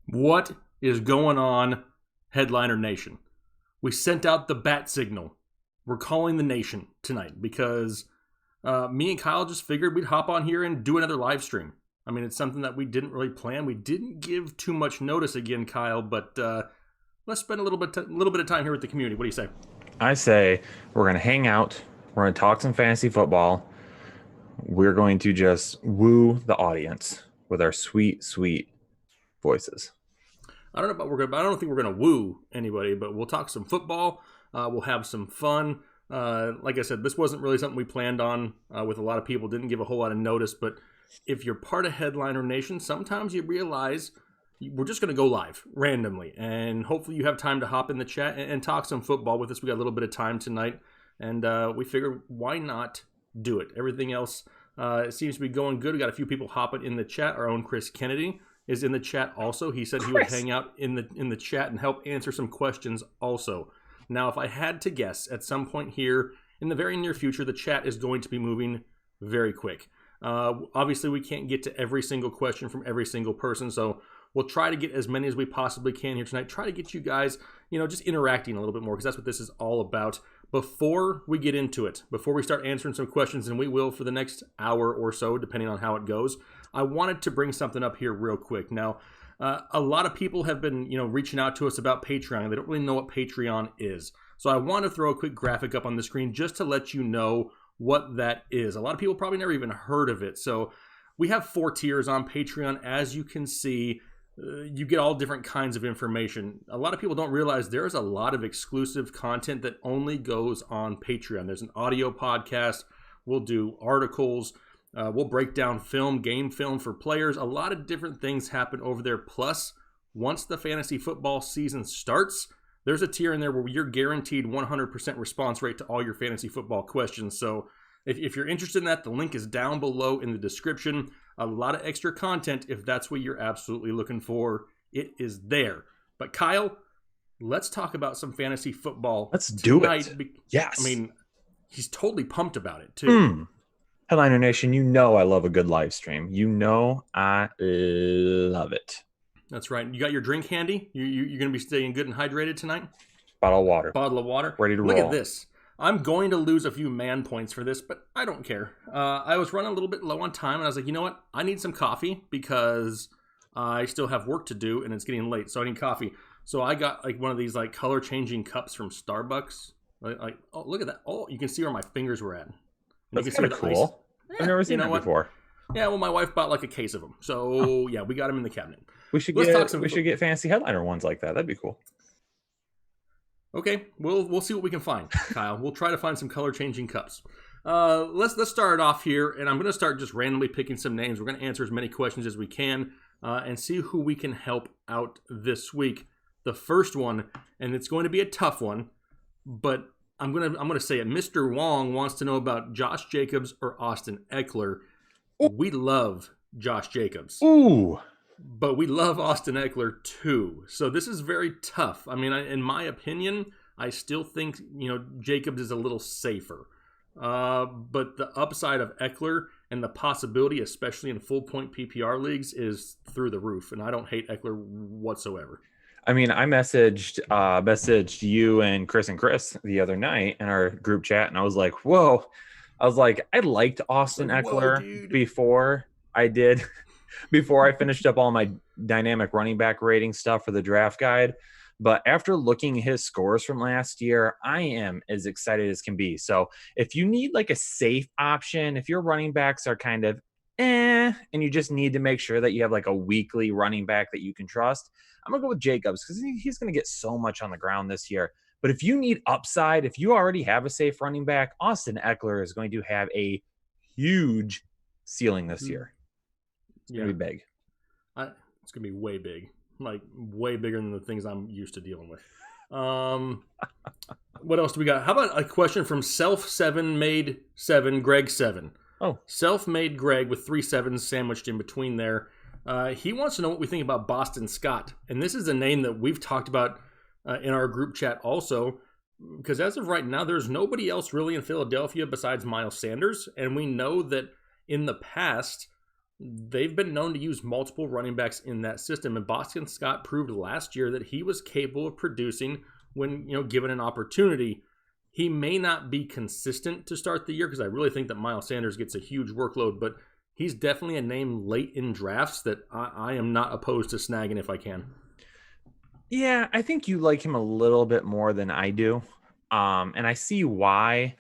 What is going on, Headliner Nation? We sent out the bat signal. We're calling the nation tonight because me and Kyle just figured we'd hop on here and do another live stream. I mean, it's something that we didn't really plan. We didn't give too much notice again, Kyle, but let's spend a little bit of time here with the community. What do you say? I say we're going to hang out. We're going to talk some fantasy football. We're going to just woo the audience with our sweet, sweet voices. I don't know about I don't think we're gonna woo anybody, but we'll talk some football. We'll have some fun. Like I said, this wasn't really something we planned on with a lot of people. Didn't give a whole lot of notice, but if you're part of Headliner Nation, sometimes you realize we're just gonna go live randomly, and hopefully you have time to hop in the chat and talk some football with us. We got a little bit of time tonight, and we figured why not do it. Everything else seems to be going good. We got a few people hopping in the chat. Our own Chris Kennedy is in the chat also. He said he would hang out in the chat and help answer some questions also. Now, if I had to guess, at some point here in the very near future, the chat is going to be moving very quick. Obviously, we can't get to every single question from every single person, so we'll try to get as many as we possibly can here tonight. Try to get you guys, just interacting a little bit more, because that's what this is all about. Before we get into it, before we start answering some questions, and we will for the next hour or so, depending on how it goes, I wanted to bring something up here real quick. Now, a lot of people have been, reaching out to us about Patreon. They don't really know what Patreon is. So I want to throw a quick graphic up on the screen just to let you know what that is. A lot of people probably never even heard of it. So we have 4 tiers on Patreon. As you can see, you get all different kinds of information. A lot of people don't realize there's a lot of exclusive content that only goes on Patreon. There's an audio podcast. We'll do articles. We'll break down game film for players. A lot of different things happen over there. Plus, once the fantasy football season starts, there's a tier in there where you're guaranteed 100% response rate to all your fantasy football questions. So if you're interested in that, the link is down below in the description. A lot of extra content. If that's what you're absolutely looking for, it is there. But Kyle, let's talk about some fantasy football. Let's do it. Yes. I mean, he's totally pumped about it too. Headliner Nation, I love a good live stream. I love it. That's right. You got your drink handy? You're going to be staying good and hydrated tonight? Bottle of water. Ready to roll. Look at this. I'm going to lose a few man points for this, but I don't care. I was running a little bit low on time, and I was like, you know what? I need some coffee because I still have work to do, and it's getting late, so I need coffee. So I got like one of these like color-changing cups from Starbucks. Like, oh, look at that. Oh, you can see where my fingers were at. That's kind of cool. Yeah, I've never seen that before. Yeah, well, my wife bought like a case of them. So, yeah, we got them in the cabinet. We should get fancy headliner ones like that. That'd be cool. Okay, we'll see what we can find, Kyle. We'll try to find some color-changing cups. Let's start it off here, and I'm going to start just randomly picking some names. We're going to answer as many questions as we can and see who we can help out this week. The first one, and it's going to be a tough one, but I'm gonna say it. Mr. Wong wants to know about Josh Jacobs or Austin Ekeler. Ooh. We love Josh Jacobs. Ooh. But we love Austin Ekeler too. So this is very tough. I mean, in my opinion, I still think, Jacobs is a little safer. But the upside of Ekeler and the possibility, especially in full point PPR leagues, is through the roof. And I don't hate Ekeler whatsoever. I mean, I messaged you and Chris the other night in our group chat, and I was like, whoa. I liked Austin Ekeler before I finished up all my dynamic running back rating stuff for the draft guide. But after looking at his scores from last year, I am as excited as can be. So if you need like a safe option, if your running backs are kind of and you just need to make sure that you have like a weekly running back that you can trust, I'm going to go with Jacobs because he's going to get so much on the ground this year. But if you need upside, if you already have a safe running back, Austin Ekeler is going to have a huge ceiling this year. It's going to be big. It's going to be way big. Like, way bigger than the things I'm used to dealing with. What else do we got? How about a question from Self7Made7, Greg7. Oh. Self-Made Greg with 3 sevens sandwiched in between there. He wants to know what we think about Boston Scott. And this is a name that we've talked about in our group chat also, because as of right now, there's nobody else really in Philadelphia besides Miles Sanders. And we know that in the past, they've been known to use multiple running backs in that system. And Boston Scott proved last year that he was capable of producing when, given an opportunity. He may not be consistent to start the year because I really think that Miles Sanders gets a huge workload, but he's definitely a name late in drafts that I am not opposed to snagging if I can. Yeah, I think you like him a little bit more than I do. And I see why.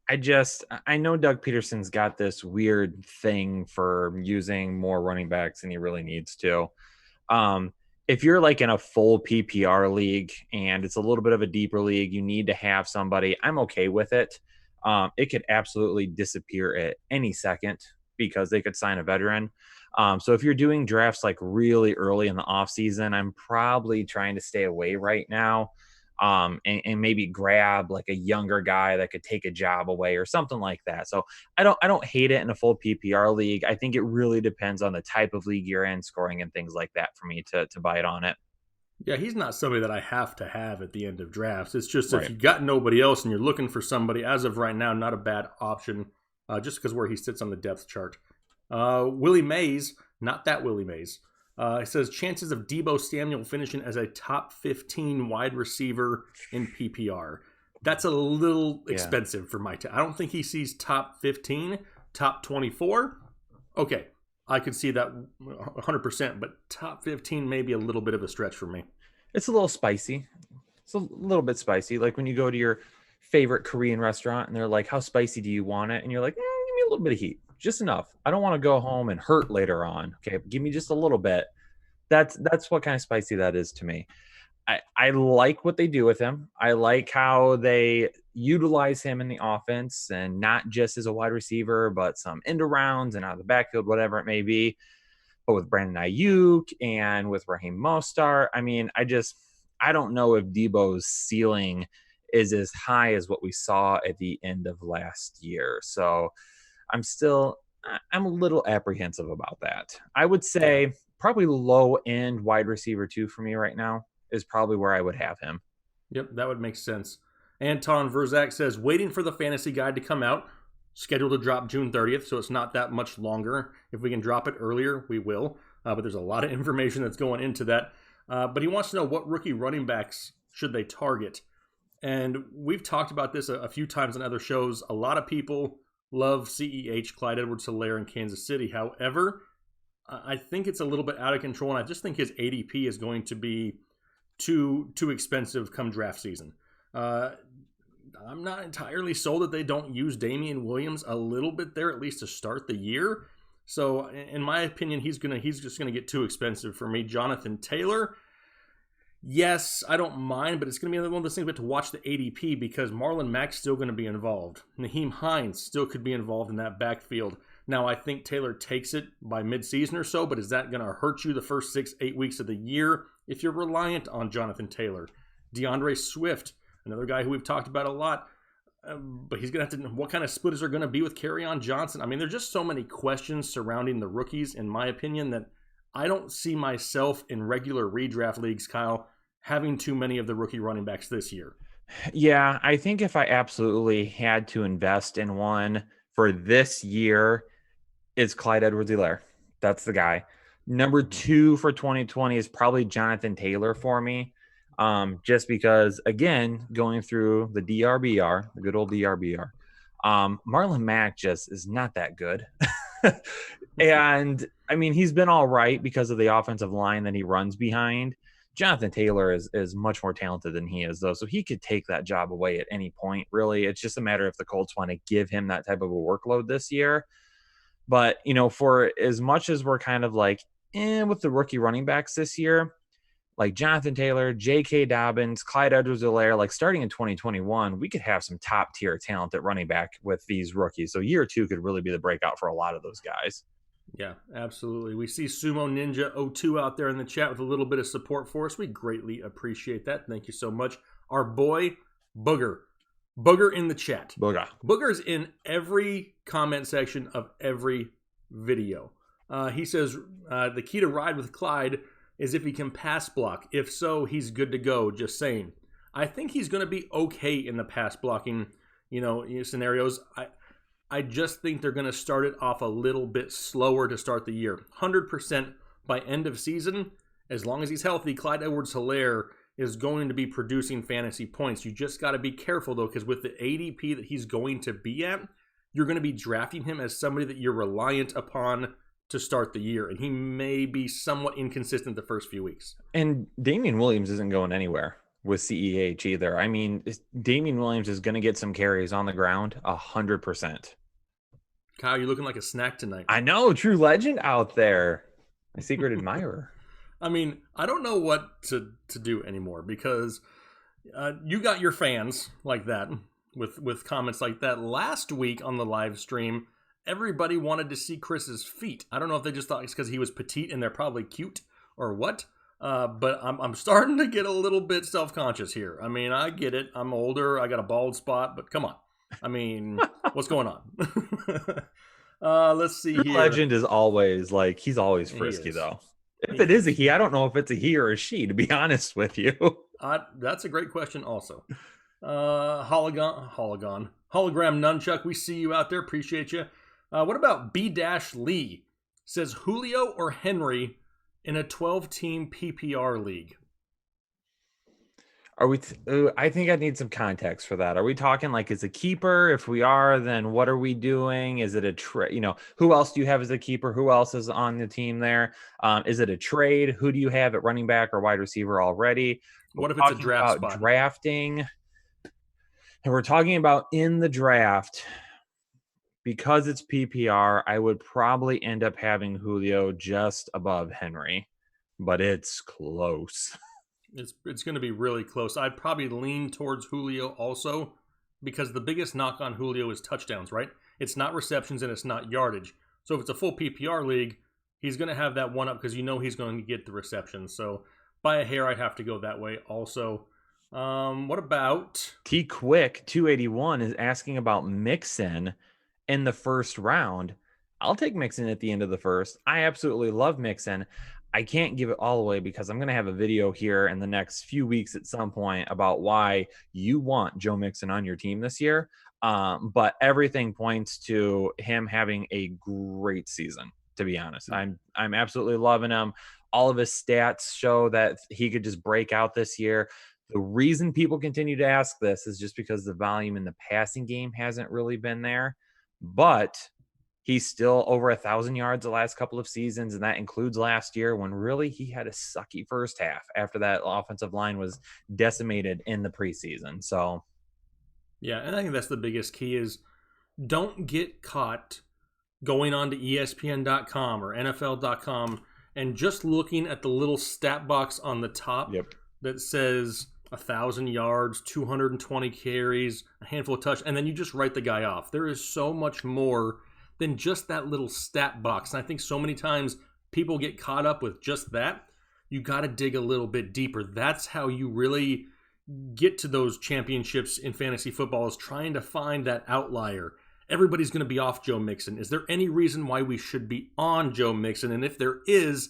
I know Doug Peterson's got this weird thing for using more running backs than he really needs to. If you're like in a full PPR league and it's a little bit of a deeper league, you need to have somebody. I'm okay with it. It could absolutely disappear at any second because they could sign a veteran. So if you're doing drafts like really early in the offseason, I'm probably trying to stay away right now. And maybe grab like a younger guy that could take a job away or something like that. So I don't hate it in a full PPR league. I think it really depends on the type of league you're in, scoring and things like that for me to bite on it. Yeah, he's not somebody that I have to have at the end of drafts. It's just if you got nobody else and you're looking for somebody, as of right now, not a bad option just because where he sits on the depth chart. Willie Mays, not that Willie Mays. It says chances of Deebo Samuel finishing as a top 15 wide receiver in PPR. That's a little expensive for my I don't think he sees top 15, top 24. Okay, I could see that 100%, but top 15 may be a little bit of a stretch for me. It's a little spicy. It's a little bit spicy. Like when you go to your favorite Korean restaurant and they're like, how spicy do you want it? And you're like, give me a little bit of heat. Just enough. I don't want to go home and hurt later on. Okay, give me just a little bit. That's what kind of spicy that is to me. I like what they do with him. I like how they utilize him in the offense and not just as a wide receiver, but some end arounds and out of the backfield, whatever it may be. But with Brandon Ayuk and with Raheem Mostert, I mean, I don't know if Deebo's ceiling is as high as what we saw at the end of last year. So I'm a little apprehensive about that. I would say probably low end wide receiver 2 for me right now is probably where I would have him. Yep, that would make sense. Anton Verzak says, waiting for the fantasy guide to come out, scheduled to drop June 30th, so it's not that much longer. If we can drop it earlier, we will. But there's a lot of information that's going into that. But he wants to know what rookie running backs should they target. And we've talked about this a few times on other shows. A lot of people love CEH, Clyde EdwardsHelaire in Kansas City. However, I think it's a little bit out of control, and I just think his ADP is going to be too expensive come draft season. I'm not entirely sold that they don't use Damian Williams a little bit there, at least to start the year. So, in my opinion, he's just gonna get too expensive for me. Jonathan Taylor, yes, I don't mind, but it's going to be one of those things we have to watch the ADP because Marlon Mack's still going to be involved. Nyheim Hines still could be involved in that backfield. Now, I think Taylor takes it by midseason or so, but is that going to hurt you the first 6-8 weeks of the year if you're reliant on Jonathan Taylor? DeAndre Swift, another guy who we've talked about a lot, but he's going to have to, what kind of split is there going to be with Kerryon Johnson? I mean, there's just so many questions surrounding the rookies, in my opinion, that I don't see myself in regular redraft leagues, Kyle, having too many of the rookie running backs this year. Yeah, I think if I absolutely had to invest in one for this year, it's Clyde EdwardsHelaire. That's the guy. Number 2 for 2020 is probably Jonathan Taylor for me. Just because, again, going through the DRBR, the good old DRBR, Marlon Mack just is not that good. And, I mean, he's been all right because of the offensive line that he runs behind. Jonathan Taylor is much more talented than he is, though, so he could take that job away at any point, really. It's just a matter if the Colts want to give him that type of a workload this year. But, for as much as we're kind of like, with the rookie running backs this year, like Jonathan Taylor, J.K. Dobbins, Clyde EdwardsHelaire, like starting in 2021, we could have some top-tier talent at running back with these rookies. So year 2 could really be the breakout for a lot of those guys. Yeah, absolutely. We see Sumo Ninja 02 out there in the chat with a little bit of support for us. We greatly appreciate that. Thank you so much. Our boy, Booger. Booger in the chat. Booger's in every comment section of every video. He says, the key to ride with Clyde is if he can pass block. If so, he's good to go. Just saying. I think he's going to be okay in the pass blocking, scenarios. I just think they're going to start it off a little bit slower to start the year. 100% by end of season, as long as he's healthy, Clyde Edwards-Helaire is going to be producing fantasy points. You just got to be careful, though, because with the ADP that he's going to be at, you're going to be drafting him as somebody that you're reliant upon to start the year, and he may be somewhat inconsistent the first few weeks. And Damian Williams isn't going anywhere with CEH either. I mean, Damian Williams is going to get some carries on the ground 100%. Kyle, you're looking like a snack tonight. I know, true legend out there. My secret admirer. I mean, I don't know what to do anymore because you got your fans like that with comments like that. Last week on the live stream, everybody wanted to see Chris's feet. I don't know if they just thought it's because he was petite and they're probably cute or what. But I'm starting to get a little bit self-conscious here. I mean, I get it. I'm older. I got a bald spot, but come on. I mean, what's going on? Let's see here. Legend is always like, he's always frisky though. If it is a he, I don't know if it's a he or a she, to be honest with you. That's a great question also. Hologram Nunchuck, we see you out there. Appreciate you. What about B-Lee? Says Julio or Henry in a 12-team PPR league? Are we? I think I need some context for that. Are we talking like as a keeper? If we are, then what are we doing? Is it a trade? You know, who else do you have as a keeper? Who else is on the team there? Is it a trade? Who do you have at running back or wide receiver already? What if it's a draft spot? Drafting, and we're talking about in the draft. Because it's PPR, I would probably end up having Julio just above Henry, but it's close. It's going to be really close. I'd probably lean towards Julio also because the biggest knock on Julio is touchdowns, right? It's not receptions and it's not yardage. So if it's a full PPR league, he's going to have that one up because you know he's going to get the receptions. So by a hair, I'd have to go that way also. What about... T-Quick 281 is asking about Mixon in the first round. I'll take Mixon at the end of the first. I absolutely love Mixon. I can't give it all away because I'm going to have a video here in the next few weeks at some point about why you want Joe Mixon on your team this year. But everything points to him having a great season, to be honest. I'm absolutely loving him. All of his stats show that he could just break out this year. The reason people continue to ask this is just because the volume in the passing game hasn't really been there. But he's still over 1,000 yards the last couple of seasons, and that includes last year when really he had a sucky first half after that offensive line was decimated in the preseason. So, yeah, and I think that's the biggest key is don't get caught going on to ESPN.com or NFL.com and just looking at the little stat box on the top that says 1,000 yards, 220 carries, a handful of touchdowns, and then you just write the guy off. There is so much more than just that little stat box. And I think so many times people get caught up with just that. You got to dig a little bit deeper. That's how you really get to those championships in fantasy football, is trying to find that outlier. Everybody's going to be off Joe Mixon. Is there any reason why we should be on Joe Mixon? And if there is,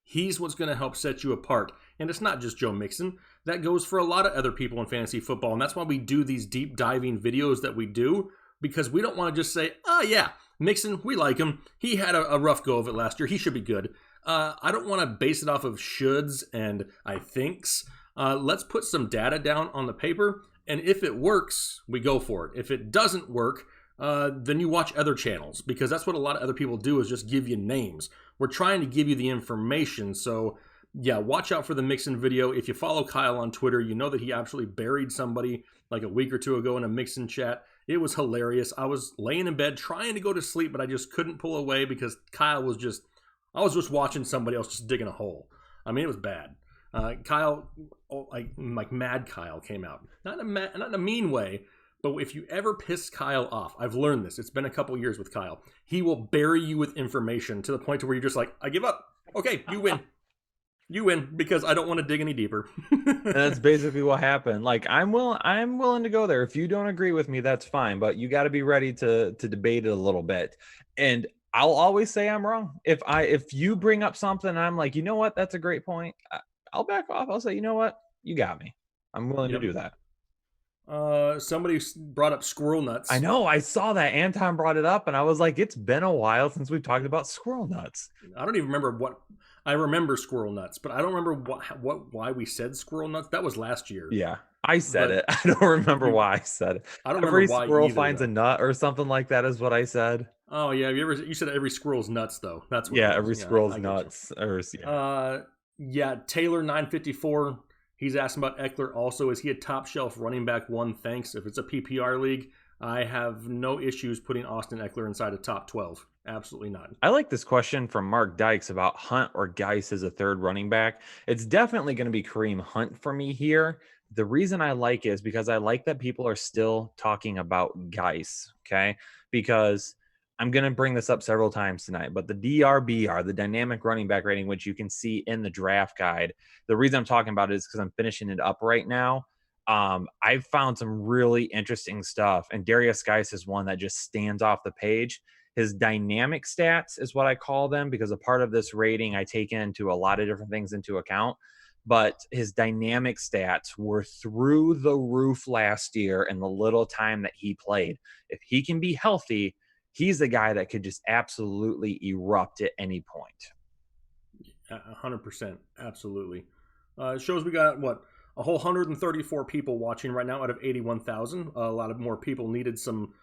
he's what's going to help set you apart. And it's not just Joe Mixon. That goes for a lot of other people in fantasy football. And that's why we do these deep diving videos that we do, because we don't want to just say, oh yeah, Mixon, we like him. He had a rough go of it last year. He should be good. I don't want to base it off of shoulds and I thinks. Let's put some data down on the paper. And if it works, we go for it. If it doesn't work, then you watch other channels, because that's what a lot of other people do, is just give you names. We're trying to give you the information. So yeah, watch out for the Mixon video. If you follow Kyle on Twitter, you know that he absolutely buried somebody like a week or two ago in a Mixon chat. It was hilarious. I was laying in bed trying to go to sleep, but I just couldn't pull away because I was just watching somebody else just digging a hole. I mean, it was bad. Kyle, like Mad Kyle came out. Not in a mean way, but if you ever piss Kyle off, I've learned this. It's been a couple years with Kyle. He will bury you with information to the point to where you're just like, I give up. Okay, you win. You win, because I don't want to dig any deeper. That's basically what happened. Like, I'm willing to go there. If you don't agree with me, that's fine. But you got to be ready to debate it a little bit. And I'll always say I'm wrong. If you bring up something and I'm like, you know what, that's a great point, I'll back off. I'll say, you know what, you got me. I'm willing to do that. Somebody brought up squirrel nuts. I know. I saw that. Anton brought it up, and I was like, it's been a while since we've talked about squirrel nuts. I don't even remember what. I remember squirrel nuts, but I don't remember why we said squirrel nuts. That was last year. Yeah, I said it. I don't remember why I said it. I don't every remember why squirrel either, finds though. a nut or something like that is what I said. Oh yeah, you said every squirrel's nuts though. That's what. Yeah, every squirrel's nuts. Yeah. Taylor 954. He's asking about Ekeler. Also, is he a top shelf running back one? Thanks. If it's a PPR league, I have no issues putting Austin Ekeler inside a top 12. Absolutely not. I like this question from Mark Dykes about Hunt or Geis as a third running back. It's definitely going to be Kareem Hunt for me here. The reason I like it is because I like that people are still talking about Geis, okay? Because I'm going to bring this up several times tonight, but the DRBR, the dynamic running back rating, which you can see in the draft guide, the reason I'm talking about it is because I'm finishing it up right now. I've found some really interesting stuff, and Darius Geis is one that just stands off the page. His dynamic stats is what I call them, because a part of this rating I take into a lot of different things into account. But his dynamic stats were through the roof last year in the little time that he played. If he can be healthy, he's a guy that could just absolutely erupt at any point. 100%. Absolutely. It shows we got, a whole 134 people watching right now out of 81,000. A lot of more people needed some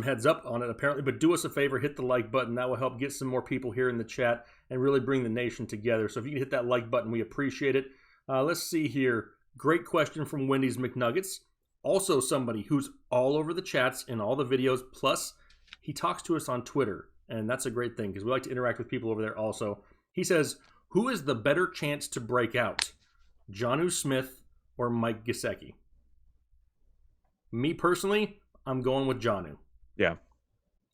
heads up on it apparently, but do us a favor, hit the like button. That will help get some more people here in the chat and really bring the nation together. So if you can hit that like button, we appreciate it. Let's see here. Great question from Wendy's McNuggets. Also somebody who's all over the chats and all the videos, plus he talks to us on Twitter, and that's a great thing because we like to interact with people over there also. He says, who is the better chance to break out, Jonnu Smith or Mike Gesicki? Me personally, I'm going with Jonnu. Yeah.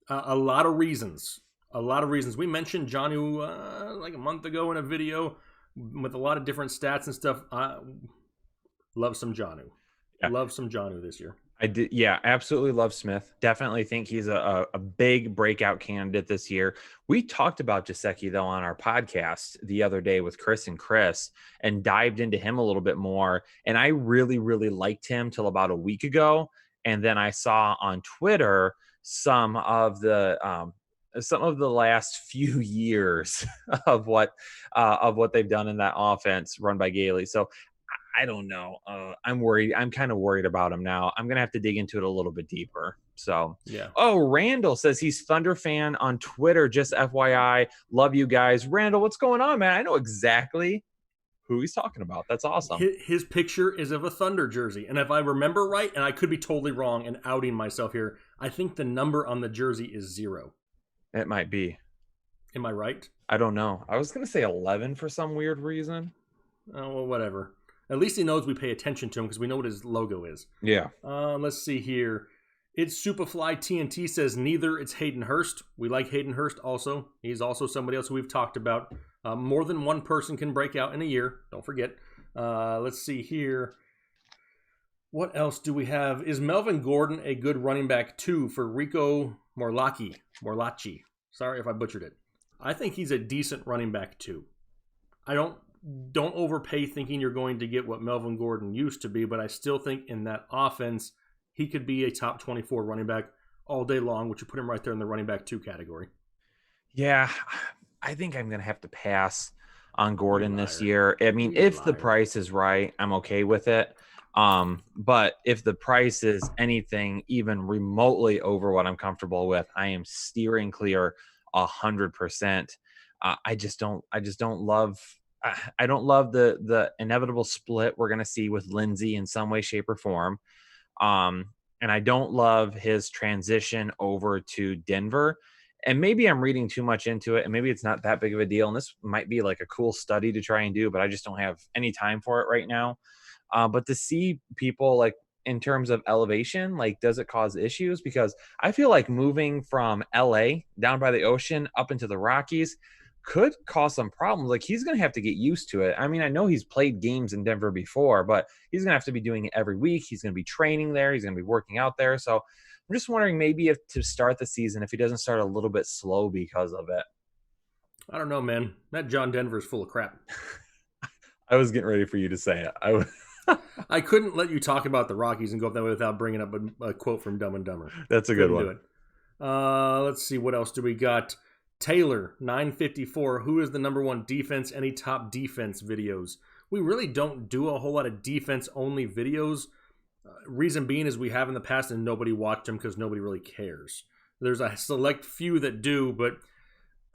A lot of reasons. We mentioned Jonnu like a month ago in a video with a lot of different stats and stuff. I love some Jonnu. Yeah. Love some Jonnu this year. I did. Yeah, absolutely love Smith. Definitely think he's a big breakout candidate this year. We talked about Gesicki, though, on our podcast the other day with Chris and dived into him a little bit more. And I really, really liked him till about a week ago. And then I saw on Twitter some of the last few years of what they've done in that offense run by Gailey. So I don't know. I'm worried. I'm kind of worried about him now. I'm going to have to dig into it a little bit deeper. So, yeah. Oh, Randall says he's Thunder fan on Twitter. Just FYI. Love you guys. Randall, what's going on, man? I know exactly who he's talking about. That's awesome. His picture is of a Thunder jersey. And if I remember right, and I could be totally wrong and outing myself here, I think the number on the jersey is 0. It might be. Am I right? I don't know. I was going to say 11 for some weird reason. Oh, well, whatever. At least he knows we pay attention to him because we know what his logo is. Yeah. Let's see here. It's Superfly TNT says neither. It's Hayden Hurst. We like Hayden Hurst also. He's also somebody else who we've talked about. More than one person can break out in a year. Don't forget. Let's see here. What else do we have? Is Melvin Gordon a good running back 2 for Rico Morlacchi? Sorry if I butchered it. I think he's a decent running back 2. I don't overpay thinking you're going to get what Melvin Gordon used to be, but I still think in that offense, he could be a top 24 running back all day long, which would put him right there in the running back 2 category. Yeah, I think I'm going to have to pass on Gordon this year. I mean, if the price is right, I'm okay with it. But if the price is anything even remotely over what I'm comfortable with, I am steering clear 100%. I don't love the inevitable split we're going to see with Lindsey in some way, shape, or form. And I don't love his transition over to Denver. And maybe I'm reading too much into it, and maybe it's not that big of a deal. And this might be like a cool study to try and do, but I just don't have any time for it right now. But to see people like in terms of elevation, like, does it cause issues? Because I feel like moving from LA down by the ocean up into the Rockies could cause some problems. Like, he's going to have to get used to it. I mean, I know he's played games in Denver before, but he's going to have to be doing it every week. He's going to be training there. He's going to be working out there. So I'm just wondering maybe if to start the season, if he doesn't start a little bit slow because of it. I don't know, man. That John Denver is full of crap. I was getting ready for you to say it. I couldn't let you talk about the Rockies and go up that way without bringing up a quote from Dumb and Dumber. That's a good one. Let's see, what else do we got? Taylor 954. Who is the number one defense? Any top defense videos? We really don't do a whole lot of defense only videos. Reason being is we have in the past and nobody watched them because nobody really cares. There's a select few that do, but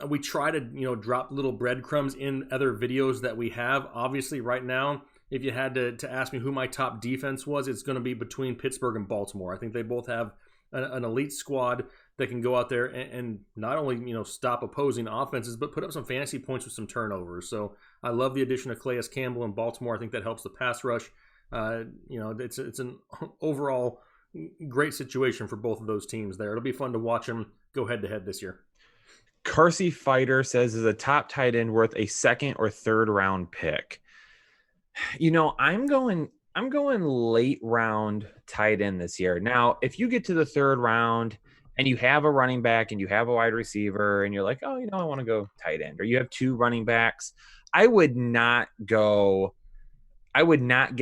we try to drop little breadcrumbs in other videos that we have. Obviously, right now, if you had to ask me who my top defense was, it's going to be between Pittsburgh and Baltimore. I think they both have an elite squad that can go out there and not only stop opposing offenses, but put up some fantasy points with some turnovers. So I love the addition of Calais Campbell in Baltimore. I think that helps the pass rush. It's an overall great situation for both of those teams there. It'll be fun to watch them go head to head this year. Carsey Fighter says is a top tight end worth a second or third round pick. I'm going late round tight end this year. Now, if you get to the third round and you have a running back and you have a wide receiver and you're like, oh, I want to go tight end, or you have two running backs, I would not get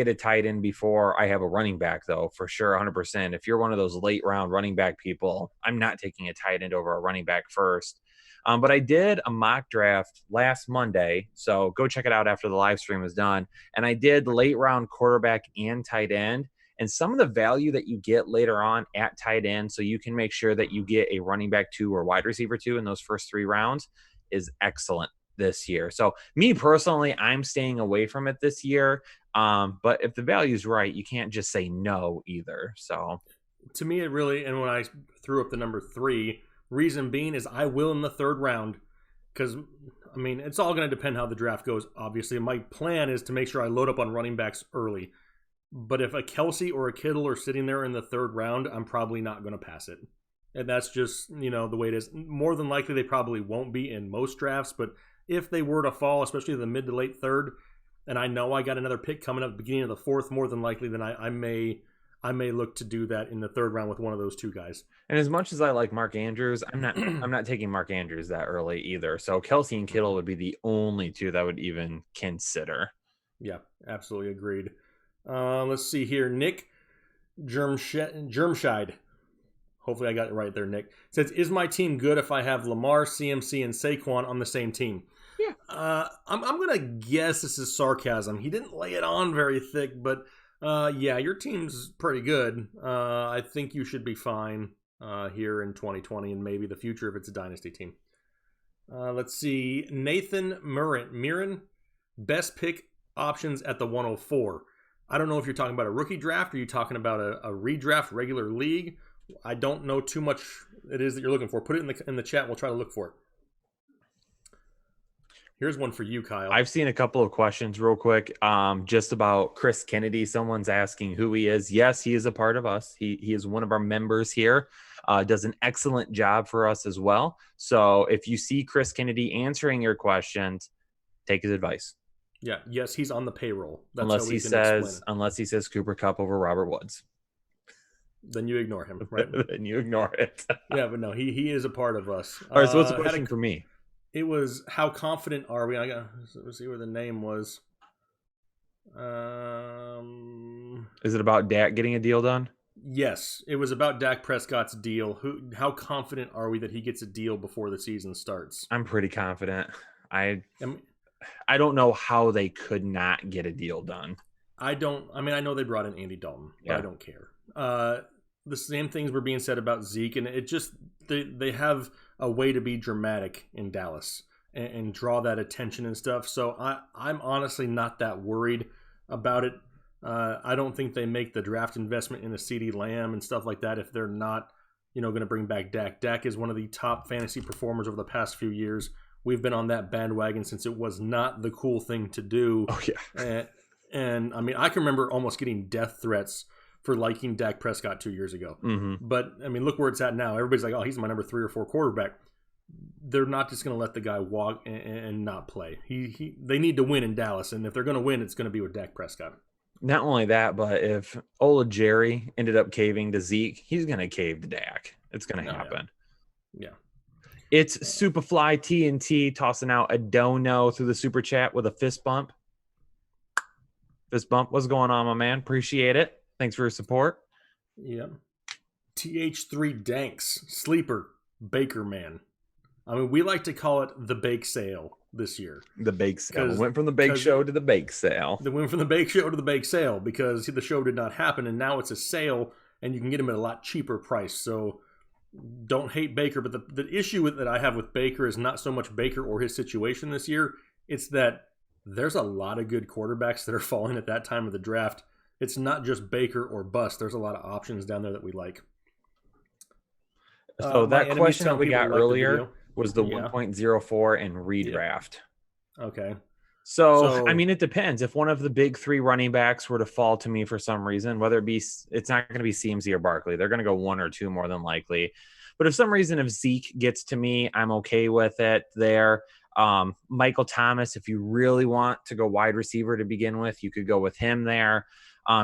a tight end before I have a running back, though, for sure, 100%. If you're one of those late round running back people, I'm not taking a tight end over a running back first. But I did a mock draft last Monday, so go check it out after the live stream is done. And I did late round quarterback and tight end. And some of the value that you get later on at tight end, so you can make sure that you get a running back 2 or wide receiver 2 in those first 3 rounds, is excellent this year. So me personally, I'm staying away from it this year. But if the value is right, you can't just say no either. So to me, it really, and when I threw up the number 3, reason being is I will in the third round, because it's all going to depend how the draft goes. Obviously, my plan is to make sure I load up on running backs early. But if a Kelsey or a Kittle are sitting there in the third round, I'm probably not going to pass it. And that's just, the way it is. More than likely, they probably won't be in most drafts. But if they were to fall, especially the mid to late third, and I know I got another pick coming up at the beginning of the fourth, more than likely, then I may look to do that in the third round with one of those 2 guys. And as much as I like Mark Andrews, I'm not taking Mark Andrews that early either. So Kelsey and Kittle would be the only 2 that I would even consider. Yeah, absolutely agreed. Let's see here. Nick Germscheid. Hopefully I got it right there, Nick. Says, is my team good if I have Lamar, CMC, and Saquon on the same team? Yeah. I'm going to guess this is sarcasm. He didn't lay it on very thick, but yeah, your team's pretty good. I think you should be fine here in 2020 and maybe the future if it's a dynasty team. Let's see. Nathan Mirren, best pick options at the 104. I don't know if you're talking about a rookie draft or you're talking about a redraft regular league. I don't know too much it is that you're looking for. Put it in the chat. We'll try to look for it. Here's one for you, Kyle. I've seen a couple of questions real quick just about Chris Kennedy. Someone's asking who he is. Yes, he is a part of us. He is one of our members here. Does an excellent job for us as well. So if you see Chris Kennedy answering your questions, take his advice. Yeah, yes, he's on the payroll. That's unless he says Cooper Kupp over Robert Woods. Then you ignore him, right? Then you ignore it. Yeah, but no, he is a part of us. All right, so what's the question for me? It was, how confident are we? Let's see where the name was. Is it about Dak getting a deal done? Yes, it was about Dak Prescott's deal. How confident are we that he gets a deal before the season starts? I'm pretty confident. I don't know how they could not get a deal done. I know they brought in Andy Dalton, but I don't care. The same things were being said about Zeke, and it just they have a way to be dramatic in Dallas and draw that attention and stuff. So I'm honestly not that worried about it. I don't think they make the draft investment in a CeeDee Lamb and stuff like that if they're not, going to bring back Dak. Dak is one of the top fantasy performers over the past few years. We've been on that bandwagon since it was not the cool thing to do. Oh, yeah. And I can remember almost getting death threats for liking Dak Prescott 2 years ago. Mm-hmm. But, look where it's at now. Everybody's like, oh, he's my number 3 or 4 quarterback. They're not just going to let the guy walk and not play. They need to win in Dallas, and if they're going to win, it's going to be with Dak Prescott. Not only that, but if Ola Jerry ended up caving to Zeke, he's going to cave to Dak. It's going to happen. Yeah. It's Superfly TNT tossing out a dono through the super chat with a fist bump. Fist bump. What's going on, my man? Appreciate it. Thanks for your support. Yep. TH3 Danks, sleeper, Baker man. I mean, we like to call it the bake sale this year. The bake sale. Went from the bake show to the bake sale. They went from the bake show to the bake sale because the show did not happen, and now it's a sale, and you can get them at a lot cheaper price. So don't hate Baker, but the issue that I have with Baker is not so much Baker or his situation this year. It's that there's a lot of good quarterbacks that are falling at that time of the draft. It's not just Baker or bust. There's a lot of options down there that we like. So that question that we got earlier was the 1.04 and redraft. Yeah. Okay. So, I mean, it depends. If one of the big three running backs were to fall to me for some reason, whether it be, it's not going to be CMC or Barkley. They're going to go one or two more than likely. But if some reason, if Zeke gets to me, I'm okay with it there. Michael Thomas, if you really want to go wide receiver to begin with, you could go with him there.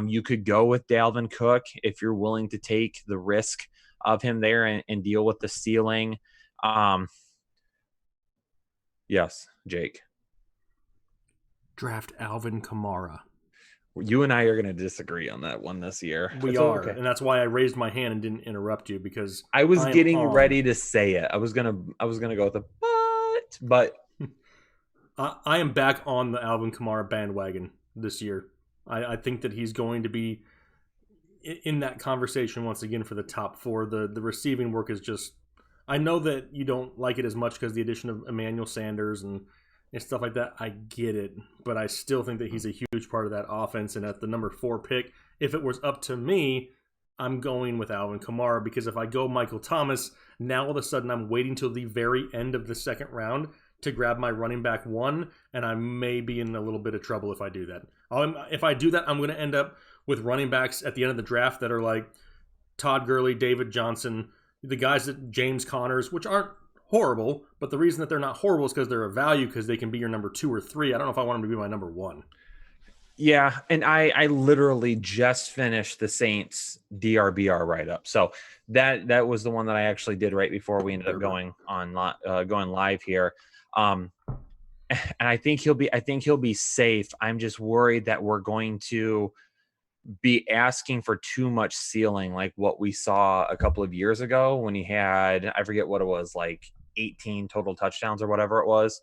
You could go with Dalvin Cook if you're willing to take the risk of him there and deal with the ceiling. Yes, Jake. Draft Alvin Kamara. You and I are going to disagree on that one this year. We are, okay. And that's why I raised my hand and didn't interrupt you because I was getting ready to say it. I was gonna go with a but I am back on the Alvin Kamara bandwagon this year. I think that he's going to be in that conversation once again for the top four. The receiving work is just. I know that you don't like it as much because the addition of Emmanuel Sanders and stuff like that. I get it, but I still think that he's a huge part of that offense. And at the number 4 pick, if it was up to me, I'm going with Alvin Kamara because if I go Michael Thomas, now all of a sudden I'm waiting till the very end of the second round to grab my running back 1, and I may be in a little bit of trouble if I do that. If I do that, I'm going to end up with running backs at the end of the draft that are like Todd Gurley, David Johnson, the guys that James Connors, which aren't horrible, but the reason that they're not horrible is because they're a value because they can be your number 2 or 3. I don't know if I want them to be my number 1. Yeah, and I literally just finished the Saints DRBR write-up. So that was the one that I actually did right before we ended up going live here. And I think he'll be safe. I'm just worried that we're going to be asking for too much ceiling like what we saw a couple of years ago when he had, I forget what it was, like 18 total touchdowns or whatever it was.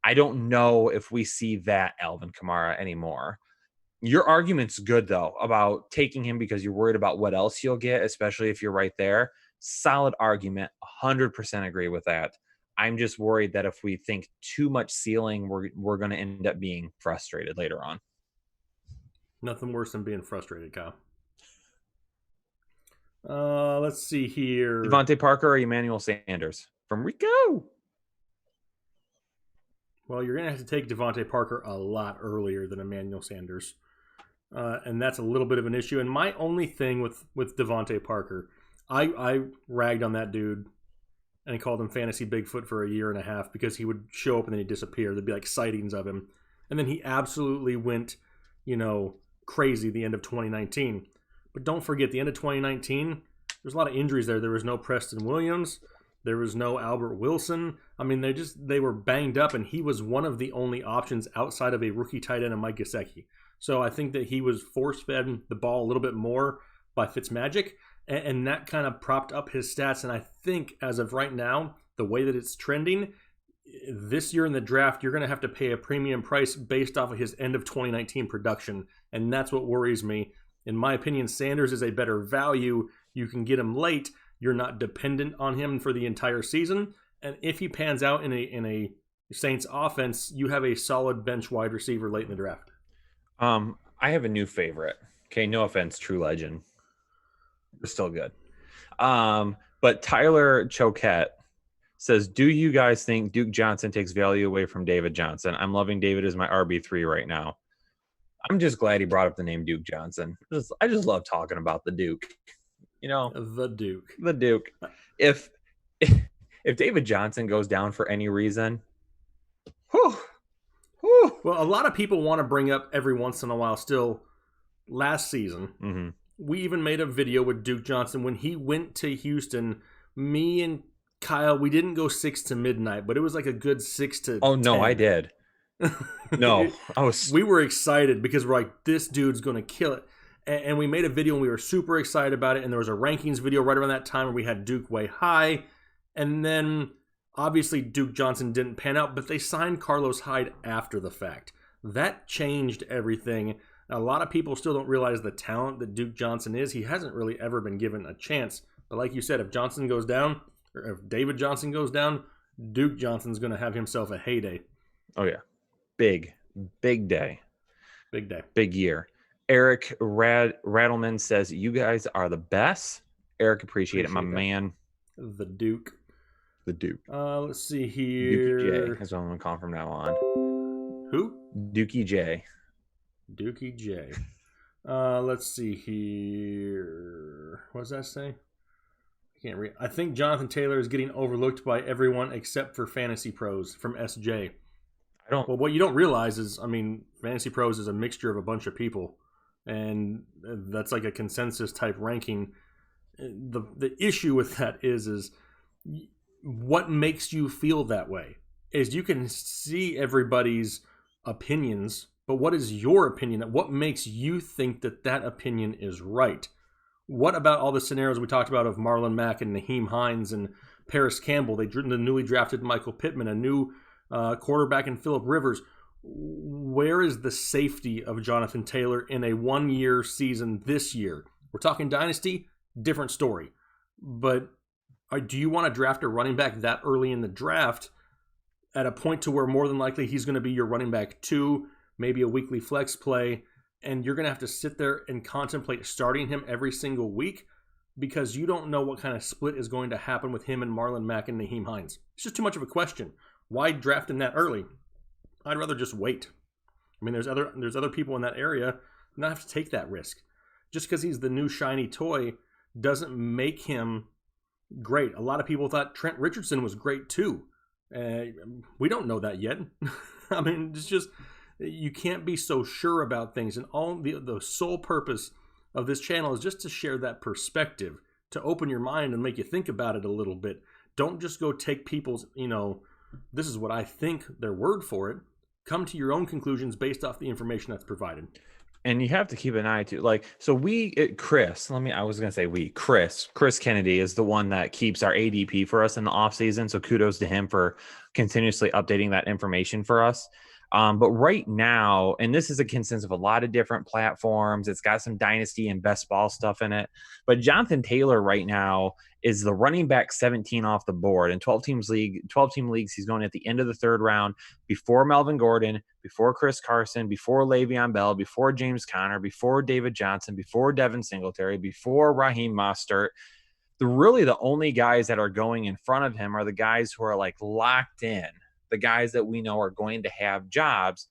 I don't know if we see that Alvin Kamara anymore. Your argument's good though about taking him because you're worried about what else you'll get, especially if you're right there. Solid argument. 100% agree with that. I'm just worried that if we think too much ceiling, we're going to end up being frustrated later on. Nothing worse than being frustrated, Kyle. Let's see here. Devontae Parker or Emmanuel Sanders? From Rico. Well, you're going to have to take Devontae Parker a lot earlier than Emmanuel Sanders. And that's a little bit of an issue. And my only thing with Devontae Parker, I ragged on that dude and called him Fantasy Bigfoot for a year and a half because he would show up and then he'd disappear. There'd be like sightings of him. And then he absolutely went, crazy the end of 2019. But don't forget, the end of 2019, there's a lot of injuries there. There was no Preston Williams. There was no Albert Wilson. I mean, they were banged up, and he was one of the only options outside of a rookie tight end of Mike Gesicki. So I think that he was force-fed the ball a little bit more by Fitzmagic, and that kind of propped up his stats. And I think as of right now, the way that it's trending, this year in the draft, you're going to have to pay a premium price based off of his end of 2019 production, and that's what worries me. In my opinion, Sanders is a better value. You can get him late. You're not dependent on him for the entire season, and if he pans out in a Saints offense, you have a solid bench wide receiver late in the draft. I have a new favorite. Okay, no offense, True Legend. We're still good. But Tyler Choquette says, do you guys think Duke Johnson takes value away from David Johnson? I'm loving David as my RB3 right now. I'm just glad he brought up the name Duke Johnson. I just love talking about the Duke. The Duke. If David Johnson goes down for any reason, well, a lot of people want to bring up every once in a while still last season. We even made a video with Duke Johnson when he went to Houston. Me and Kyle, we didn't go 6 to midnight, but it was like a good 6 to 10. Oh, no, I did. No, We were excited because we're like, this dude's going to kill it. And we made a video and we were super excited about it. And there was a rankings video right around that time where we had Duke way high. And then obviously Duke Johnson didn't pan out, but they signed Carlos Hyde after the fact. That changed everything. A lot of people still don't realize the talent that Duke Johnson is. He hasn't really ever been given a chance. But like you said, if Johnson goes down, or if David Johnson goes down, Duke Johnson's going to have himself a heyday. Oh, yeah. Big day. Big day. Big year. Eric Rattleman says, you guys are the best. Eric, appreciate it, my man. The Duke. Let's see here. Dookie J. That's what I'm going to call him from now on. Who? Dookie J. Dookie J. Let's see here. What does that say? I can't read. I think Jonathan Taylor is getting overlooked by everyone except for Fantasy Pros from SJ. Well, what you don't realize is, I mean, Fantasy Pros is a mixture of a bunch of people, and that's like a consensus type ranking. The issue with that is what makes you feel that way is you can see everybody's opinions, but what is your opinion? What makes you think that opinion is right? What about all the scenarios we talked about of Marlon Mack and Naheem Hines and Paris Campbell? The newly drafted Michael Pittman, a new quarterback in Phillip Rivers. Where is the safety of Jonathan Taylor in a one-year season this year? We're talking dynasty, different story. But do you want to draft a running back that early in the draft at a point to where more than likely he's going to be your running back 2, maybe a weekly flex play, and you're going to have to sit there and contemplate starting him every single week because you don't know what kind of split is going to happen with him and Marlon Mack and Naheem Hines? It's just too much of a question. Why draft him that early? I'd rather just wait. I mean, there's other people in that area who not have to take that risk. Just because he's the new shiny toy doesn't make him great. A lot of people thought Trent Richardson was great too. We don't know that yet. I mean, it's just you can't be so sure about things. And all the sole purpose of this channel is just to share that perspective, to open your mind and make you think about it a little bit. Don't just go take people's, this is what I think, their word for it. Come to your own conclusions based off the information that's provided. And you have to keep an eye too. Chris Kennedy is the one that keeps our ADP for us in the off season. So kudos to him for continuously updating that information for us. But right now, and this is a consensus of a lot of different platforms, it's got some dynasty and best ball stuff in it. But Jonathan Taylor right now is the running back 17 off the board in 12-team leagues. He's going at the end of the third round before Melvin Gordon, before Chris Carson, before Le'Veon Bell, before James Conner, before David Johnson, before Devin Singletary, before Raheem Mostert. The only guys that are going in front of him are the guys who are like locked in, the guys that we know are going to have jobs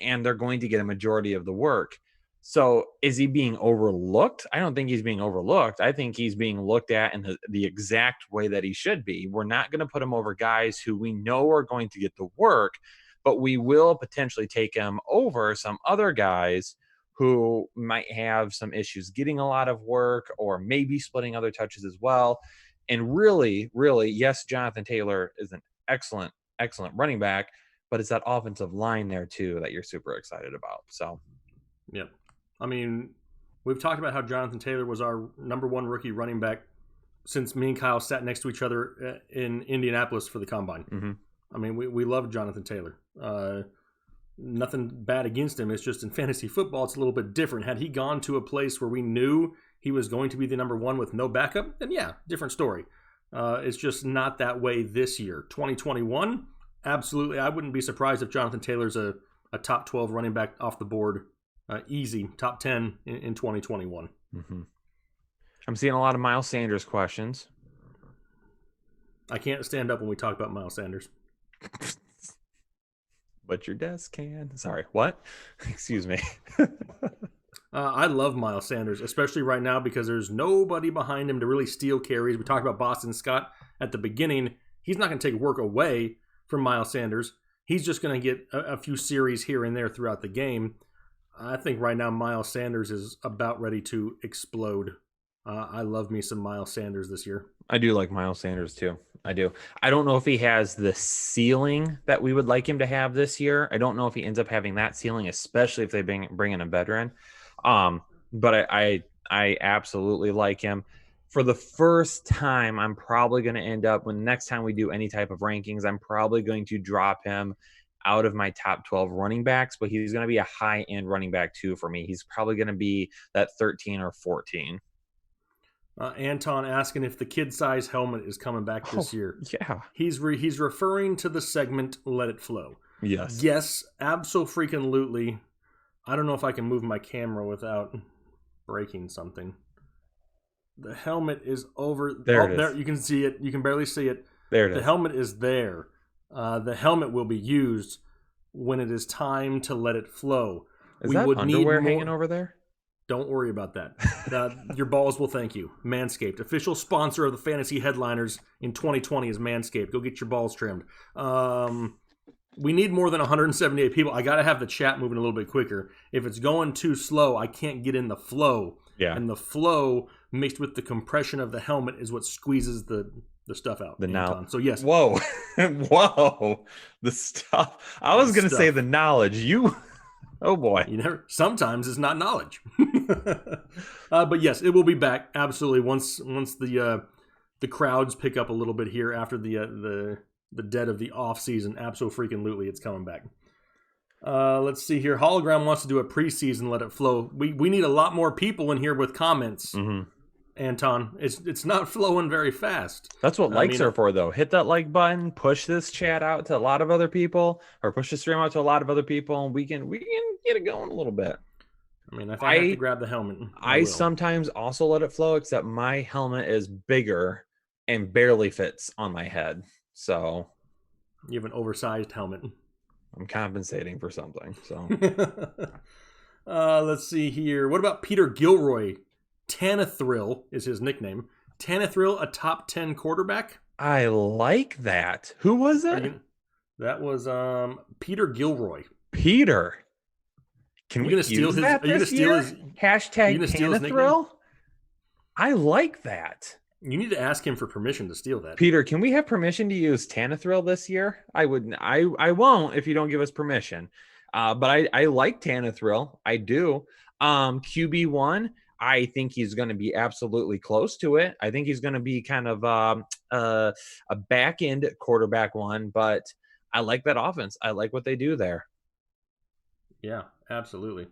and they're going to get a majority of the work. So is he being overlooked? I don't think he's being overlooked. I think he's being looked at in the exact way that he should be. We're not going to put him over guys who we know are going to get the work, but we will potentially take him over some other guys who might have some issues getting a lot of work or maybe splitting other touches as well. And really, yes, Jonathan Taylor is an excellent running back, but it's that offensive line there too that you're super excited about. So, yeah. I mean, we've talked about how Jonathan Taylor was our number 1 rookie running back since me and Kyle sat next to each other in Indianapolis for the Combine. Mm-hmm. I mean, we love Jonathan Taylor. Nothing bad against him. It's just in fantasy football, it's a little bit different. Had he gone to a place where we knew he was going to be the number 1 with no backup, then yeah, different story. It's just not that way this year. 2021, absolutely. I wouldn't be surprised if Jonathan Taylor's a top 12 running back off the board. Easy, top 10 in 2021. Mm-hmm. I'm seeing a lot of Miles Sanders questions. I can't stand up when we talk about Miles Sanders. But your desk can. Sorry, what? Excuse me. I love Miles Sanders, especially right now because there's nobody behind him to really steal carries. We talked about Boston Scott at the beginning. He's not going to take work away from Miles Sanders. He's just going to get a few series here and there throughout the game. I think right now Miles Sanders is about ready to explode. I love me some Miles Sanders this year. I do like Miles Sanders too. I do. I don't know if he has the ceiling that we would like him to have this year. I don't know if he ends up having that ceiling, especially if they bring in a veteran. But I absolutely like him. For the first time, I'm probably going to end up, when next time we do any type of rankings, I'm probably going to drop him out of my top 12 running backs, but he's going to be a high-end running back too for me. He's probably going to be that 13 or 14. Anton asking if the kid-size helmet is coming back this year. Yeah. He's referring to the segment Let It Flow. Yes. Yes, abso-freaking-lutely. I don't know if I can move my camera without breaking something. The helmet is over. There it is. There, you can see it. You can barely see it. There it is. The helmet is there. The helmet will be used when it is time to let it flow. Is that underwear hanging over there? Don't worry about that. Your balls will thank you. Manscaped, official sponsor of the Fantasy Headliners in 2020 is Manscaped. Go get your balls trimmed. We need more than 178 people. I got to have the chat moving a little bit quicker. If it's going too slow, I can't get in the flow. Yeah. And the flow mixed with the compression of the helmet is what squeezes the stuff out. So yes. Whoa. Whoa. The stuff. I was going to say the knowledge. Oh boy. Sometimes it's not knowledge. But yes, it will be back absolutely once the crowds pick up a little bit here after the dead of the off season. Absolutely, it's coming back. Let's see here. Hologram wants to do a preseason Let It Flow. We need a lot more people in here with comments. Mm-hmm. Anton, it's not flowing very fast. That's what likes are for, though. Hit that like button, push this chat out to a lot of other people, or push the stream out to a lot of other people, and we can get it going a little bit. I mean, if I have to grab the helmet, I sometimes also let it flow, except my helmet is bigger and barely fits on my head. So you have an oversized helmet. I'm compensating for something. So let's see here. What about Peter Gilroy? Tanithrill is his nickname. Tanithrill, a top 10 quarterback. I like that. Who was that? That was Peter Gilroy. Peter. Can we steal his? Are you gonna steal his hashtag Tanithrill? I like that. You need to ask him for permission to steal that. Peter, can we have permission to use Tanithrill this year? I wouldn't. I won't if you don't give us permission. But I like Tanithrill. I do. QB1. I think he's going to be absolutely close to it. I think he's going to be kind of a back end quarterback one, but I like that offense. I like what they do there. Yeah, absolutely.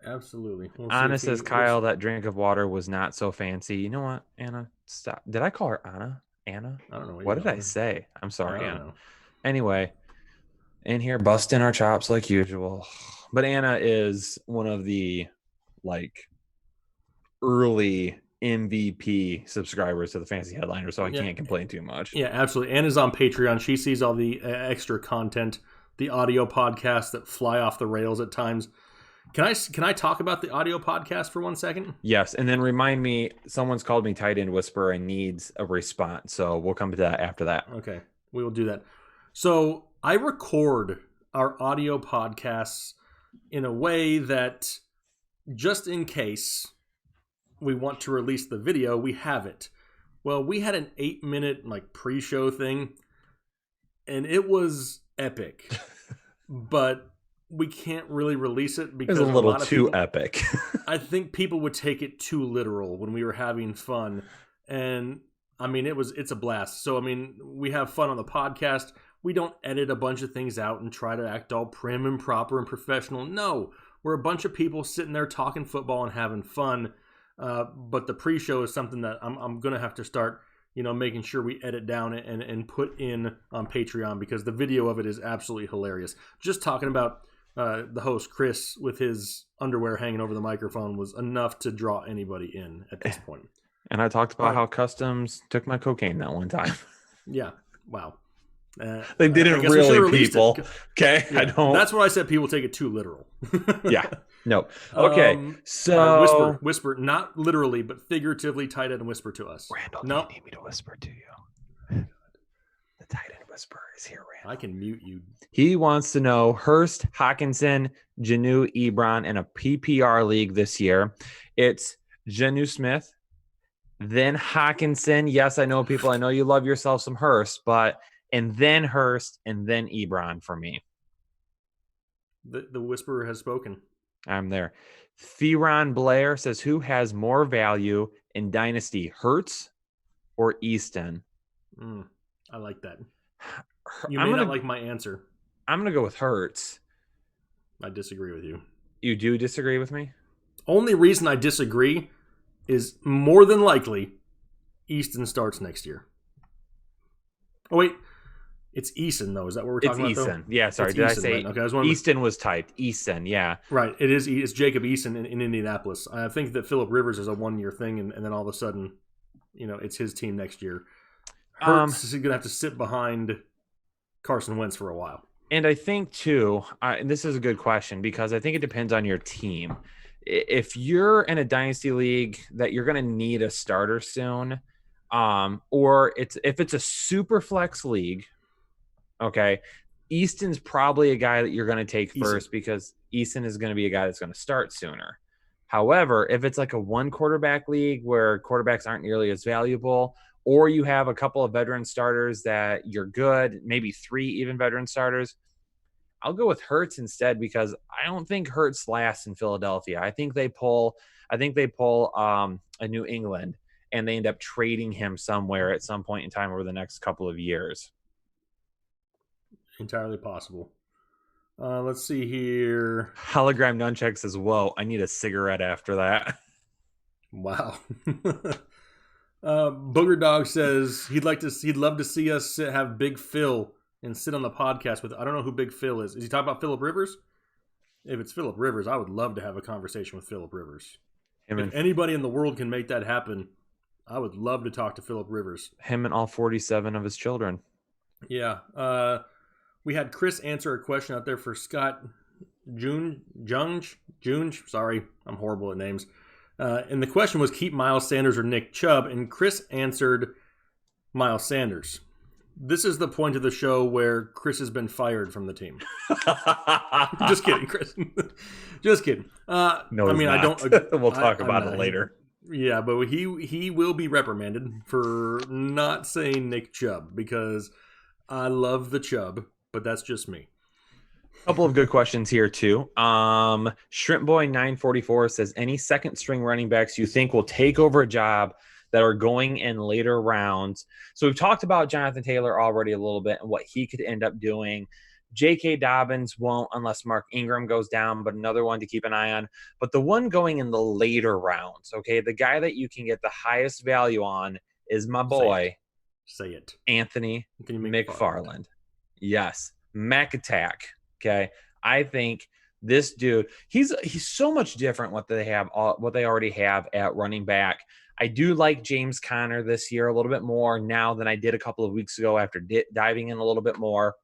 Absolutely. Anna says, Kyle, that drink of water was not so fancy. You know what, Anna? Stop. Did I call her Anna? Anna? I don't know. What did I say? I'm sorry, Anna. Know. Anyway, in here, busting our chops like usual. But Anna is one of the, early MVP subscribers to the Fantasy Headliner, so I can't complain too much. Yeah, absolutely. Anna's on Patreon. She sees all the extra content, the audio podcasts that fly off the rails at times. Can I talk about the audio podcast for 1 second? Yes, and then remind me, someone's called me tight end whisperer and needs a response, so we'll come to that after that. Okay, we will do that. So I record our audio podcasts in a way that, just in case we want to release the video, we have it. Well, we had an 8-minute pre-show thing, and it was epic. But we can't really release it because it's a little too epic. I think people would take it too literal when we were having fun. And I mean, it's a blast. So I mean, we have fun on the podcast. We don't edit a bunch of things out and try to act all prim and proper and professional. No, we're a bunch of people sitting there talking football and having fun. But the pre-show is something that I'm going to have to start, making sure we edit down and put in on Patreon, because the video of it is absolutely hilarious. Just talking about the host, Chris, with his underwear hanging over the microphone was enough to draw anybody in at this point. And I talked about how Customs took my cocaine that one time. Yeah. Wow. They didn't really, people. Okay. Yeah, that's what I said. People take it too literal. Yeah. No. Okay. So whisper, not literally, but figuratively, tight end and whisper to us. Randall, do you need me to whisper to you? The tight end whisperer is here, Randall. I can mute you. He wants to know Hurst, Hawkinson, Janu, Ebron in a PPR league this year. It's Janu Smith, then Hawkinson. Yes, I know people. I know you love yourself some Hurst, and then Hurst, and then Ebron for me. The whisperer has spoken. I'm there. Theron Blair says, who has more value in Dynasty, Hurts or Easton? I like that. You may not like my answer. I'm going to go with Hurts. I disagree with you. You do disagree with me? Only reason I disagree is more than likely Easton starts next year. Oh, wait. It's Eason, though. Is that what we're talking about, Eason. Yeah, sorry. It's Did Eason, I say right? Okay, Easton was typed? Eason, yeah. Right. It's Jacob Eason in Indianapolis. I think that Phillip Rivers is a one-year thing, and then all of a sudden, it's his team next year. Hurts is going to have to sit behind Carson Wentz for a while. And I think, too, and this is a good question because I think it depends on your team. If you're in a dynasty league that you're going to need a starter soon, or if it's a super flex league, okay, Easton's probably a guy that you're going to take first because Easton is going to be a guy that's going to start sooner. However, if it's like a one quarterback league where quarterbacks aren't nearly as valuable, or you have a couple of veteran starters that you're good, maybe 3 even veteran starters, I'll go with Hurts instead because I don't think Hurts lasts in Philadelphia. I think they pull a New England and they end up trading him somewhere at some point in time over the next couple of years. Entirely possible. Let's see here. Hologram Nunchuck says, whoa, I need a cigarette after that. Wow. Booger Dog says he'd love to see us have Big Phil and sit on the podcast with. I don't know who Big Phil is. Is he talking about Phillip Rivers? If it's Phillip Rivers, I would love to have a conversation with Phillip Rivers. If anybody in the world can make that happen, I would love to talk to Phillip Rivers. Him and all 47 of his children. Yeah. We had Chris answer a question out there for Scott June. Sorry, I'm horrible at names. And the question was keep Miles Sanders or Nick Chubb, and Chris answered Miles Sanders. This is the point of the show where Chris has been fired from the team. Just kidding, Chris. Just kidding. No, I mean, I don't. We'll talk about it later. Yeah, but he will be reprimanded for not saying Nick Chubb because I love the Chubb, but that's just me. Couple of good questions here too. Shrimp Boy 944 says, any second string running backs you think will take over a job that are going in later rounds? So we've talked about Jonathan Taylor already a little bit and what he could end up doing. J.K. Dobbins won't unless Mark Ingram goes down, but another one to keep an eye on. But the one going in the later rounds, okay, the guy that you can get the highest value on is my boy. Say it. Anthony McFarland. Yes. Mac Attack. Okay. I think this dude, he's so much different what they already have at running back. I do like James Conner this year a little bit more now than I did a couple of weeks ago after diving in a little bit more.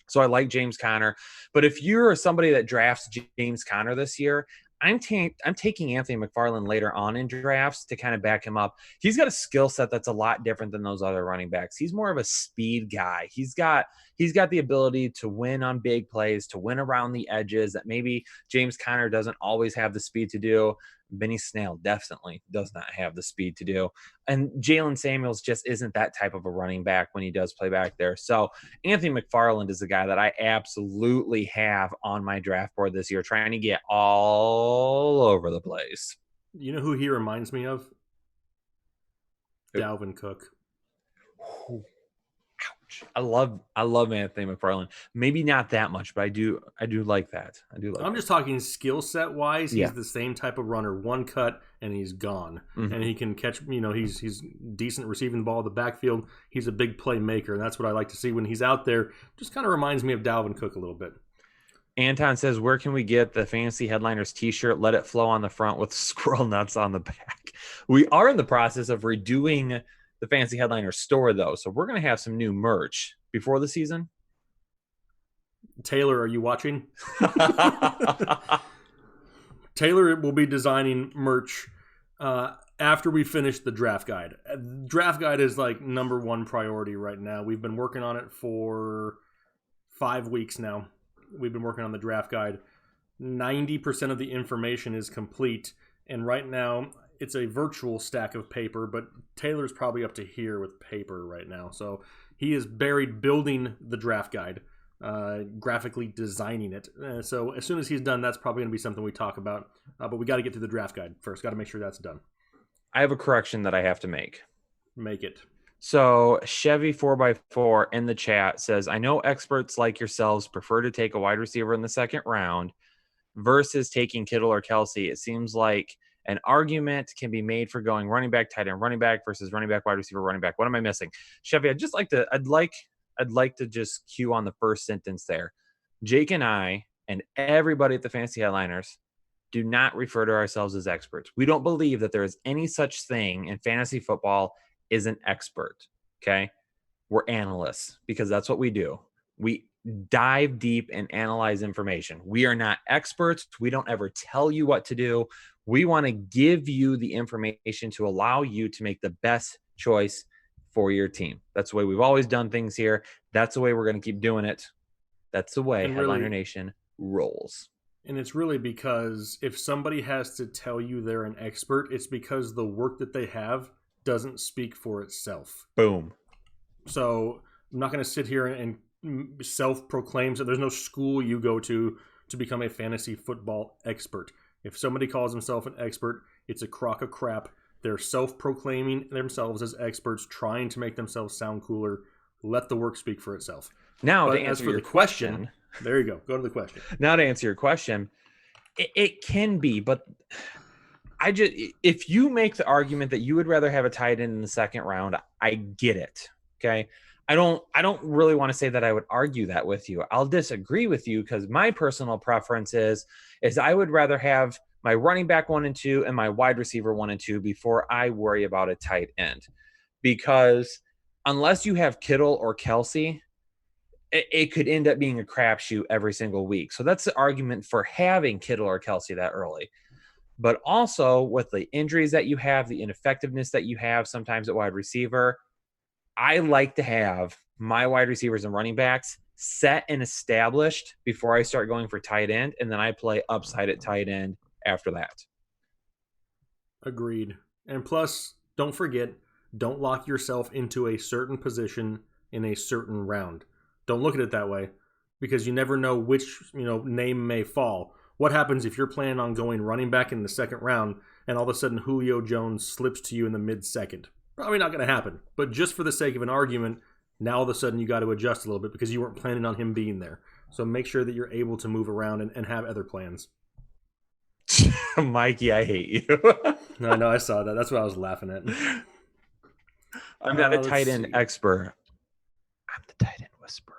So I like James Conner. But if you're somebody that drafts James Conner this year, I'm taking Anthony McFarland later on in drafts to kind of back him up. He's got a skill set that's a lot different than those other running backs. He's more of a speed guy. He's got the ability to win on big plays, to win around the edges that maybe James Conner doesn't always have the speed to do. Benny Snell definitely does not have the speed to do. And Jalen Samuels just isn't that type of a running back when he does play back there. So Anthony McFarland is the guy that I absolutely have on my draft board this year, trying to get all over the place. You know who he reminds me of? Dalvin Cook. Ouch. I love Anthony McFarland. Maybe not that much, but I do like that. I'm just talking skill set wise. He's the same type of runner. One cut and he's gone. Mm-hmm. And he can catch, he's decent receiving the ball in the backfield. He's a big playmaker, and that's what I like to see when he's out there. Just kind of reminds me of Dalvin Cook a little bit. Anton says, where can we get the Fantasy Headliners t-shirt? Let it flow on the front with squirrel nuts on the back. We are in the process of redoing the Fantasy Headliners store, though. So we're going to have some new merch before the season. Taylor, are you watching? Taylor will be designing merch after we finish the draft guide. Draft guide is like number one priority right now. We've been working on it for 5 weeks now. We've been working on the draft guide. 90% of the information is complete. And right now, it's a virtual stack of paper, but Taylor's probably up to here with paper right now. So he is buried building the draft guide, graphically designing it. So as soon as he's done, that's probably going to be something we talk about. But we got to get to the draft guide first. Got to make sure that's done. I have a correction that I have to make. Make it. So Chevy 4x4 in the chat says, I know experts like yourselves prefer to take a wide receiver in the second round versus taking Kittle or Kelsey. It seems like an argument can be made for going running back, tight end, running back versus running back, wide receiver, running back. What am I missing? Chevy, I'd like to just cue on the first sentence there. Jake and I and everybody at the Fantasy Headliners do not refer to ourselves as experts. We don't believe that there is any such thing in fantasy football as an expert. Okay. We're analysts because that's what we do. We dive deep and analyze information. We are not experts. We don't ever tell you what to do. We want to give you the information to allow you to make the best choice for your team. That's the way we've always done things here. That's the way we're going to keep doing it. That's the way Headliner Nation rolls. And it's really because if somebody has to tell you they're an expert, it's because the work that they have doesn't speak for itself. Boom. So I'm not going to sit here and self-proclaim. So there's no school you go to become a fantasy football expert. If somebody calls himself an expert, it's a crock of crap. They're self-proclaiming themselves as experts, trying to make themselves sound cooler. Let the work speak for itself. Now, but to answer your question, there you go. Go to the question. Now, to answer your question, it can be, but if you make the argument that you would rather have a tight end in the second round, I get it. Okay. I don't really want to say that I would argue that with you. I'll disagree with you because my personal preference is I would rather have my running back 1 and 2 and my wide receiver 1 and 2 before I worry about a tight end. Because unless you have Kittle or Kelsey, it could end up being a crapshoot every single week. So that's the argument for having Kittle or Kelsey that early. But also with the injuries that you have, the ineffectiveness that you have sometimes at wide receiver, I like to have my wide receivers and running backs set and established before I start going for tight end, and then I play upside at tight end after that. Agreed. And plus, don't forget, don't lock yourself into a certain position in a certain round. Don't look at it that way because you never know which name may fall. What happens if you're planning on going running back in the second round and all of a sudden Julio Jones slips to you in the mid-second? Probably not going to happen. But just for the sake of an argument, now all of a sudden you got to adjust a little bit because you weren't planning on him being there. So make sure that you're able to move around and have other plans. Mikey, I hate you. No, I saw that. That's what I was laughing at. I'm not a tight end expert. I'm the tight end whisperer.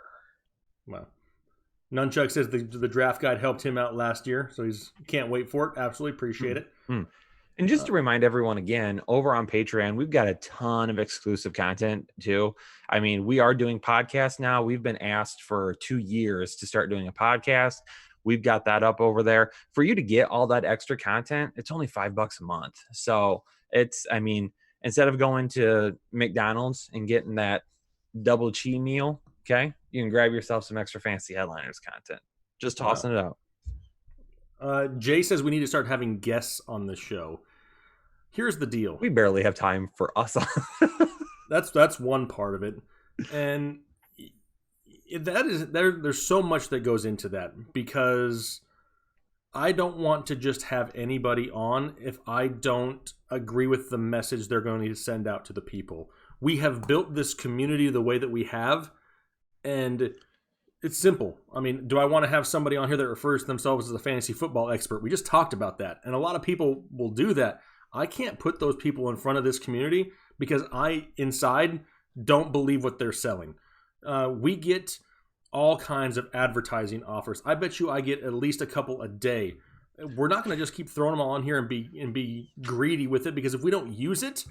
Wow. Nunchuck says the draft guide helped him out last year, so he's can't wait for it. Absolutely appreciate it. And just to remind everyone again, over on Patreon, we've got a ton of exclusive content too. I mean, we are doing podcasts now. We've been asked for 2 years to start doing a podcast. We've got that up over there. For you to get all that extra content, it's only $5 a month. So instead of going to McDonald's and getting that double cheese meal, okay, you can grab yourself some extra Fantasy Headliners content. Just tossing it out. Jay says we need to start having guests on the show. Here's the deal. We barely have time for us. That's one part of it. And there's so much that goes into that because I don't want to just have anybody on if I don't agree with the message they're going to send out to the people. We have built this community the way that we have, and it's simple. I mean, do I want to have somebody on here that refers to themselves as a fantasy football expert? We just talked about that, and a lot of people will do that. I can't put those people in front of this community because I, inside, don't believe what they're selling. We get all kinds of advertising offers. I bet you I get at least a couple a day. We're not going to just keep throwing them all on here and be greedy with it because if we don't use it,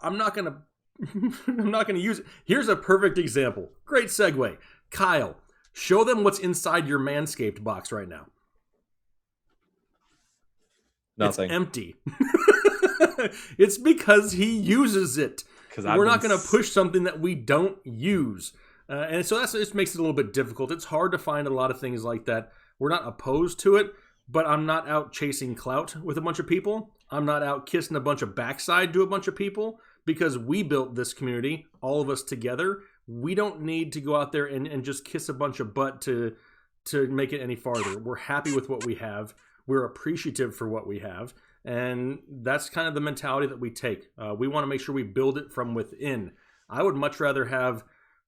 I'm not going to use it. Here's a perfect example. Great segue. Kyle, show them what's inside your Manscaped box right now. Nothing. It's empty. It's because he uses it. We're not going to push something that we don't use. And so it makes it a little bit difficult. It's hard to find a lot of things like that. We're not opposed to it, but I'm not out chasing clout with a bunch of people. I'm not out kissing a bunch of backside to a bunch of people because we built this community, all of us together. We don't need to go out there and just kiss a bunch of butt to make it any farther. We're happy with what we have. We're appreciative for what we have. And that's kind of the mentality that we take. We want to make sure we build it from within. I would much rather have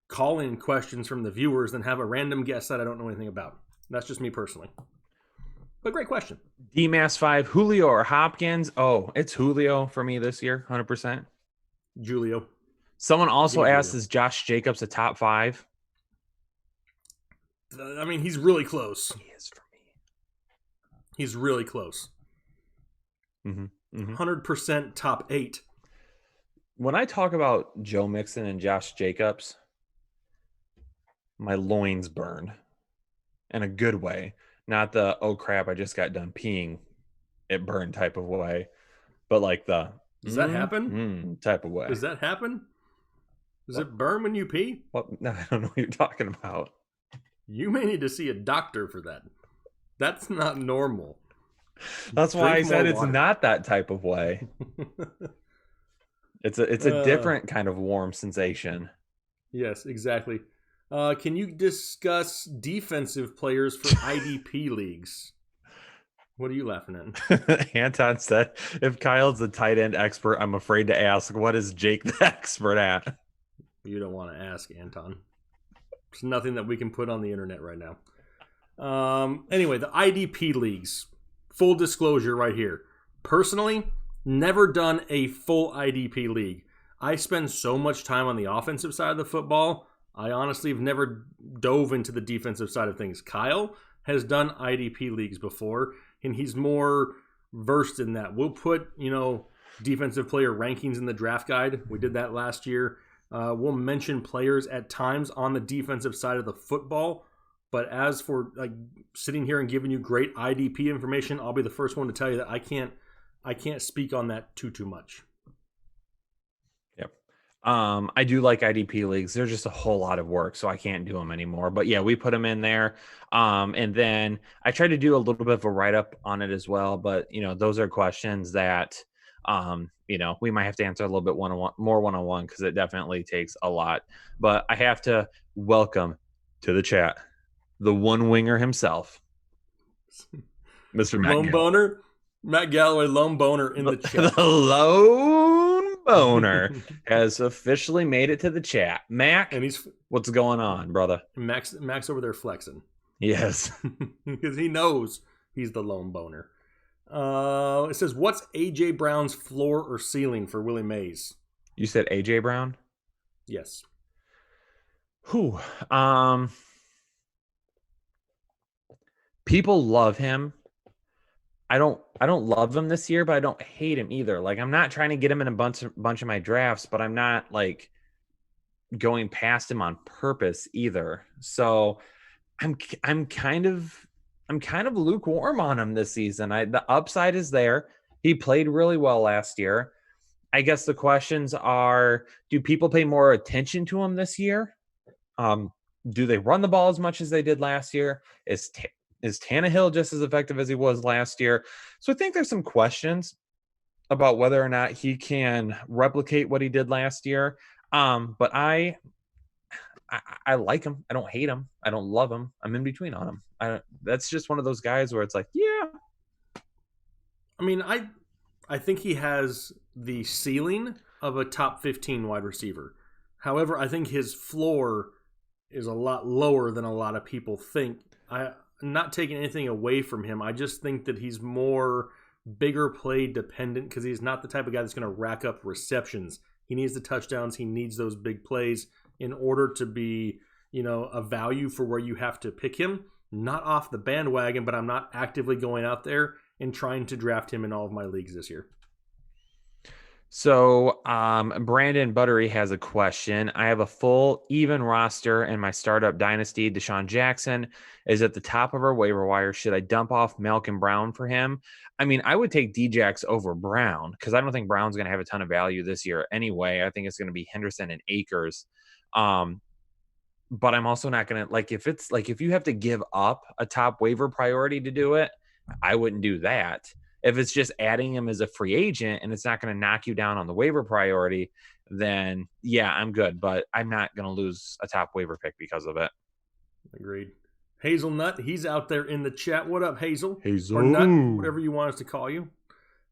call-in questions from the viewers than have a random guest that I don't know anything about. That's just me personally. But great question. DMass5, Julio or Hopkins? Oh, it's Julio for me this year, 100%. Julio. Someone also asked, is Josh Jacobs a top 5? I mean, he's really close. He is for me. He's really close. 100% top 8. When I talk about Joe Mixon and Josh Jacobs, my loins burn in a good way. Not the, oh crap, I just got done peeing, it burned type of way, but like the does that happen? Type of way. Does that happen? Does it burn when you pee? Well, no, I don't know what you're talking about. You may need to see a doctor for that. That's not normal. That's why I said it's not that type of way. It's a different kind of warm sensation. Yes, exactly. Can you discuss defensive players for IDP leagues? What are you laughing at? Anton said, if Kyle's the tight end expert, I'm afraid to ask, what is Jake the expert at? You don't want to ask, Anton. There's nothing that we can put on the internet right now. Anyway, the IDP leagues. Full disclosure right here. Personally, never done a full IDP league. I spend so much time on the offensive side of the football, I honestly have never dove into the defensive side of things. Kyle has done IDP leagues before, and he's more versed in that. We'll put, defensive player rankings in the draft guide. We did that last year. We'll mention players at times on the defensive side of the football. But as for like sitting here and giving you great IDP information, I'll be the first one to tell you that I can't speak on that too much. Yep. I do like IDP leagues. They're just a whole lot of work, so I can't do them anymore. But yeah, we put them in there. And then I tried to do a little bit of a write-up on it as well. But, those are questions that, we might have to answer a little bit more one-on-one because it definitely takes a lot. But I have to welcome to the chat the one winger himself, Mr. Matt Lone Boner. Matt Galloway, Lone Boner in the chat. The Lone Boner has officially made it to the chat. Mac, and what's going on, brother? Max over there flexing. Yes. Because he knows he's the Lone Boner. It says, what's A.J. Brown's floor or ceiling for Willie Mays? You said A.J. Brown? Yes. Whew. People love him. I don't love him this year, but I don't hate him either. Like, I'm not trying to get him in a bunch of my drafts, but I'm not like going past him on purpose either. So I'm kind of lukewarm on him this season. The upside is there. He played really well last year. I guess the questions are, do people pay more attention to him this year? Do they run the ball as much as they did last year? Is Tannehill just as effective as he was last year? So I think there's some questions about whether or not he can replicate what he did last year. But I like him. I don't hate him. I don't love him. I'm in between on him. That's just one of those guys where it's like, yeah. I mean, I think he has the ceiling of a top 15 wide receiver. However, I think his floor is a lot lower than a lot of people think. I'm not taking anything away from him. I just think that he's more bigger play dependent because he's not the type of guy that's going to rack up receptions. He needs the touchdowns. He needs those big plays in order to be, a value for where you have to pick him. Not off the bandwagon, but I'm not actively going out there and trying to draft him in all of my leagues this year. So Brandon Buttery has a question. I have a full even roster in my startup dynasty. Deshaun Jackson is at the top of our waiver wire. Should I dump off Malcolm Brown for him? I mean, I would take Djax over Brown because I don't think Brown's going to have a ton of value this year anyway. I think it's going to be Henderson and Akers. But I'm also not going to if you have to give up a top waiver priority to do it, I wouldn't do that. If it's just adding him as a free agent and it's not going to knock you down on the waiver priority, then yeah, I'm good. But I'm not going to lose a top waiver pick because of it. Agreed. Hazelnut, he's out there in the chat. What up, Hazel? Hazel. Or Nut, whatever you want us to call you.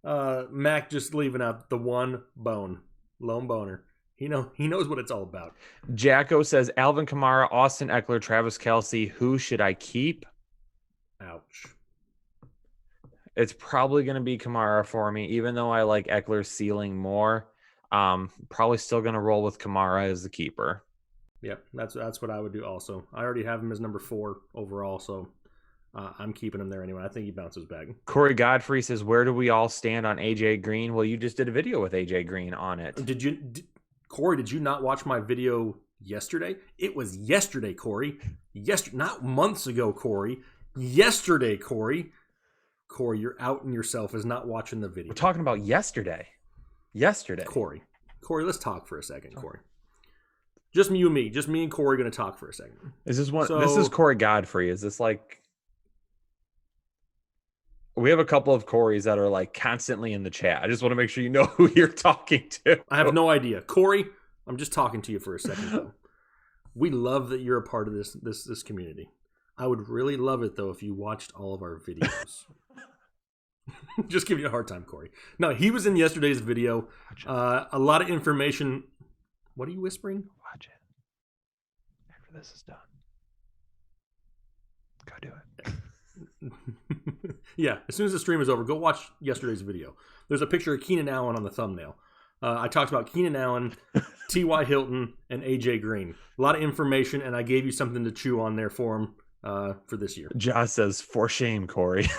Mac just leaving out the one bone. Lone boner. He knows what it's all about. Jacko says, Alvin Kamara, Austin Ekeler, Travis Kelce. Who should I keep? Ouch. It's probably going to be Kamara for me, even though I like Eckler's ceiling more. Probably still going to roll with Kamara as the keeper. Yep, that's what I would do also. I already have him as number 4 overall, so I'm keeping him there anyway. I think he bounces back. Corey Godfrey says, where do we all stand on AJ Green? Well, you just did a video with AJ Green on it. Corey, did you not watch my video yesterday? It was yesterday, Corey. Not months ago, Corey. Yesterday, Corey. Corey, you're outing yourself as not watching the video. We're talking about yesterday. Corey, let's talk for a second, Corey. Just you and me. Just me and Corey going to talk for a second. Is this one? This is Corey Godfrey. Is this like... We have a couple of Corys that are like constantly in the chat. I just want to make sure you know who you're talking to. I have no idea. Corey, I'm just talking to you for a second, though. We love that you're a part of this community. I would really love it, though, if you watched all of our videos. Just giving you a hard time, Corey. No, he was in yesterday's video. A lot of information. What are you whispering? Watch it. After this is done. Go do it. Yeah, as soon as the stream is over, go watch yesterday's video. There's a picture of Keenan Allen on the thumbnail. I talked about Keenan Allen, T.Y. Hilton, and A.J. Green. A lot of information, and I gave you something to chew on there for him for this year. Josh says, for shame, Corey.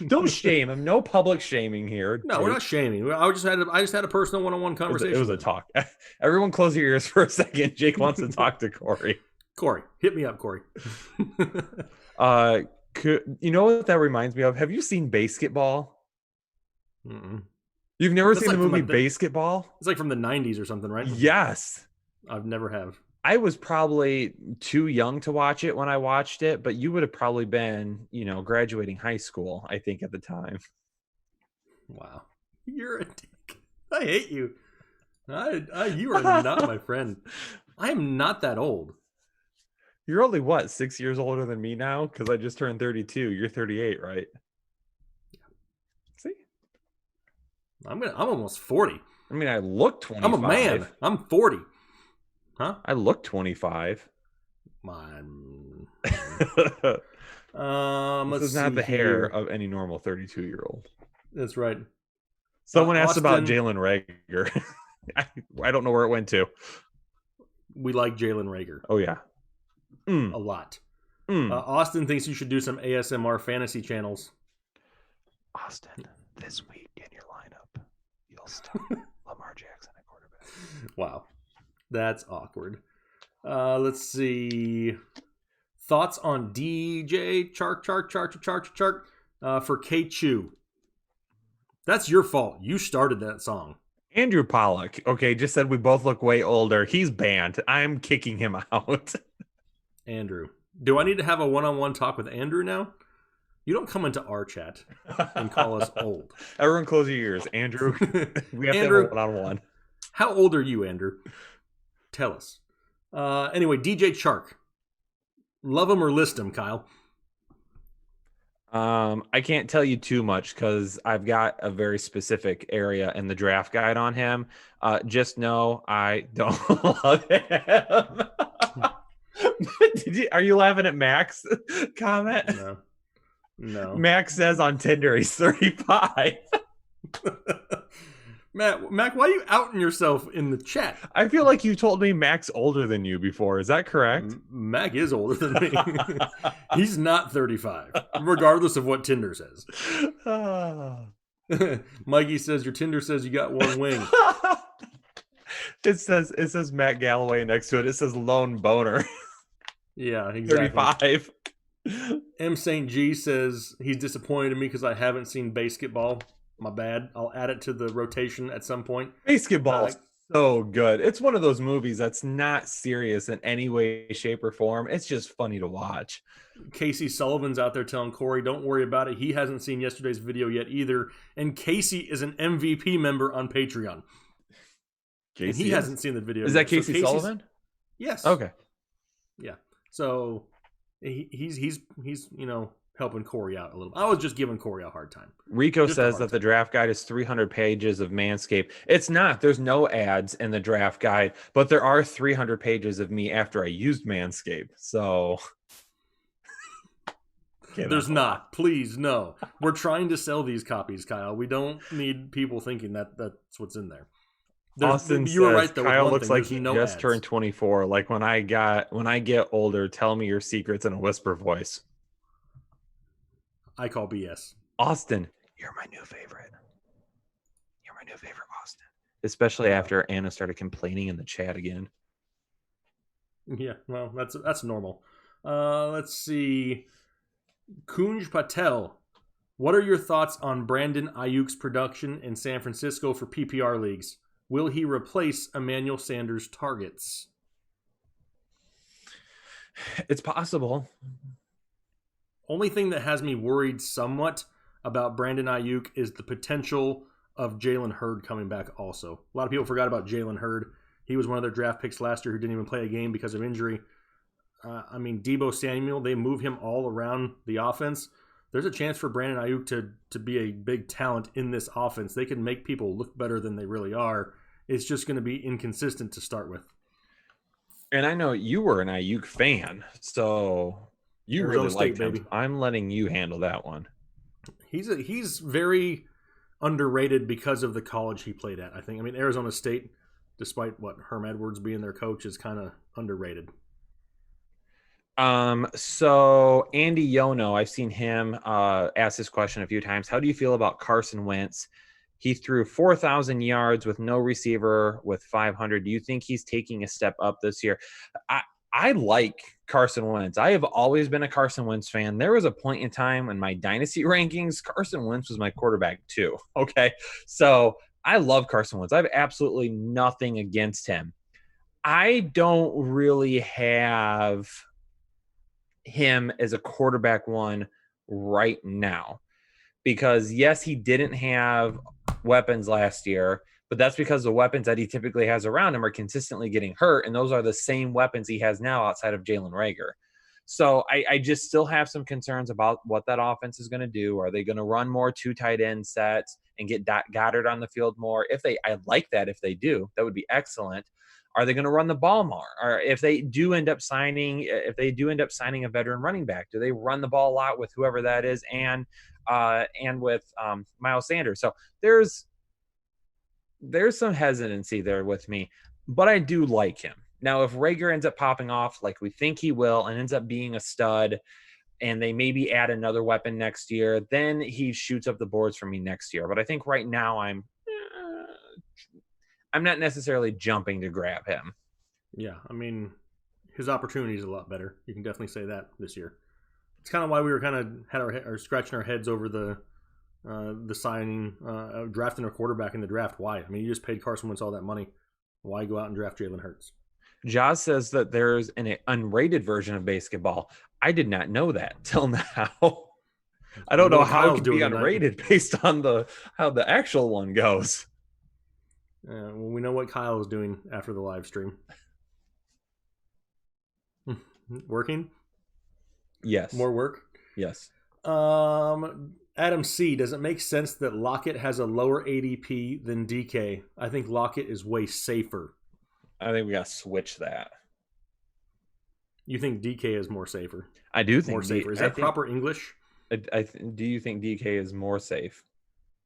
Don't shame him. No public shaming here. No, we're not shaming. I just had a personal one-on-one conversation. It was a talk. Everyone close your ears for a second. Jake wants to talk to Corey. Corey, hit me up, Corey. You know what that reminds me of? Have you seen Basketball? Mm-mm. You've never seen the movie Basketball? It's like from the 90s or something, right? Yes. I've never have. I was probably too young to watch it when I watched it, but you would have probably been, graduating high school, I think, at the time. Wow. You're a dick. I hate you. You are not my friend. I am not that old. You're only, 6 years older than me now? Because I just turned 32. You're 38, right? Yeah. See? I'm almost 40. I mean, I look 25. I'm a man. I'm 40. Huh? I look 25. This is not the hair of any normal 32-year-old. That's right. Someone asked about Jalen Reagor. I don't know where it went to. We like Jalen Reagor. Oh, yeah. A lot. Austin thinks you should do some ASMR fantasy channels. Austin, this week in your lineup, you'll start Lamar Jackson at quarterback. Wow. That's awkward. Let's see. Thoughts on DJ Chark for K-Chew. That's your fault. You started that song. Andrew Pollock, just said we both look way older. He's banned. I'm kicking him out. Andrew. Do I need to have a one-on-one talk with Andrew now? You don't come into our chat and call us old. Everyone close your ears. Andrew, we have to have a one-on-one. How old are you, Andrew? Tell us. Anyway, DJ Chark. Love him or list him, Kyle? I can't tell you too much because I've got a very specific area in the draft guide on him. Just know I don't love him. Are you laughing at Max comment? No. Max says on Tinder he's 35. Mac, why are you outing yourself in the chat? I feel like you told me Mac's older than you before. Is that correct? Mac is older than me. He's not 35, regardless of what Tinder says. Mikey says your Tinder says you got one wing. It says Matt Galloway next to it. It says lone boner. Yeah, exactly. 35. M. St. G says he's disappointed in me because I haven't seen Basketball. My bad. I'll add it to the rotation at some point. Basketball So good. It's one of those movies that's not serious in any way, shape, or form. It's just funny to watch. Casey Sullivan's out there telling Corey, don't worry about it. He hasn't seen yesterday's video yet either. And Casey is an MVP member on Patreon. Casey and he hasn't seen the video yet. Is that Casey Sullivan? Yes. Okay. Yeah. So he's helping Corey out a little. I was just giving Corey a hard time. Rico says that the draft guide is 300 pages of Manscaped. It's not. There's no ads in the draft guide, but there are 300 pages of me after I used Manscaped. So there's not. Please, no. We're trying to sell these copies, Kyle. We don't need people thinking that that's what's in there. Austin you were says, right, though, Kyle looks like he just ads. turned 24. Like when I get older, tell me your secrets in a whisper voice. I call BS. Austin, you're my new favorite. You're my new favorite, Austin. Especially after Anna started complaining in the chat again. Yeah, well, that's normal. Let's see. Kunj Patel, what are your thoughts on Brandon Ayuk's production in San Francisco for PPR leagues? Will he replace Emmanuel Sanders' targets? It's possible. Only thing that has me worried somewhat about Brandon Ayuk is the potential of Jalen Hurd coming back also. A lot of people forgot about Jalen Hurd. He was one of their draft picks last year who didn't even play a game because of injury. Deebo Samuel, they move him all around the offense. There's a chance for Brandon Ayuk to be a big talent in this offense. They can make people look better than they really are. It's just going to be inconsistent to start with. And I know you were an Ayuk fan, so you really liked him. Baby. I'm letting you handle that one. He's very underrated because of the college he played at, I think. Arizona State, despite what Herm Edwards being their coach, is kind of underrated. So Andy Yono, I've seen him ask this question a few times. How do you feel about Carson Wentz? He threw 4,000 yards with no receiver with 500. Do you think he's taking a step up this year? I like Carson Wentz. I have always been a Carson Wentz fan. There was a point in time in my dynasty rankings, Carson Wentz was my quarterback too. Okay. So I love Carson Wentz. I have absolutely nothing against him. I don't really have him as a quarterback one right now because yes, he didn't have weapons last year, but that's because the weapons that he typically has around him are consistently getting hurt. And those are the same weapons he has now outside of Jalen Reagor. So I just still have some concerns about what that offense is going to do. Are they going to run more 2 tight end sets and get Goddard on the field more? I like that. If they do, that would be excellent. Are they going to run the ball more? Or if they do end up signing a veteran running back, do they run the ball a lot with whoever that is and with Miles Sanders? So there's some hesitancy there with me, but I do like him. Now, if Reagor ends up popping off like we think he will and ends up being a stud and they maybe add another weapon next year, then he shoots up the boards for me next year. But I think right now I'm not necessarily jumping to grab him. Yeah, his opportunity is a lot better. You can definitely say that this year. It's kind of why we were kind of had scratching our heads over the signing, drafting a quarterback in the draft. Why? You just paid Carson Wentz all that money. Why go out and draft Jalen Hurts? Josh says that there's an unrated version of basketball. I did not know that till now. I don't know how it can be unrated based on how the actual one goes. Well, we know what Kyle is doing after the live stream. Working? Yes. More work? Yes. Adam C. Does it make sense that Lockett has a lower ADP than DK? I think Lockett is way safer. I think we got to switch that. You think DK is more safer? I do think more safer. Is that proper English? Do you think DK is more safe?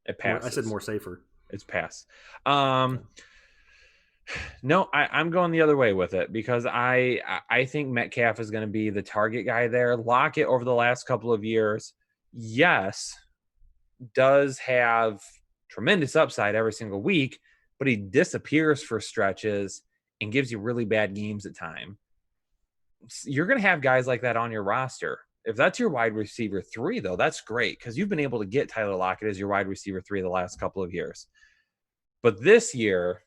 It passes. I said more safer. It's pass. No, I'm going the other way with it because I think Metcalf is going to be the target guy there. Lockett over the last couple of years, yes, does have tremendous upside every single week, but he disappears for stretches and gives you really bad games at time. You're going to have guys like that on your roster. If that's your wide receiver 3, though, that's great because you've been able to get Tyler Lockett as your wide receiver 3 the last couple of years. But this year,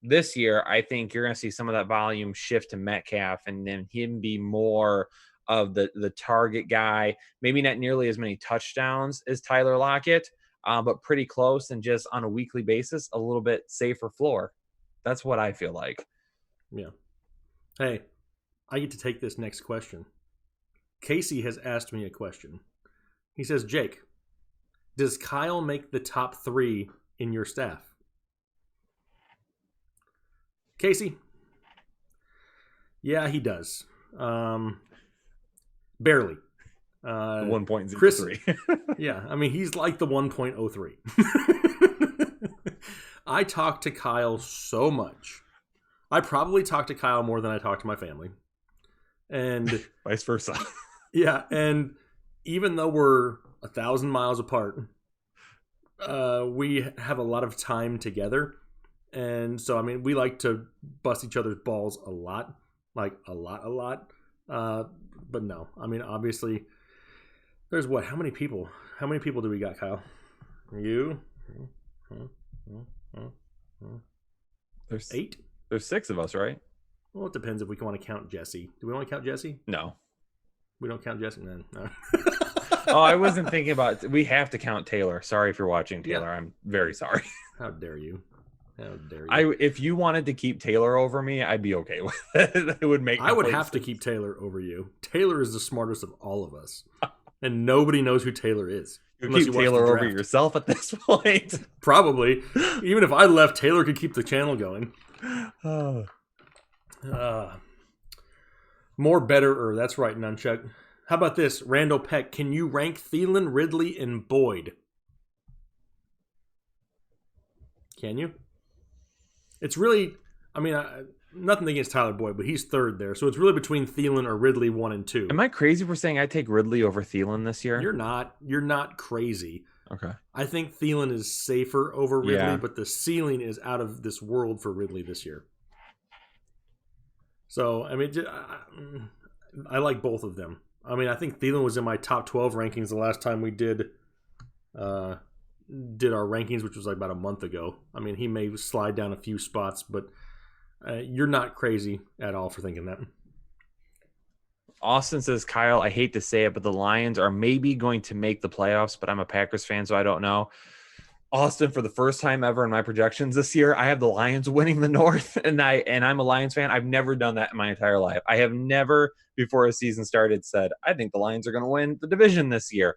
this year, I think you're going to see some of that volume shift to Metcalf and then him be more of the target guy, maybe not nearly as many touchdowns as Tyler Lockett, but pretty close and just on a weekly basis, a little bit safer floor. That's what I feel like. Yeah. Hey, I get to take this next question. Casey has asked me a question. He says, Jake, does Kyle make the top 3 in your staff? Casey? Yeah, he does. Barely. 1.03. Chris, yeah, I mean, he's like the 1.03. I talk to Kyle so much. I probably talk to Kyle more than I talk to my family. And vice versa. Yeah, and even though we're 1,000 miles apart, we have a lot of time together. And so, I mean, we like to bust each other's balls a lot. Like, a lot. But no, I mean, obviously, there's what? How many people? How many people do we got, Kyle? You? There's 8? There's 6 of us, right? Well, it depends if we want to count Jesse. Do we want to count Jesse? No. We don't count Jesse then. No. Oh, I wasn't thinking about it. We have to count Taylor. Sorry if you're watching, Taylor. Yeah. I'm very sorry. How dare you? How dare you? If you wanted to keep Taylor over me, I'd be okay with it. It would make I would have to keep Taylor over you. Taylor is the smartest of all of us. And nobody knows who Taylor is. You keep Taylor over yourself at this point. Probably. Even if I left, Taylor could keep the channel going. More better. That's right, Nunchuck. How about this? Randall Peck, can you rank Thielen, Ridley, and Boyd? Can you? It's really, I mean, nothing against Tyler Boyd, but he's 3rd there. So it's really between Thielen or Ridley 1 and 2. Am I crazy for saying I take Ridley over Thielen this year? You're not. You're not crazy. Okay. I think Thielen is safer over Ridley, but the ceiling is out of this world for Ridley this year. So, I mean, I like both of them. I mean, I think Thielen was in my top 12 rankings the last time we did our rankings, which was like about a month ago. I mean, he may slide down a few spots, but you're not crazy at all for thinking that. Austin says, Kyle, I hate to say it, but the Lions are maybe going to make the playoffs, but I'm a Packers fan, so I don't know. Austin, for the first time ever in my projections this year, I have the Lions winning the North, and I'm a Lions fan. I've never done that in my entire life. I have never, before a season started, said, I think the Lions are going to win the division this year.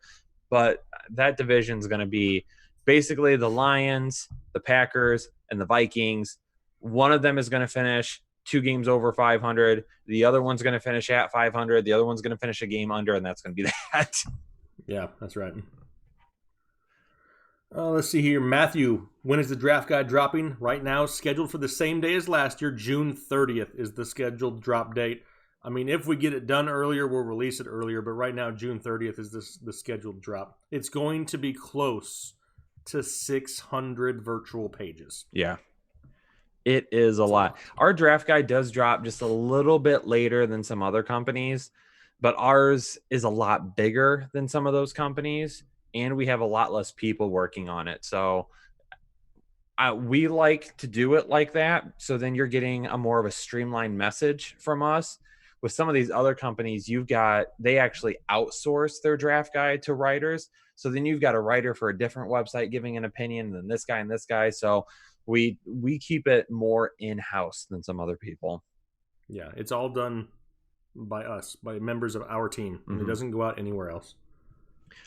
But that division is going to be basically the Lions, the Packers, and the Vikings. One of them is going to finish 2 games over 500. The other one's going to finish at 500. The other one's going to finish a game under, and that's going to be that. Yeah, that's right. Let's see here. Matthew, when is the draft guide dropping? Right now, scheduled for the same day as last year. June 30th is the scheduled drop date. I mean, if we get it done earlier, we'll release it earlier. But right now, June 30th is the scheduled drop. It's going to be close to 600 virtual pages. Yeah. It is a lot. Our draft guide does drop just a little bit later than some other companies, but ours is a lot bigger than some of those companies, and we have a lot less people working on it. So we like to do it like that. So then you're getting a more of a streamlined message from us. With some of these other companies, they actually outsource their draft guide to writers. So then you've got a writer for a different website giving an opinion than this guy and this guy. So we keep it more in-house than some other people. Yeah, it's all done by us, by members of our team. And It doesn't go out anywhere else.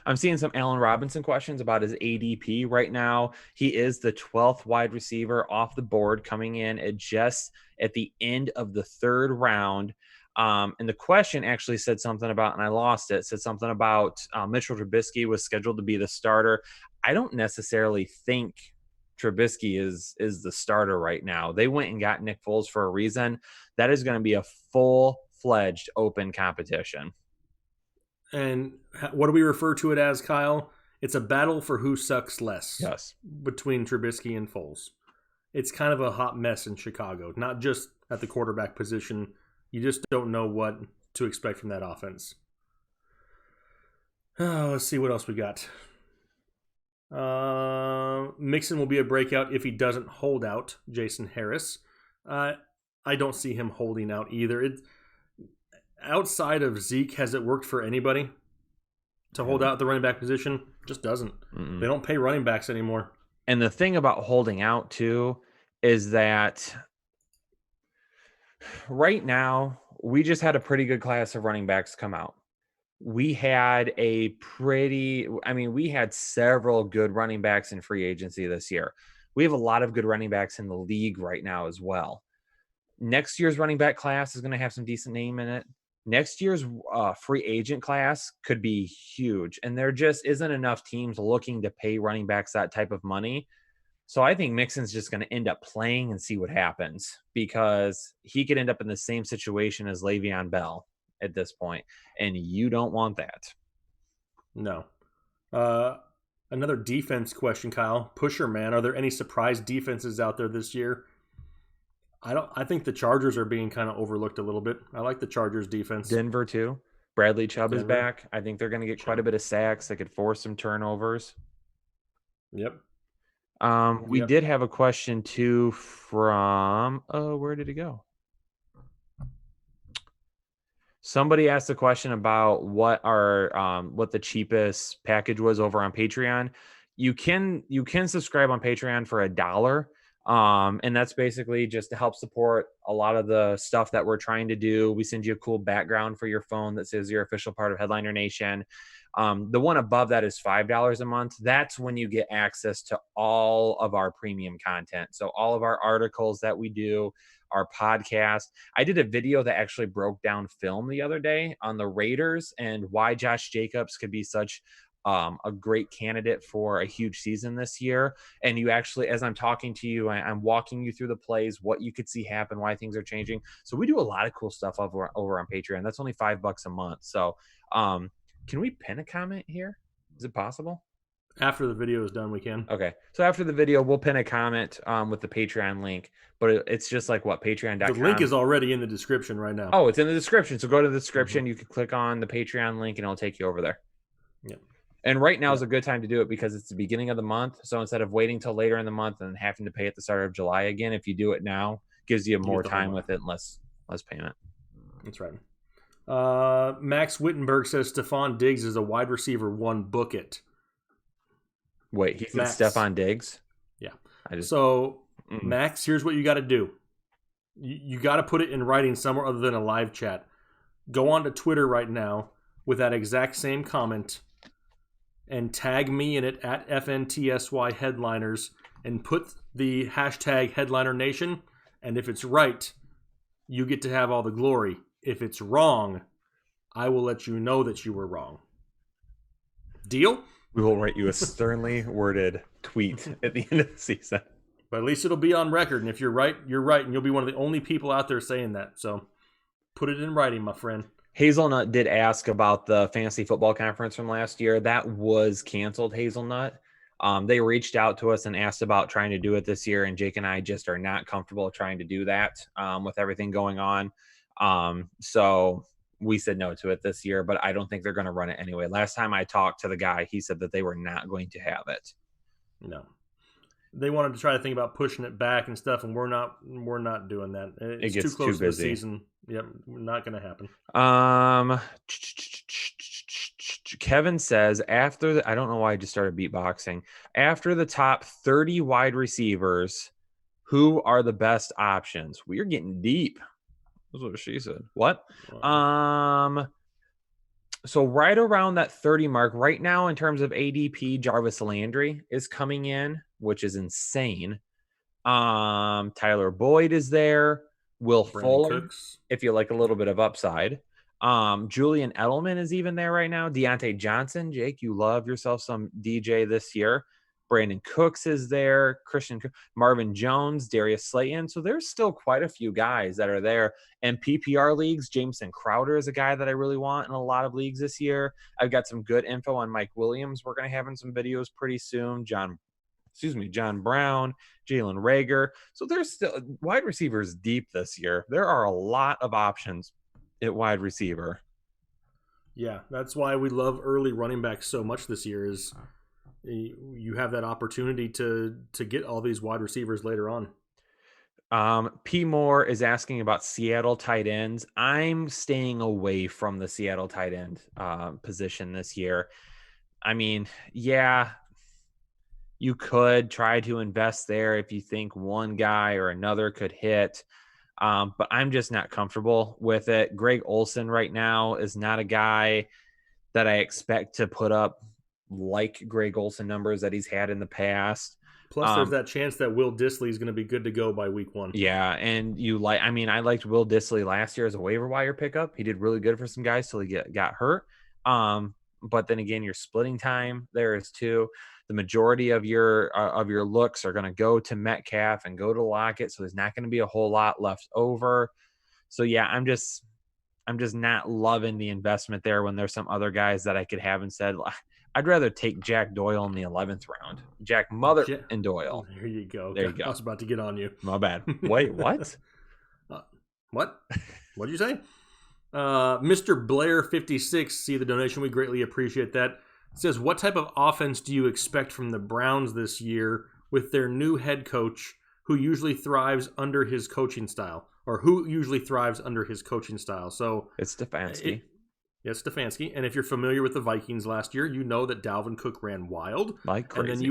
I'm seeing some Allen Robinson questions about his ADP right now. He is the 12th wide receiver off the board, coming in at the end of the 3rd round. And the question actually said something about, and I lost it, said something about Mitchell Trubisky was scheduled to be the starter. I don't necessarily think Trubisky is the starter right now. They went and got Nick Foles for a reason. That is going to be a full-fledged open competition. And what do we refer to it as, Kyle? It's a battle for who sucks less. Yes. Between Trubisky and Foles. It's kind of a hot mess in Chicago, not just at the quarterback position. You just don't know what to expect from that offense. Let's see what else we got. Mixon will be a breakout if he doesn't hold out, Jason Harris. I don't see him holding out either. Outside of Zeke, has it worked for anybody to hold out the running back position? Just doesn't. They don't pay running backs anymore. And the thing about holding out too is that right now we just had a pretty good class of running backs come out. We had we had several good running backs in free agency this year. We have a lot of good running backs in the league right now as well. Next year's running back class is going to have some decent name in it. Next year's free agent class could be huge. And there just isn't enough teams looking to pay running backs that type of money. So I think Mixon's just going to end up playing and see what happens, because he could end up in the same situation as Le'Veon Bell at this point, and you don't want that. No. Another defense question, Kyle. Pusher man, are there any surprise defenses out there this year? I think the Chargers are being kind of overlooked a little bit. I like the Chargers defense. Denver too. Bradley Chubb is back. I think they're going to get quite a bit of sacks. They could force some turnovers. Yep. We did have a question too from where did it go? Somebody asked a question about what the cheapest package was over on Patreon. You can subscribe on Patreon for $1. And that's basically just to help support a lot of the stuff that we're trying to do. We send you a cool background for your phone that says you're official part of Headliner Nation. The one above that is $5 a month. That's when you get access to all of our premium content. So all of our articles that we do, our podcast. I did a video that actually broke down film the other day on the Raiders and why Josh Jacobs could be such a great candidate for a huge season this year. And you actually, as I'm talking to you, I'm walking you through the plays, what you could see happen, why things are changing. So we do a lot of cool stuff over on Patreon. That's only $5 a month. So can we pin a comment here? Is it possible? After the video is done, we can. Okay. So after the video, we'll pin a comment with the Patreon link, but it's just like patreon.com. The link is already in the description right now. Oh, it's in the description. So go to the description. You can click on the Patreon link and it'll take you over there. Yep. And right now is a good time to do it because it's the beginning of the month. So instead of waiting till later in the month and having to pay at the start of July again, if you do it now, gives you more time with it and less payment. That's right. Max Wittenberg says Stephon Diggs is a wide receiver one. Book it. Wait, he said Stephon Diggs? Yeah. Max, here's what you got to do. You got to put it in writing somewhere other than a live chat. Go on to Twitter right now with that exact same comment and tag me in it at FNTSY Headliners and put the hashtag Headliner Nation. And if it's right, you get to have all the glory. If it's wrong, I will let you know that you were wrong. Deal? We will write you a sternly worded tweet at the end of the season. But at least it'll be on record. And if you're right, you're right. And you'll be one of the only people out there saying that. So put it in writing, my friend. Hazelnut did ask about the fantasy football conference from last year. That was canceled, Hazelnut. They reached out to us and asked about trying to do it this year. And Jake and I just are not comfortable trying to do that with everything going on. So we said no to it this year, but I don't think they're going to run it anyway. Last time I talked to the guy, he said that they were not going to have it. No. They wanted to try to think about pushing it back and stuff, and we're not doing that. It's it gets too close too to busy. the season. Yep, not going to happen. Kevin says I don't know why I just started beatboxing. After the top 30 wide receivers, who are the best options? We're getting deep. That's what she said. What? So right around that 30 mark right now in terms of ADP, Jarvis Landry is coming in, which is insane. Tyler Boyd is there. Will Fuller, Cooks. if you like a little bit of upside. Julian Edelman is even there right now. Deontay Johnson, Jake, you love yourself some DJ this year. Brandon Cooks is there. Marvin Jones, Darius Slayton. So there's still quite a few guys that are there. And PPR leagues, Jameson Crowder is a guy that I really want in a lot of leagues this year. I've got some good info on Mike Williams. We're going to have in some videos pretty soon. John Brown, Jalen Reagor. So there's still wide receivers deep this year. There are a lot of options at wide receiver. Yeah, that's why we love early running backs so much this year is you have that opportunity to get all these wide receivers later on. P. Moore is asking about Seattle tight ends. I'm staying away from the Seattle tight end position this year. I mean, yeah, you could try to invest there if you think one guy or another could hit. But I'm just not comfortable with it. Greg Olsen right now is not a guy that I expect to put up like Greg Olsen numbers that he's had in the past. Plus, there's that chance that Will Dissly is going to be good to go by week 1. Yeah, and I liked Will Dissly last year as a waiver wire pickup. He did really good for some guys till he got hurt. But then again, your splitting time there is too. The majority of your looks are going to go to Metcalf and go to Lockett, so there's not going to be a whole lot left over. So yeah, I'm just not loving the investment there when there's some other guys that I could have instead. I'd rather take Jack Doyle in the 11th round. Jack and Doyle. There you go. There you go. I was about to get on you. My bad. Wait, what? What? What'd you say? Mr. Blair 56, see the donation. We greatly appreciate that. It says, what type of offense do you expect from the Browns this year with their new head coach who usually thrives under his coaching style? Or who usually thrives under his coaching style? So it's Stefanski. Yes, Stefanski. And if you're familiar with the Vikings last year, you know that Dalvin Cook ran wild. Like crazy.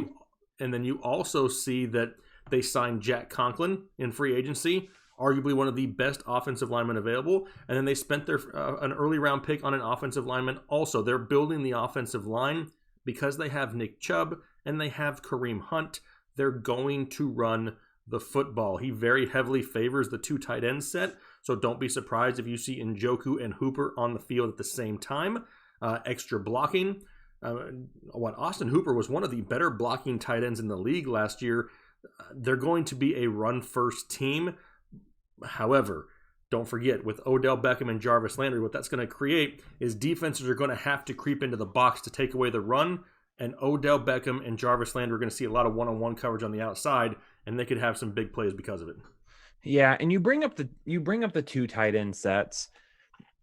And then you also see that they signed Jack Conklin in free agency, arguably one of the best offensive linemen available. And then they spent an early round pick on an offensive lineman also. They're building the offensive line because they have Nick Chubb and they have Kareem Hunt. They're going to run the football. He very heavily favors the 2 tight end set, so don't be surprised if you see Njoku and Hooper on the field at the same time. Extra blocking. Austin Hooper was one of the better blocking tight ends in the league last year. They're going to be a run-first team. However, don't forget, with Odell Beckham and Jarvis Landry, what that's going to create is defenses are going to have to creep into the box to take away the run, and Odell Beckham and Jarvis Landry are going to see a lot of one-on-one coverage on the outside, and they could have some big plays because of it. Yeah, and you bring up the 2 tight end sets,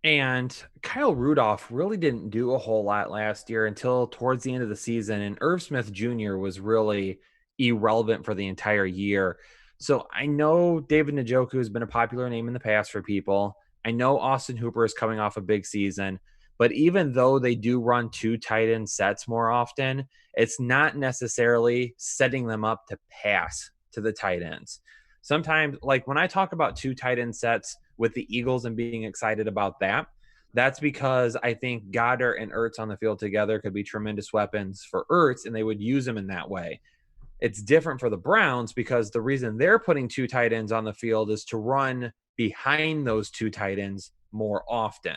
and Kyle Rudolph really didn't do a whole lot last year until towards the end of the season, and Irv Smith Jr. was really irrelevant for the entire year. So I know David Njoku has been a popular name in the past for people. I know Austin Hooper is coming off a big season, but even though they do run 2 tight end sets more often, it's not necessarily setting them up to pass to the tight ends. Sometimes, like when I talk about 2 tight end sets with the Eagles and being excited about that, that's because I think Goddard and Ertz on the field together could be tremendous weapons for Ertz, and they would use them in that way. It's different for the Browns because the reason they're putting 2 tight ends on the field is to run behind those 2 tight ends more often.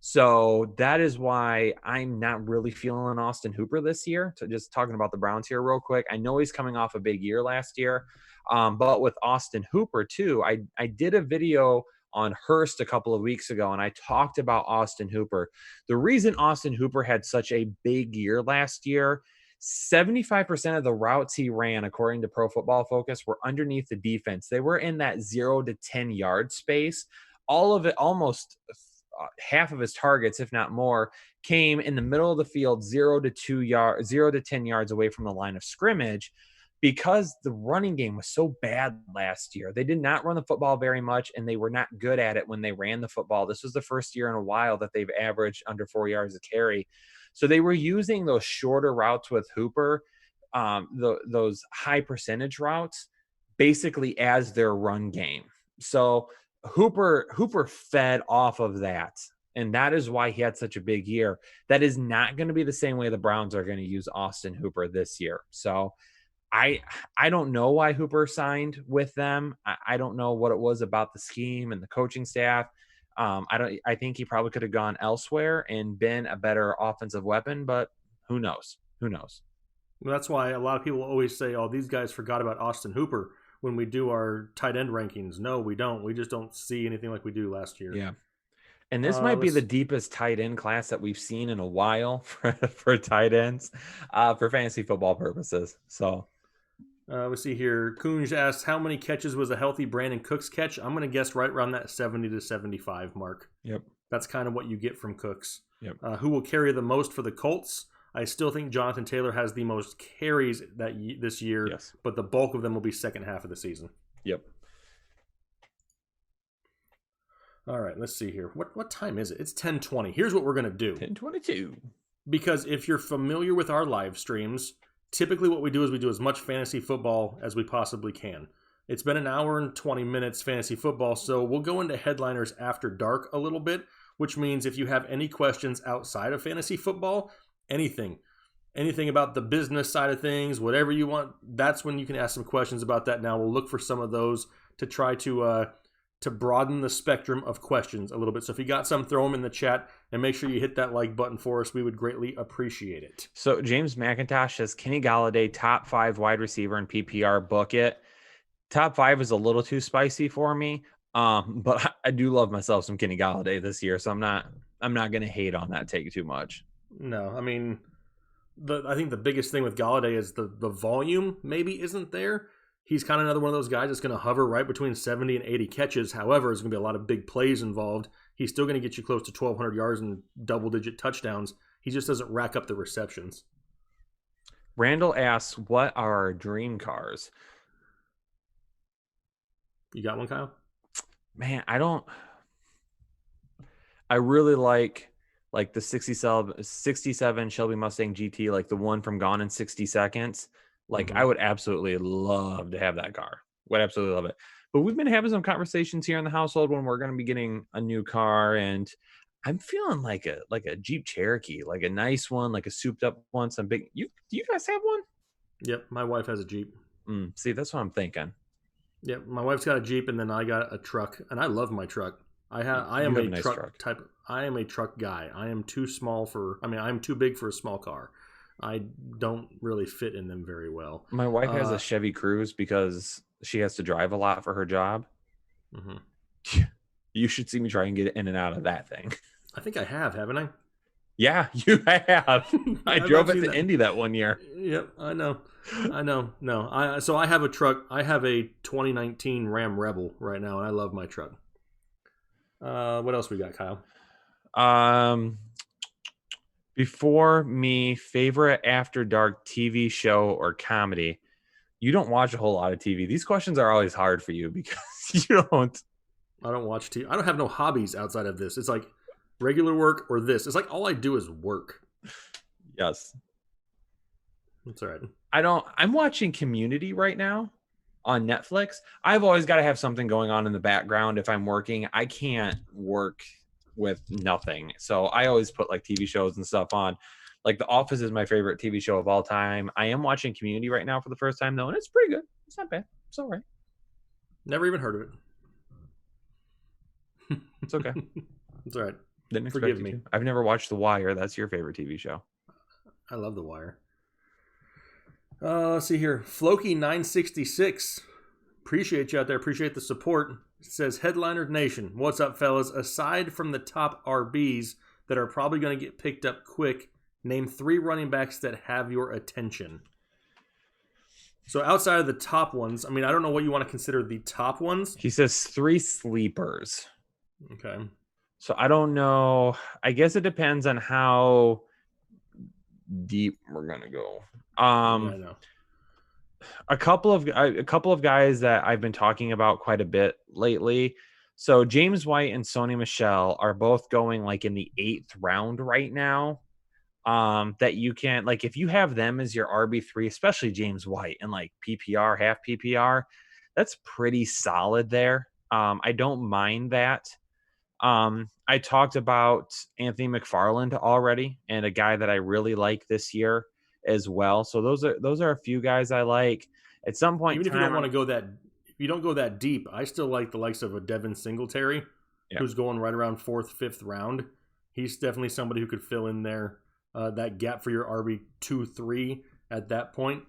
So that is why I'm not really feeling Austin Hooper this year. So just talking about the Browns here real quick. I know he's coming off a big year last year, but with Austin Hooper too, I did a video on Hurst a couple of weeks ago, and I talked about Austin Hooper. The reason Austin Hooper had such a big year last year, 75% of the routes he ran, according to Pro Football Focus, were underneath the defense. They were in that 0 to 10 yard space. All of it, almost half of his targets, if not more, came in the middle of the field, 0 to 10 yards away from the line of scrimmage, because the running game was so bad last year. They did not run the football very much, and they were not good at it when they ran the football. This was the first year in a while that they've averaged under 4 yards a carry. So they were using those shorter routes with Hooper, those high percentage routes, basically as their run game. So Hooper fed off of that, and that is why he had such a big year. That is not going to be the same way the Browns are going to use Austin Hooper this year. So I don't know why Hooper signed with them. I don't know what it was about the scheme and the coaching staff. I think he probably could have gone elsewhere and been a better offensive weapon, but who knows? Well, that's why a lot of people always say, oh, these guys forgot about Austin Hooper when we do our tight end rankings. No, we don't. We just don't see anything like we do last year. Yeah. And this might be the deepest tight end class that we've seen in a while for tight ends for fantasy football purposes. So we see here, Kunj asks, how many catches was a healthy Brandon Cooks catch? I'm going to guess right around that 70 to 75 mark. Yep. That's kind of what you get from Cooks. Yep. Who will carry the most for the Colts? I still think Jonathan Taylor has the most carries this year, yes, but the bulk of them will be second half of the season. Yep. All right, let's see here. What time is it? It's 10:20. Here's what we're going to do. 10:22. Because if you're familiar with our live streams, typically what we do is we do as much fantasy football as we possibly can. It's been an hour and 20 minutes fantasy football, so we'll go into headliners after dark a little bit, which means if you have any questions outside of fantasy football, anything about the business side of things, whatever you want, that's when you can ask some questions about that now. We'll look for some of those to try to broaden the spectrum of questions a little bit. So if you got some, throw them in the chat and make sure you hit that like button for us. We would greatly appreciate it. So James McIntosh says, Kenny Galladay, top 5 wide receiver in PPR, book it. Top 5 is a little too spicy for me. But I do love myself some Kenny Galladay this year. So I'm not going to hate on that take too much. No, I mean, I think the biggest thing with Galladay is the volume maybe isn't there. He's kind of another one of those guys that's going to hover right between 70 and 80 catches. However, there's going to be a lot of big plays involved. He's still going to get you close to 1,200 yards and double-digit touchdowns. He just doesn't rack up the receptions. Randall asks, what are our dream cars? You got one, Kyle? Man, I really like the 67 Shelby Mustang GT, like the one from Gone in 60 Seconds. Like, I would absolutely love to have that car. Would absolutely love it. But we've been having some conversations here in the household when we're going to be getting a new car, and I'm feeling like a Jeep Cherokee, like a nice one, like a souped up one. Some big. Do you guys have one? Yep, my wife has a Jeep. See, that's what I'm thinking. Yep, my wife's got a Jeep, and then I got a truck, and I love my truck. I am a nice truck type. I am a truck guy. I am too big for a small car. I don't really fit in them very well. My wife has a Chevy Cruze because she has to drive a lot for her job. Mm-hmm. You should see me try and get in and out of that thing. I think I have, haven't I? Yeah, you have. I drove it to Indy that one year. Yep, I know. No, so I have a truck. I have a 2019 Ram Rebel right now, and I love my truck. What else we got, Kyle? Before me, favorite after dark TV show or comedy. You don't watch a whole lot of TV. These questions are always hard for you because you don't. I don't watch TV. I don't have no hobbies outside of this. It's like regular work or this. It's like all I do is work. Yes. That's all right. I'm watching Community right now on Netflix. I've always got to have something going on in the background if I'm working. I can't work with nothing. So I always put like TV shows and stuff on. Like The Office is my favorite TV show of all time. I am watching Community right now for the first time though, and it's pretty good. It's not bad. It's all right. Never even heard of it. It's okay. It's all right. Didn't forgive me. I've never watched The Wire. That's your favorite TV show. I love The Wire. Let's see here. Floki966. Appreciate you out there. Appreciate the support. It says, Headliner Nation, what's up, fellas? Aside from the top RBs that are probably going to get picked up quick, name 3 running backs that have your attention. So outside of the top ones, I mean, I don't know what you want to consider the top ones. He says 3 sleepers. Okay. So I don't know. I guess it depends on how deep we're going to go. I know. A couple of guys that I've been talking about quite a bit lately. So James White and Sony Michel are both going like in the 8th round right now. That you can, like, if you have them as your RB3, especially James White and like PPR, half PPR, that's pretty solid there. I don't mind that. I talked about Anthony McFarland already and a guy that I really like this year as well. So those are a few guys I like. At some point, even if you don't want to go that, if you don't go that deep, I still like the likes of a Devin Singletary, who's going right around 4th, 5th round. He's definitely somebody who could fill in there that gap for your RB 2-3 at that point.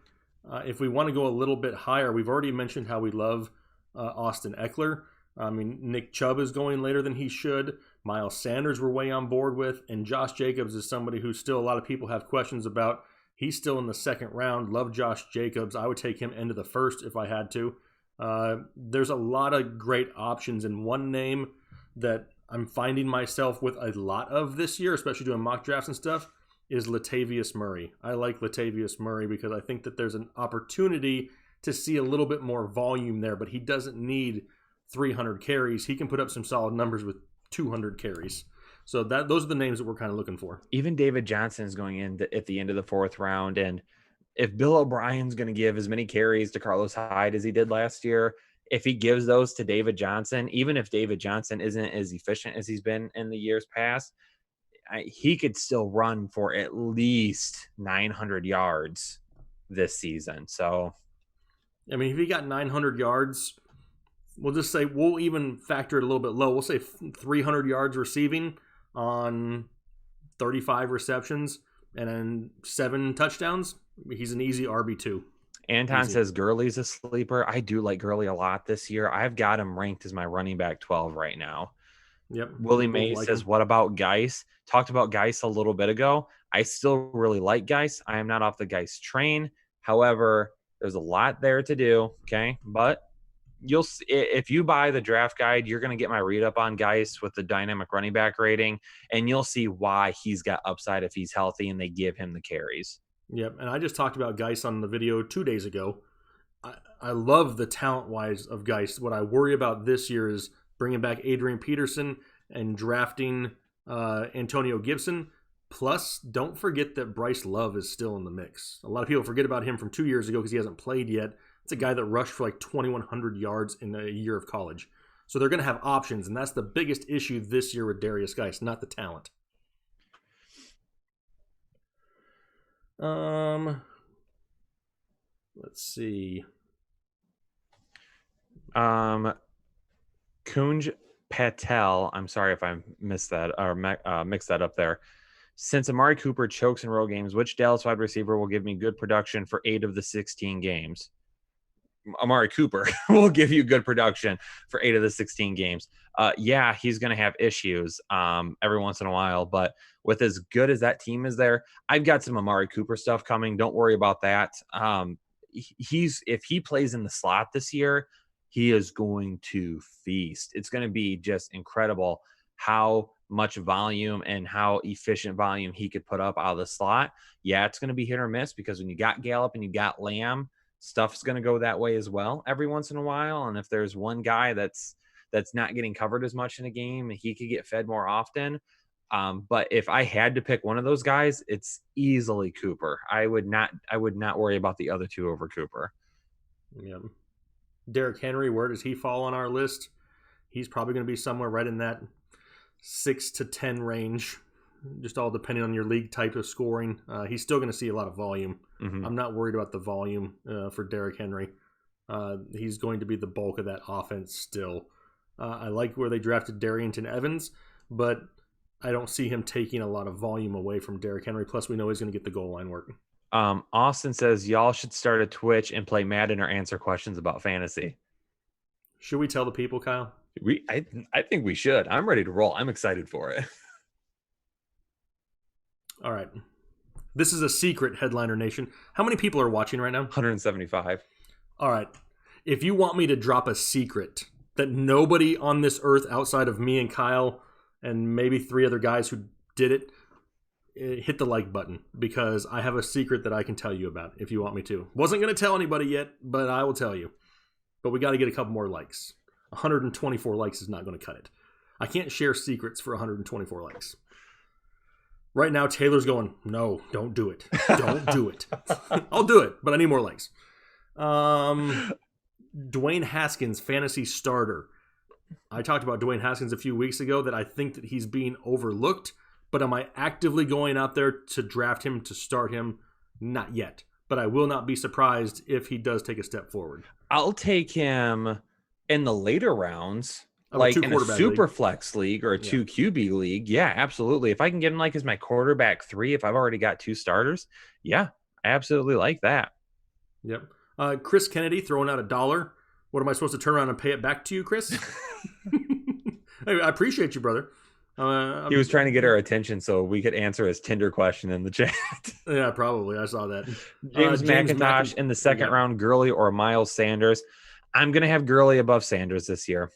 If we want to go a little bit higher, we've already mentioned how we love Austin Ekeler. I mean, Nick Chubb is going later than he should. Miles Sanders we're way on board with, and Josh Jacobs is somebody who still a lot of people have questions about. He's still in the 2nd round. Love Josh Jacobs. I would take him into the 1st if I had to. There's a lot of great options, and one name that I'm finding myself with a lot of this year, especially doing mock drafts and stuff, is Latavius Murray. I like Latavius Murray because I think that there's an opportunity to see a little bit more volume there, but he doesn't need 300 carries. He can put up some solid numbers with 200 carries. So those are the names that we're kind of looking for. Even David Johnson is going in at the end of the 4th round. And if Bill O'Brien's going to give as many carries to Carlos Hyde as he did last year, if he gives those to David Johnson, even if David Johnson isn't as efficient as he's been in the years past, he could still run for at least 900 yards this season. So, I mean, if he got 900 yards, we'll just say we'll even factor it a little bit low. We'll say 300 yards receiving on 35 receptions and then 7 touchdowns. He's an easy RB2. Anton says Gurley's a sleeper. I do like Gurley a lot this year. I've got him ranked as my running back 12 right now. Yep. Willie May says, what about Geis? Talked about Geis a little bit ago. I still really like Geis. I am not off the Geis train. However, there's a lot there to do. Okay. But you'll see, if you buy the draft guide, you're going to get my read up on Geis with the dynamic running back rating, and you'll see why he's got upside if he's healthy and they give him the carries. Yep. And I just talked about Geis on the video 2 days ago. I love the talent wise of Geis. What I worry about this year is bringing back Adrian Peterson and drafting Antonio Gibson. Plus, don't forget that Bryce Love is still in the mix. A lot of people forget about him from 2 years ago because he hasn't played yet. It's a guy that rushed for like 2,100 yards in a year of college. So they're going to have options, and that's the biggest issue this year with Darius Geis, not the talent. Let's see. Kunj Patel, I'm sorry if I missed that or mixed that up there. Since Amari Cooper chokes in road games, which Dallas wide receiver will give me good production for 8 of the 16 games? Amari Cooper will give you good production for 8 of the 16 games. Yeah, he's going to have issues every once in a while, but with as good as that team is there, I've got some Amari Cooper stuff coming. Don't worry about that. If he plays in the slot this year, he is going to feast. It's going to be just incredible how much volume and how efficient volume he could put up out of the slot. Yeah, it's going to be hit or miss because when you got Gallup and you got Lamb, stuff's going to go that way as well every once in a while. And if there's one guy that's not getting covered as much in a game, he could get fed more often. But if I had to pick one of those guys, it's easily Cooper. I would not worry about the other two over Cooper. Yeah. Derrick Henry, where does he fall on our list? He's probably going to be somewhere right in that 6 to 10 range, just all depending on your league type of scoring. He's still going to see a lot of volume. Mm-hmm. I'm not worried about the volume for Derrick Henry. He's going to be the bulk of that offense still. I like where they drafted Darrynton Evans, but I don't see him taking a lot of volume away from Derrick Henry. Plus, we know he's going to get the goal line working. Austin says, y'all should start a Twitch and play Madden or answer questions about fantasy. Should we tell the people, Kyle? I think we should. I'm ready to roll. I'm excited for it. All right. This is a secret, Headliner Nation. How many people are watching right now? 175. All right. If you want me to drop a secret that nobody on this earth outside of me and Kyle and maybe 3 other guys who did it, hit the like button, because I have a secret that I can tell you about if you want me to. Wasn't going to tell anybody yet, but I will tell you. But we got to get a couple more likes. 124 likes is not going to cut it. I can't share secrets for 124 likes. Right now, Taylor's going, no, don't do it. Don't do it. I'll do it, but I need more likes. Dwayne Haskins, fantasy starter. I talked about Dwayne Haskins a few weeks ago that I think that he's being overlooked. But am I actively going out there to draft him, to start him? Not yet. But I will not be surprised if he does take a step forward. I'll take him in the later rounds, like in a super flex league or a 2 QB league. Yeah, absolutely. If I can get him like as my quarterback 3, if I've already got 2 starters, yeah, I absolutely like that. Yep. Chris Kennedy throwing out $1. What am I supposed to turn around and pay it back to you, Chris? I appreciate you, brother. He was trying to get our attention so we could answer his Tinder question in the chat. Yeah, probably. I saw that. James McIntosh in the second round, Gurley or Miles Sanders. I'm going to have Gurley above Sanders this year.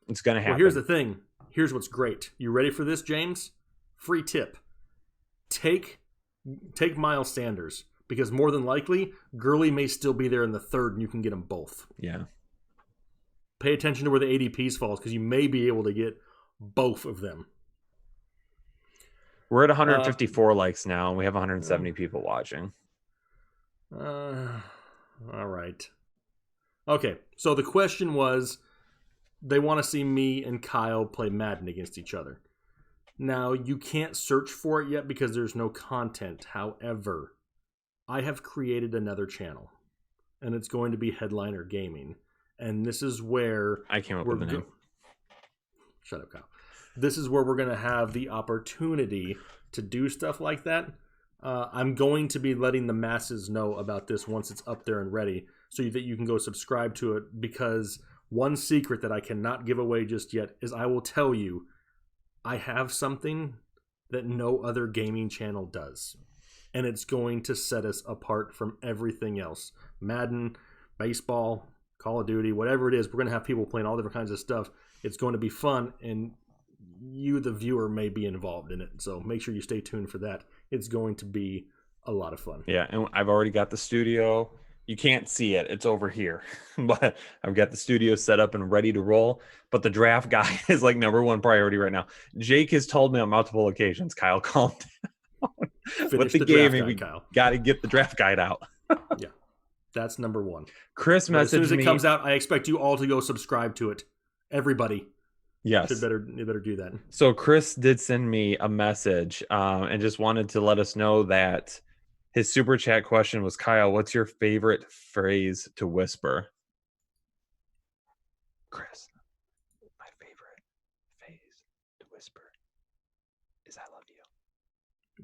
It's going to happen. Well, here's the thing. Here's what's great. You ready for this, James? Free tip. Take Miles Sanders, because more than likely, Gurley may still be there in the 3rd, and you can get them both. Yeah. Pay attention to where the ADPs falls, because you may be able to get Both of them. We're at 154 likes now, and we have 170 people watching. All right. Okay, so the question was, they want to see me and Kyle play Madden against each other. Now, you can't search for it yet because there's no content. However, I have created another channel, and it's going to be Headliner Gaming. And this is where... I came up with the name. Shut up, Kyle. This is where we're going to have the opportunity to do stuff like that. I'm going to be letting the masses know about this once it's up there and ready so that you can go subscribe to it, because one secret that I cannot give away just yet is I will tell you I have something that no other gaming channel does, and it's going to set us apart from everything else. Madden, baseball, Call of Duty, whatever it is, we're going to have people playing all different kinds of stuff. It's going to be fun, and you, the viewer, may be involved in it. So make sure you stay tuned for that. It's going to be a lot of fun. Yeah, and I've already got the studio. You can't see it. It's over here. But I've got the studio set up and ready to roll. But the draft guy is like number one priority right now. Jake has told me on multiple occasions, Kyle, calm down. With the gaming, we got to get the draft guide out. Yeah, that's number one. Chris messaged me. As soon as it comes out, I expect you all to go subscribe to it. Everybody. Yes. You better do that. So Chris did send me a message and just wanted to let us know that his super chat question was, Kyle, what's your favorite phrase to whisper? Chris, my favorite phrase to whisper is I love you.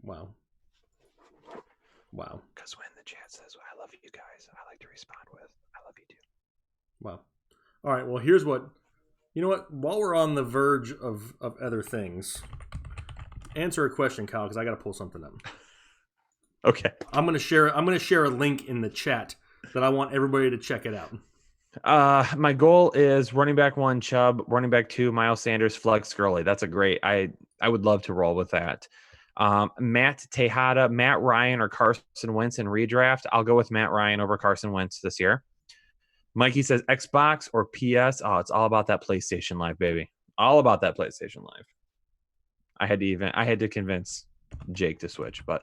Wow. Because when the chat says I love you guys, I like to respond with I love you too. Wow. All right. Well, here's what. You know what? While we're on the verge of other things, answer a question, Kyle, because I got to pull something up. Okay. I'm gonna share a link in the chat that I want everybody to check it out. My goal is running back 1, Chubb, running back 2, Miles Sanders, flex Gurley. That's a great. I would love to roll with that. Matt Tejada, Matt Ryan, or Carson Wentz in redraft. I'll go with Matt Ryan over Carson Wentz this year. Mikey says Xbox or PS. Oh, it's all about that PlayStation Live, baby. All about that PlayStation Live. I had to convince Jake to switch, but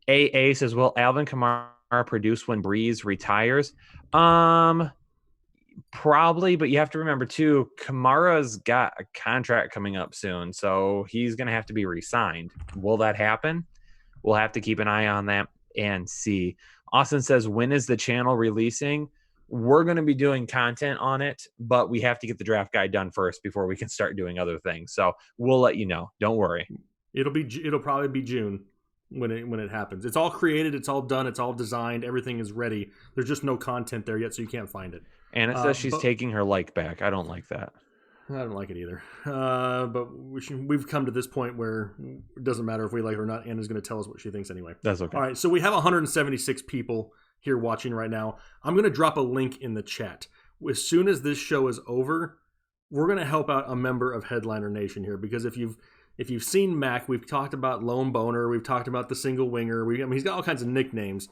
AA says, will Alvin Kamara produce when Breeze retires? Probably, but you have to remember too, Kamara's got a contract coming up soon, so he's going to have to be re-signed. Will that happen? We'll have to keep an eye on that and see. Austin says, when is the channel releasing? We're going to be doing content on it, but we have to get the draft guide done first before we can start doing other things. So we'll let you know. Don't worry. It'll probably be June when it happens. It's all created. It's all done. It's all designed. Everything is ready. There's just no content there yet, so you can't find it. Anna says she's taking her like back. I don't like that. I don't like it either. But we've come to this point where it doesn't matter if we like it or not. Anna's going to tell us what she thinks anyway. That's okay. All right, so we have 176 people here watching right now. I'm going to drop a link in the chat. As soon as this show is over, we're going to help out a member of Headliner Nation here, because if you've seen Mac, we've talked about Lone Boner, we've talked about the Single Winger. He's got all kinds of nicknames.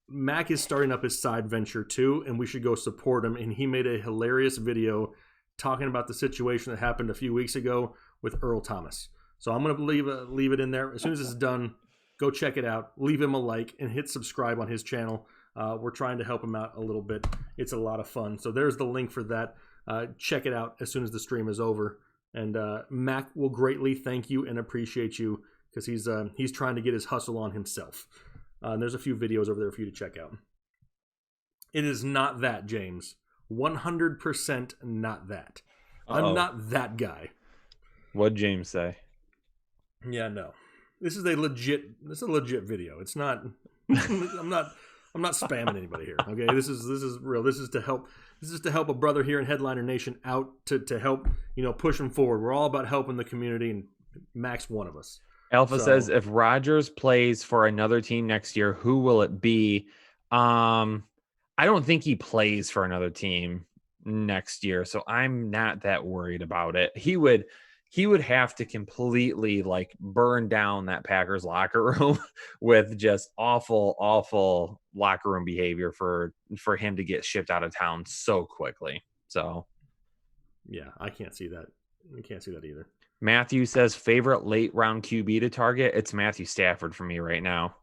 Mac is starting up his side venture too, and we should go support him. And he made a hilarious video talking about the situation that happened a few weeks ago with Earl Thomas. So I'm going to leave it in there. As soon as it's done, go check it out. Leave him a like and hit subscribe on his channel. We're trying to help him out a little bit. It's a lot of fun. So there's the link for that. Check it out as soon as the stream is over. And Mac will greatly thank you and appreciate you, because he's trying to get his hustle on himself. And there's a few videos over there for you to check out. It is not that, James. 100% not that. I'm not that guy. What'd James say? Yeah, no. This is a legit video. It's not I'm not spamming anybody here. Okay? This is real. This is to help a brother here in Headliner Nation out to help, push him forward. We're all about helping the community, and Mac's one of us. Alpha says, if Rodgers plays for another team next year, who will it be? I don't think he plays for another team next year, so I'm not that worried about it. He would have to completely burn down that Packers locker room with just awful locker room behavior for him to get shipped out of town so quickly. So yeah, I can't see that I can't see that either. Matthew says favorite late round QB to target. It's Matthew Stafford for me right now.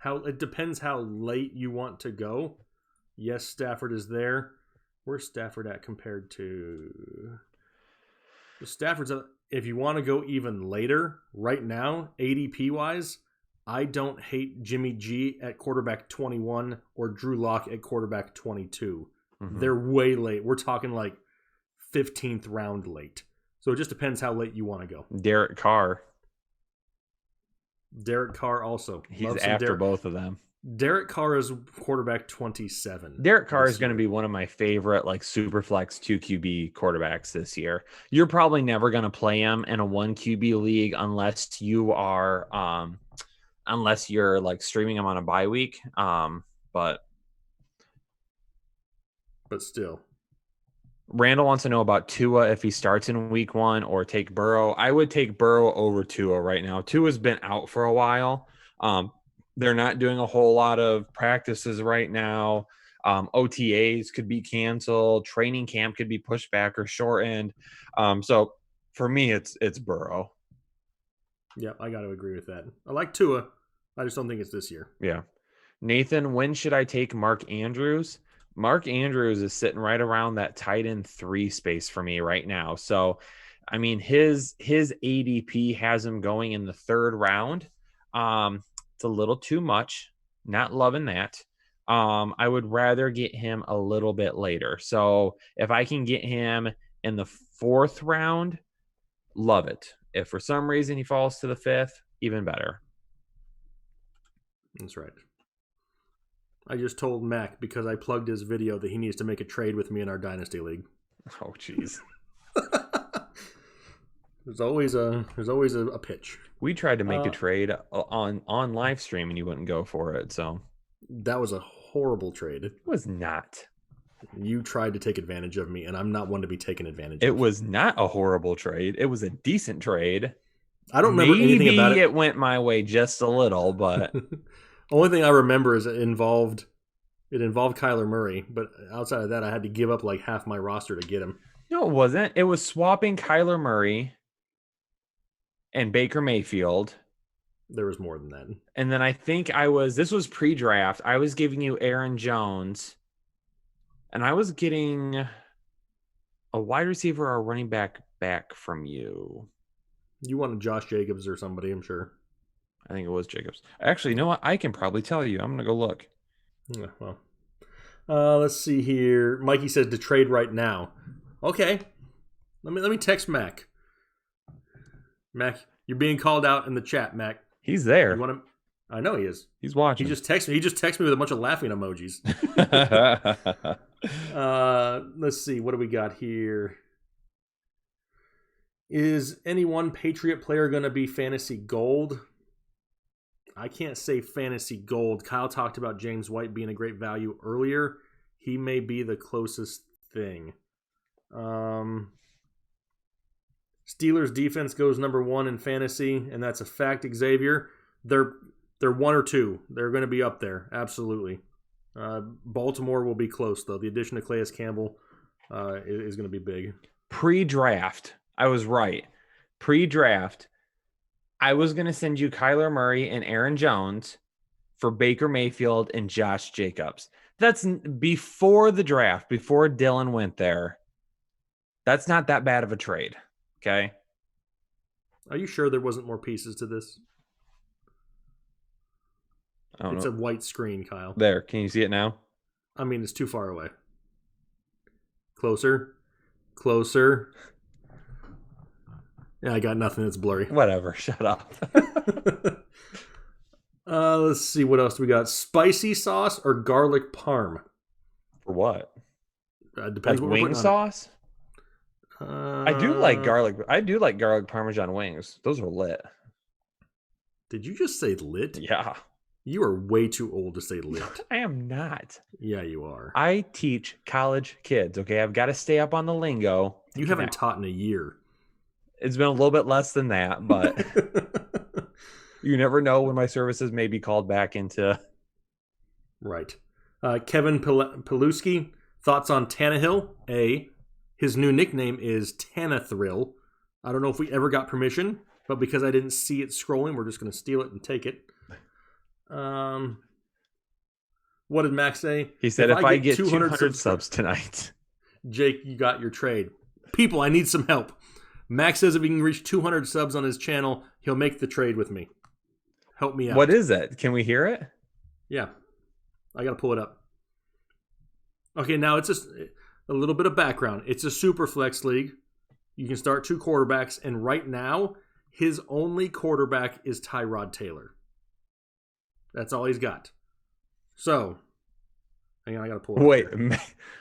It depends how late you want to go. Yes, Stafford is there. Where's Stafford at compared to Stafford's? If you want to go even later, right now, ADP wise, I don't hate Jimmy G at quarterback 21 or Drew Lock at quarterback 22. Mm-hmm. They're way late. We're talking like 15th round late. So it just depends how late you want to go. Derek Carr also. He's after both of them. Derek Carr is quarterback 27. Derek Carr is going to be one of my favorite like super flex 2 QB quarterbacks this year. You're probably never going to play him in a 1 QB league unless you're like streaming him on a bye week. But still. Randall wants to know about Tua if he starts in week 1 or take Burrow. I would take Burrow over Tua right now. Tua's been out for a while. They're not doing a whole lot of practices right now. OTAs could be canceled. Training camp could be pushed back or shortened. So for me, it's Burrow. Yeah, I got to agree with that. I like Tua. I just don't think it's this year. Yeah. Nathan, when should I take Mark Andrews? Mark Andrews is sitting right around that tight end 3 space for me right now. So, I mean, his ADP has him going in the 3rd round. It's a little too much. Not loving that. I would rather get him a little bit later. So if I can get him in the 4th round, love it. If for some reason he falls to the 5th, even better. That's right. I just told Mac because I plugged his video that he needs to make a trade with me in our Dynasty League. Oh, jeez. There's always a pitch. We tried to make a trade on live stream and you wouldn't go for it. So that was a horrible trade. It was not. You tried to take advantage of me, and I'm not one to be taken advantage of. It was not a horrible trade. It was a decent trade. I don't remember anything about it. It went my way just a little, but only thing I remember is it involved Kyler Murray, but outside of that, I had to give up like half my roster to get him. No, it wasn't. It was swapping Kyler Murray and Baker Mayfield. There was more than that. And then I think this was pre-draft. I was giving you Aaron Jones, and I was getting a wide receiver or a running back from you. You wanted Josh Jacobs or somebody, I'm sure. I think it was Jacobs. Actually, you know what? I can probably tell you. I'm going to go look. Yeah, well, let's see here. Mikey said to trade right now. Okay. Let me text Mac. Mac, you're being called out in the chat, Mac. He's there. I know he is. He's watching. He just texted me with a bunch of laughing emojis. Let's see. What do we got here? Is any one Patriot player going to be fantasy gold? I can't say fantasy gold. Kyle talked about James White being a great value earlier. He may be the closest thing. Steelers defense goes number 1 in fantasy, and that's a fact, Xavier. They're 1 or 2. They're going to be up there, absolutely. Baltimore will be close, though. The addition of Calais Campbell is going to be big. Pre-draft, I was right. Pre-draft, I was going to send you Kyler Murray and Aaron Jones for Baker Mayfield and Josh Jacobs. That's before the draft, before Dylan went there. That's not that bad of a trade, okay? Are you sure there wasn't more pieces to this? It's a white screen, Kyle. There, can you see it now? I mean, it's too far away. Closer. Yeah, I got nothing. It's blurry. Whatever. Shut up. Let's see. What else do we got? Spicy sauce or garlic parm? For what? Depends. Like wing sauce? I do like garlic. I do like garlic Parmesan wings. Those are lit. Did you just say lit? Yeah. You are way too old to say lit. I am not. Yeah, you are. I teach college kids, okay? I've got to stay up on the lingo. You haven't taught in a year. It's been a little bit less than that, but you never know when my services may be called back into. Right. Kevin Peluski, thoughts on Tannehill? A, his new nickname is Tannethrill. I don't know if we ever got permission, but because I didn't see it scrolling, we're just going to steal it and take it. What did Max say? He said, if I get 200 subs tonight. Jake, you got your trade. People, I need some help. Max says if he can reach 200 subs on his channel, he'll make the trade with me. Help me out. What is it? Can we hear it? Yeah. I got to pull it up. Okay, now it's just a little bit of background. It's a super flex league. You can start 2 quarterbacks, and right now, his only quarterback is Tyrod Taylor. That's all he's got. So, hang on, I got to pull it up. Wait,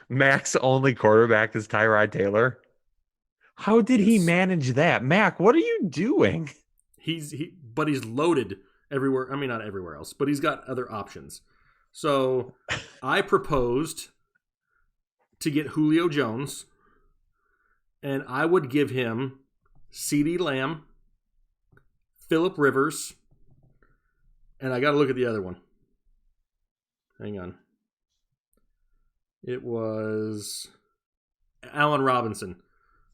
Mac's only quarterback is Tyrod Taylor? How did he manage that? Mac, what are you doing? But he's loaded everywhere. I mean, not everywhere else, but he's got other options. So, I proposed to get Julio Jones, and I would give him CeeDee Lamb, Phillip Rivers, and I got to look at the other one. Hang on. It was Allen Robinson.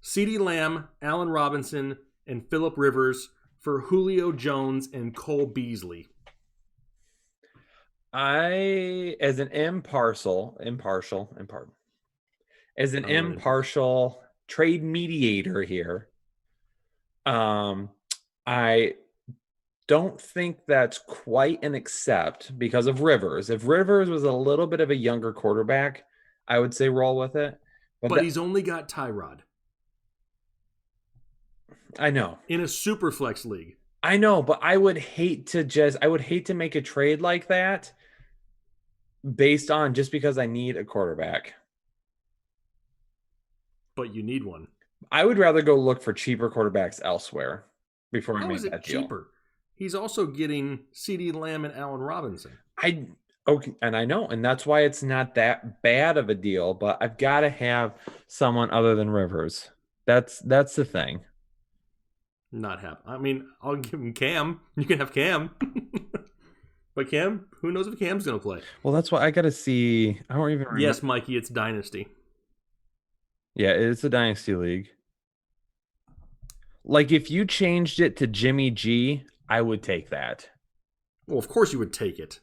CeeDee Lamb, Allen Robinson, and Phillip Rivers for Julio Jones and Cole Beasley. As an impartial trade mediator here, I don't think that's quite an accept because of Rivers. If Rivers was a little bit of a younger quarterback, I would say roll with it. But he's only got Tyrod. I know. In a super flex league. I know, but I would hate to make a trade like that based on just because I need a quarterback. But you need one. I would rather go look for cheaper quarterbacks elsewhere before I make that deal. Cheaper? He's also getting CeeDee Lamb and Allen Robinson. Okay, and I know, and that's why it's not that bad of a deal, but I've got to have someone other than Rivers. That's the thing. Not happy. I mean, I'll give him Cam. You can have Cam. But Cam, who knows if Cam's going to play? Well, that's why I got to see. I don't even remember. Yes, Mikey, it's Dynasty. Yeah, it's a Dynasty League. Like, if you changed it to Jimmy G, I would take that. Well, of course you would take it.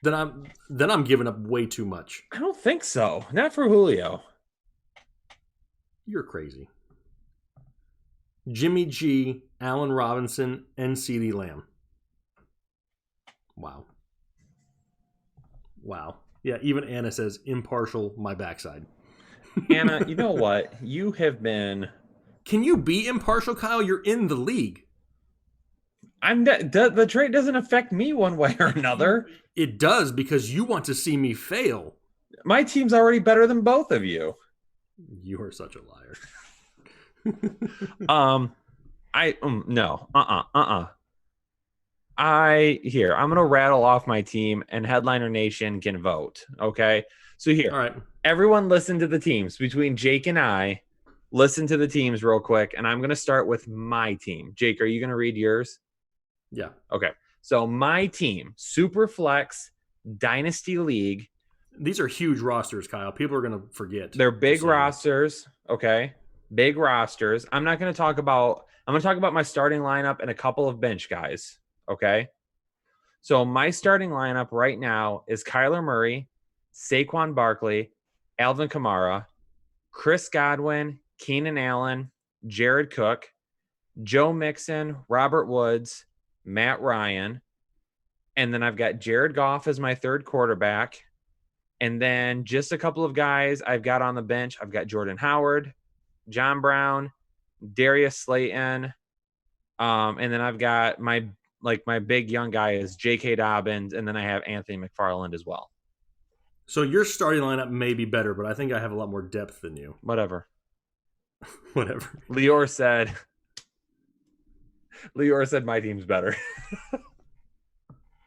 Then I'm giving up way too much. I don't think so. Not for Julio. You're crazy. Jimmy G, Allen Robinson, and CeeDee Lamb. Wow. Yeah, even Anna says impartial my backside. Anna, you know what? You have been... Can you be impartial, Kyle? You're in the league. The trade doesn't affect me one way or another. It does because you want to see me fail. My team's already better than both of you. You are such a liar. No. I'm gonna rattle off my team and Headliner Nation can vote. Okay. So here, all right. Everyone listen to the teams between Jake and I. Listen to the teams real quick, and I'm gonna start with my team. Jake, are you gonna read yours? Yeah. Okay. So my team, Superflex Dynasty League. These are huge rosters, Kyle. People are gonna forget. They're big rosters. Okay. Big rosters. I'm going to talk about my starting lineup and a couple of bench guys. Okay. So my starting lineup right now is Kyler Murray, Saquon Barkley, Alvin Kamara, Chris Godwin, Keenan Allen, Jared Cook, Joe Mixon, Robert Woods, Matt Ryan. And then I've got Jared Goff as my third quarterback. And then just a couple of guys I've got on the bench. I've got Jordan Howard, John Brown, Darius Slayton, and then I've got my big young guy is J.K. Dobbins, and then I have Anthony McFarland as well. So your starting lineup may be better, but I think I have a lot more depth than you. Whatever. Lior said my team's better.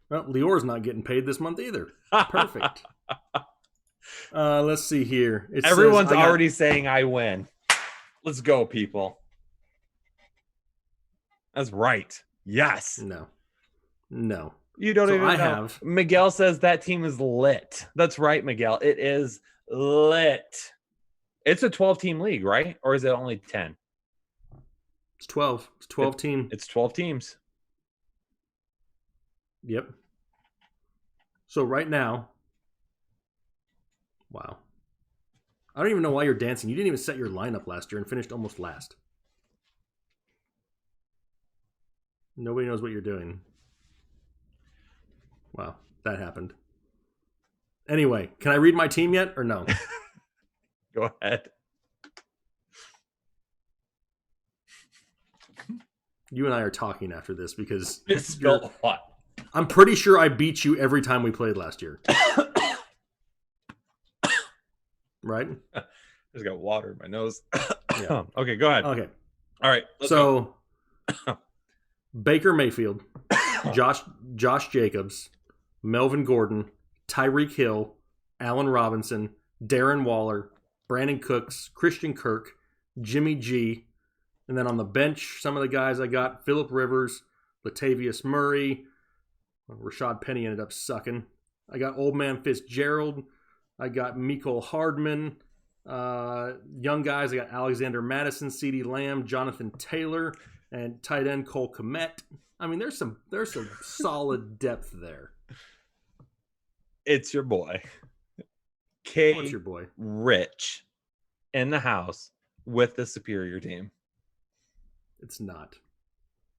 Well, Lior's not getting paid this month either. Perfect. Let's see here. Everyone's already saying I win. Let's go, people. That's right. Yes. No. You don't even know. Miguel says that team is lit. That's right, Miguel. It is lit. It's a 12-team league, right? Or is it only 10? It's 12. It's 12 team. It's 12 teams. Yep. So right now, wow. I don't even know why you're dancing. You didn't even set your lineup last year and finished almost last. Nobody knows what you're doing. Wow, that happened. Anyway, can I read my team yet or no? Go ahead. You and I are talking after this because what? I'm pretty sure I beat you every time we played last year. Right? I just got water in my nose. Yeah. Okay, go ahead. Okay. All right. So Baker Mayfield, Josh Jacobs, Melvin Gordon, Tyreek Hill, Allen Robinson, Darren Waller, Brandon Cooks, Christian Kirk, Jimmy G, and then on the bench, some of the guys I got: Phillip Rivers, Latavius Murray. Rashad Penny ended up sucking. I got Old Man Fitzgerald. I got Mecole Hardman. Young guys, I got Alexander Madison, CeeDee Lamb, Jonathan Taylor, and tight end Cole Kmet. I mean, there's some solid depth there. It's your boy. What's your boy? Rich in the house with the superior team. It's not.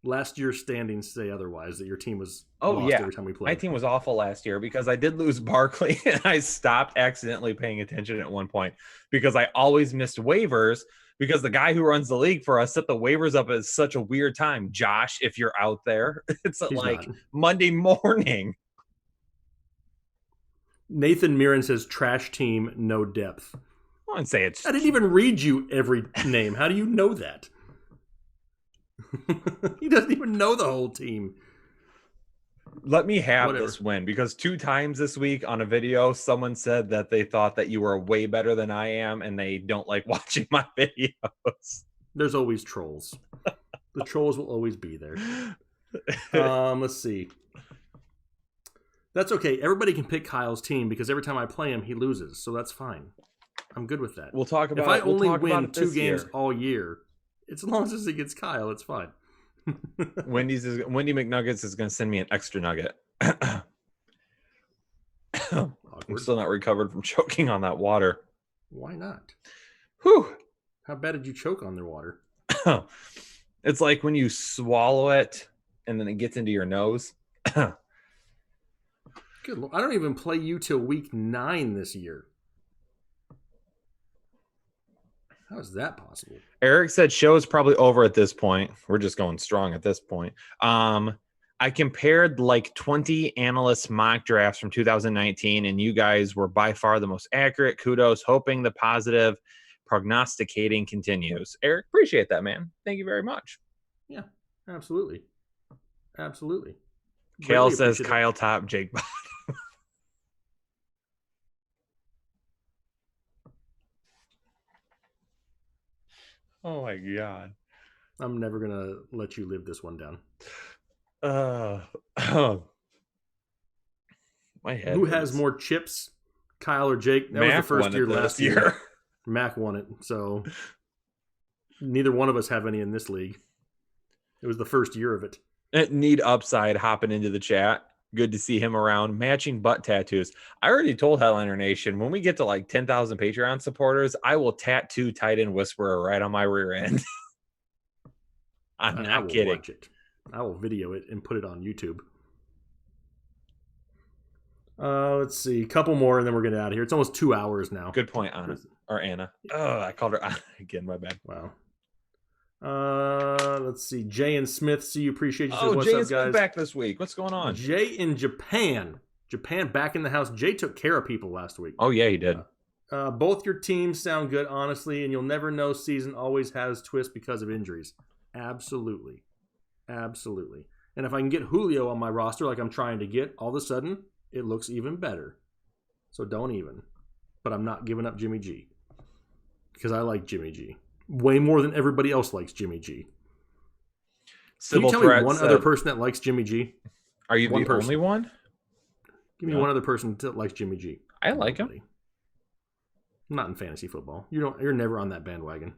Last year's standings say otherwise, that your team was lost every time we played. My team was awful last year because I did lose Barkley and I stopped accidentally paying attention at one point because I always missed waivers because the guy who runs the league for us set the waivers up at such a weird time. Josh, if you're out there, it's He's like not. Monday morning. Nathan Mirren says trash team, no depth. I wouldn't say it's... I didn't even read you every name. How do you know that? He doesn't even know the whole team. Let me have this win because 2 times this week on a video, someone said that they thought that you were way better than I am and they don't like watching my videos. There's always trolls. The trolls will always be there. Let's see. That's okay. Everybody can pick Kyle's team because every time I play him, he loses. So that's fine. I'm good with that. We'll talk about. If I only win 2 games year. all year, as long as it gets Kyle, it's fine. Wendy McNuggets is going to send me an extra nugget. I'm still not recovered from choking on that water. Why not? Whew. How bad did you choke on their water? It's like when you swallow it and then it gets into your nose. Good Lord. I don't even play you till week 9 this year. How is that possible? Eric said show is probably over at this point. We're just going strong at this point. I compared like 20 analysts mock drafts from 2019, and you guys were by far the most accurate. Kudos. Hoping the positive prognosticating continues. Eric, appreciate that, man. Thank you very much. Yeah, absolutely. Absolutely. Kale says Kyle top, Jake bottom. Oh my God. I'm never going to let you live this one down. My head. Who has more chips, Kyle or Jake? That Mac was the first year last year. Mac won it. So neither one of us have any in this league. It was the first year of it. Need Upside hopping into the chat. Good to see him around. Matching butt tattoos. I already told Highlander Nation, when we get to like 10,000 Patreon supporters, I will tattoo Tight End Whisperer right on my rear end. I'm not kidding. Watch it. I will video it and put it on YouTube. Let's see. A couple more and then we're getting out of here. It's almost 2 hours now. Good point, Anna. Or Anna. Oh, I called her Anna again. My bad. Wow. Let's see. Jay and Smith, see you. Appreciate you. Oh, Jay is back this week. What's going on? Jay in Japan. Japan back in the house. Jay took care of people last week. Oh, yeah, he did. Both your teams sound good, honestly, and you'll never know. Season always has twists because of injuries. Absolutely. Absolutely. And if I can get Julio on my roster like I'm trying to get, all of a sudden, it looks even better. So don't even. But I'm not giving up Jimmy G. Because I like Jimmy G. Way more than everybody else likes Jimmy G. Can you tell me one other person that likes Jimmy G? Are you the only one? Give me one other person that likes Jimmy G. I like him. Not in fantasy football. You're never on that bandwagon.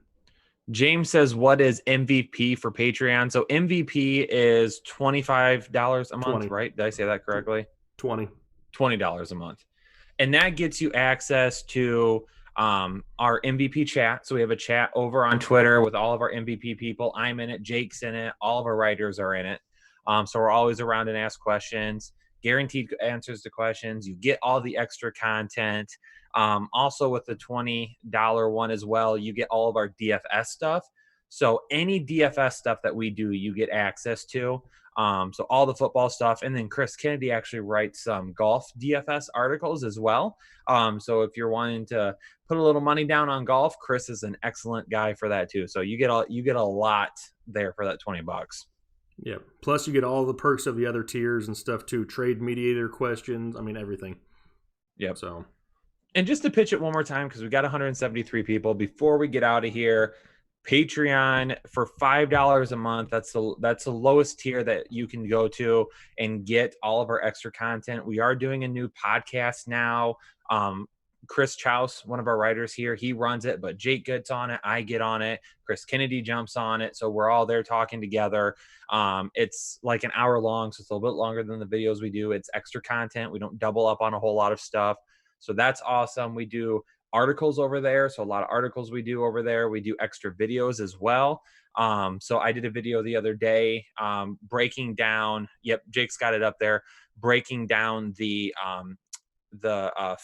James says, what is MVP for Patreon? So MVP is $25 a month, 20. right? Did I say that correctly? 20. $20 a month. And that gets you access to our MVP chat. So we have a chat over on Twitter with all of our MVP people. I'm in it. Jake's in it. All of our writers are in it. So we're always around and ask questions. Guaranteed answers to questions. You get all the extra content. Also with the $20 one as well, you get all of our DFS stuff. So any DFS stuff that we do, you get access to. So all the football stuff. And then Chris Kennedy actually writes some golf DFS articles as well. So if you're wanting to put a little money down on golf, Chris is an excellent guy for that too. So you get a lot there for that $20. Yeah. Plus you get all the perks of the other tiers and stuff too. Trade mediator questions. I mean, everything. Yep. So. And just to pitch it one more time, because we got 173 people before we get out of here. Patreon for $5 a month. That's the lowest tier that you can go to and get all of our extra content. We are doing a new podcast now. Chris Chouse, one of our writers here, he runs it, but Jake gets on it. I get on it. Chris Kennedy jumps on it. So we're all there talking together. It's like an hour long, so it's a little bit longer than the videos we do. It's extra content. We don't double up on a whole lot of stuff. So that's awesome. We do articles over there. So a lot of articles we do over there. We do extra videos as well. So I did a video the other day breaking down, Jake's got it up there, breaking down the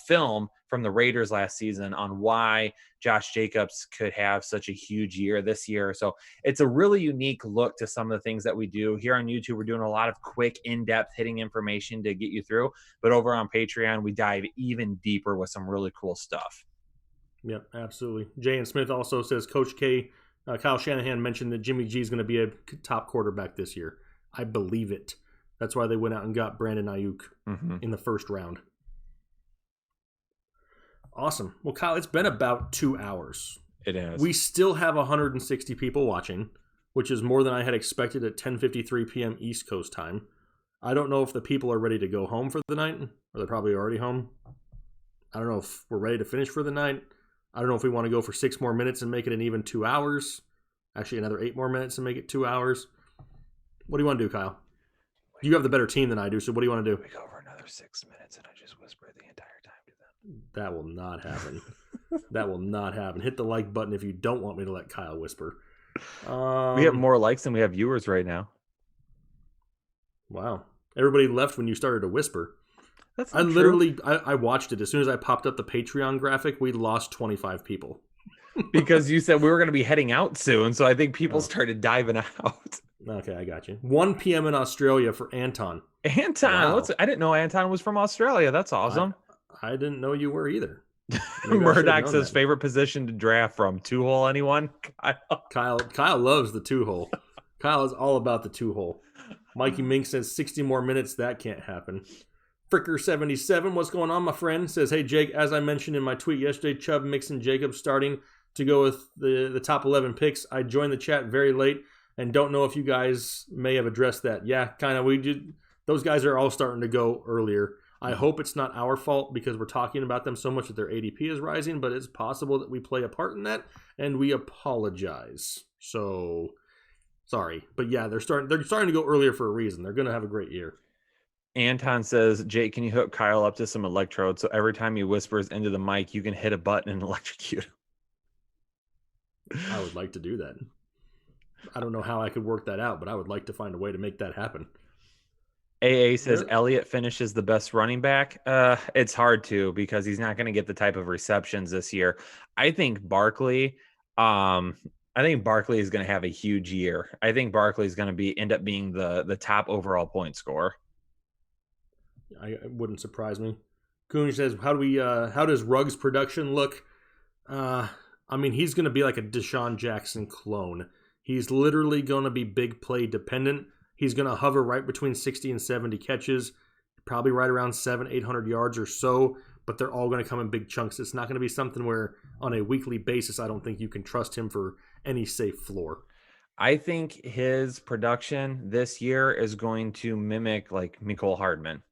film from the Raiders last season on why Josh Jacobs could have such a huge year this year. So it's a really unique look to some of the things that we do here on YouTube. We're doing a lot of quick, in-depth hitting information to get you through, but over on Patreon, we dive even deeper with some really cool stuff. Yep, absolutely. Jay and Smith also says Coach K, Kyle Shanahan mentioned that Jimmy G is going to be a top quarterback this year. I believe it. That's why they went out and got Brandon Ayuk in the first round. Awesome. Well, Kyle, it's been about 2 hours. It has. We still have 160 people watching, which is more than I had expected at 10:53 p.m. East Coast time. I don't know if the people are ready to go home for the night, or they're probably already home. I don't know if we're ready to finish for the night. I don't know if we want to go for 6 more minutes and make it an even 2 hours. Actually, another 8 more minutes and make it 2 hours. What do you want to do, Kyle? You have the better team than I do, so what do you want to do? We go for another 6 minutes and I just whisper the entire time to them. That will not happen. That will not happen. Hit the like button if you don't want me to let Kyle whisper. We have more likes than we have viewers right now. Wow. Everybody left when you started to whisper. That's not true. I watched it. As soon as I popped up the Patreon graphic, we lost 25 people. Because you said we were going to be heading out soon, so I think people started diving out. Okay, I got you. 1 p.m. in Australia for Anton. Anton, wow. I didn't know Anton was from Australia. That's awesome. I didn't know you were either. Murdoch says favorite position to draft from. 2-hole, anyone? Kyle loves the 2-hole. Kyle is all about the 2-hole. Mikey Mink says 60 more minutes. That can't happen. Fricker77, what's going on, my friend? Says, hey, Jake, as I mentioned in my tweet yesterday, Chubb, Mixon, Jacobs starting to go with the top 11 picks. I joined the chat very late and don't know if you guys may have addressed that. Yeah, kind of. We did. Those guys are all starting to go earlier. I hope it's not our fault because we're talking about them so much that their ADP is rising, but it's possible that we play a part in that, and we apologize. So, sorry. But yeah, they're starting to go earlier for a reason. They're going to have a great year. Anton says, Jake, can you hook Kyle up to some electrodes so every time he whispers into the mic, you can hit a button and electrocute him? I would like to do that. I don't know how I could work that out, but I would like to find a way to make that happen. AA says, Elliott finishes the best running back. It's hard to because he's not going to get the type of receptions this year. I think Barkley is going to have a huge year. I think Barkley is going to end up being the top overall point scorer. It wouldn't surprise me. Coon says, how does Ruggs' production look? I mean, he's going to be like a Deshaun Jackson clone. He's literally going to be big play dependent. He's going to hover right between 60 and 70 catches, probably right around 700-800 yards or so, but they're all going to come in big chunks. It's not going to be something where on a weekly basis, I don't think you can trust him for any safe floor. I think his production this year is going to mimic like Mecole Hardman.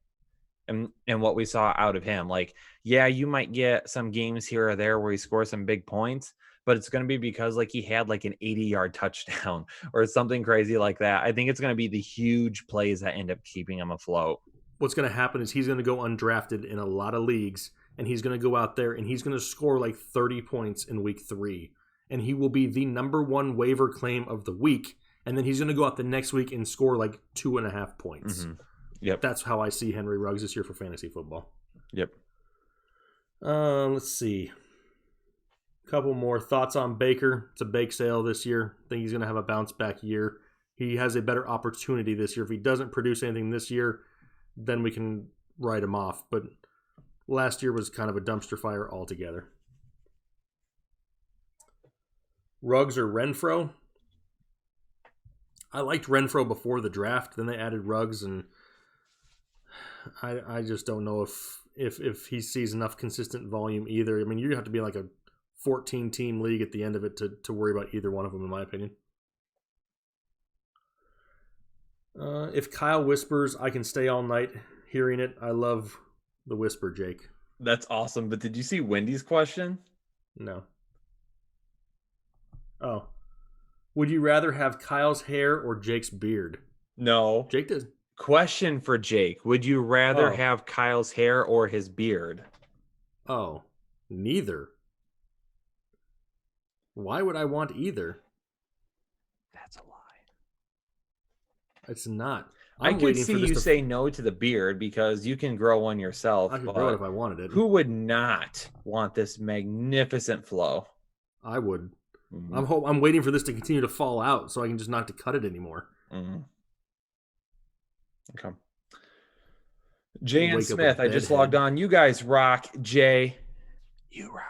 And what we saw out of him. Like, yeah, you might get some games here or there where he scores some big points, but it's going to be because like he had like an 80-yard touchdown or something crazy like that. I think it's going to be the huge plays that end up keeping him afloat. What's going to happen is he's going to go undrafted in a lot of leagues, and he's going to go out there and he's going to score like 30 points in week 3, and he will be the number 1 waiver claim of the week, and then he's going to go out the next week and score like 2.5 points. Mm-hmm. Yep. That's how I see Henry Ruggs this year for fantasy football. Yep. Let's see. A couple more thoughts on Baker. It's a bake sale this year. I think he's going to have a bounce back year. He has a better opportunity this year. If he doesn't produce anything this year, then we can write him off. But last year was kind of a dumpster fire altogether. Ruggs or Renfro? I liked Renfro before the draft. Then they added Ruggs, and I just don't know if he sees enough consistent volume either. I mean, you have to be like a 14-team league at the end of it to worry about either one of them, in my opinion. If Kyle whispers, I can stay all night hearing it. I love the whisper, Jake. That's awesome. But did you see Wendy's question? No. Oh. Would you rather have Kyle's hair or Jake's beard? No. Jake does. Question for Jake. Would you rather have Kyle's hair or his beard? Oh. Neither. Why would I want either? That's a lie. It's not. I could see you say no to the beard because you can grow one yourself. I could grow it if I wanted it. Who would not want this magnificent flow? I would. Mm-hmm. I'm waiting for this to continue to fall out so I can just not to cut it anymore. Mm-hmm. Okay. Jay and Smith, I just logged on. You guys rock. Jay, you rock.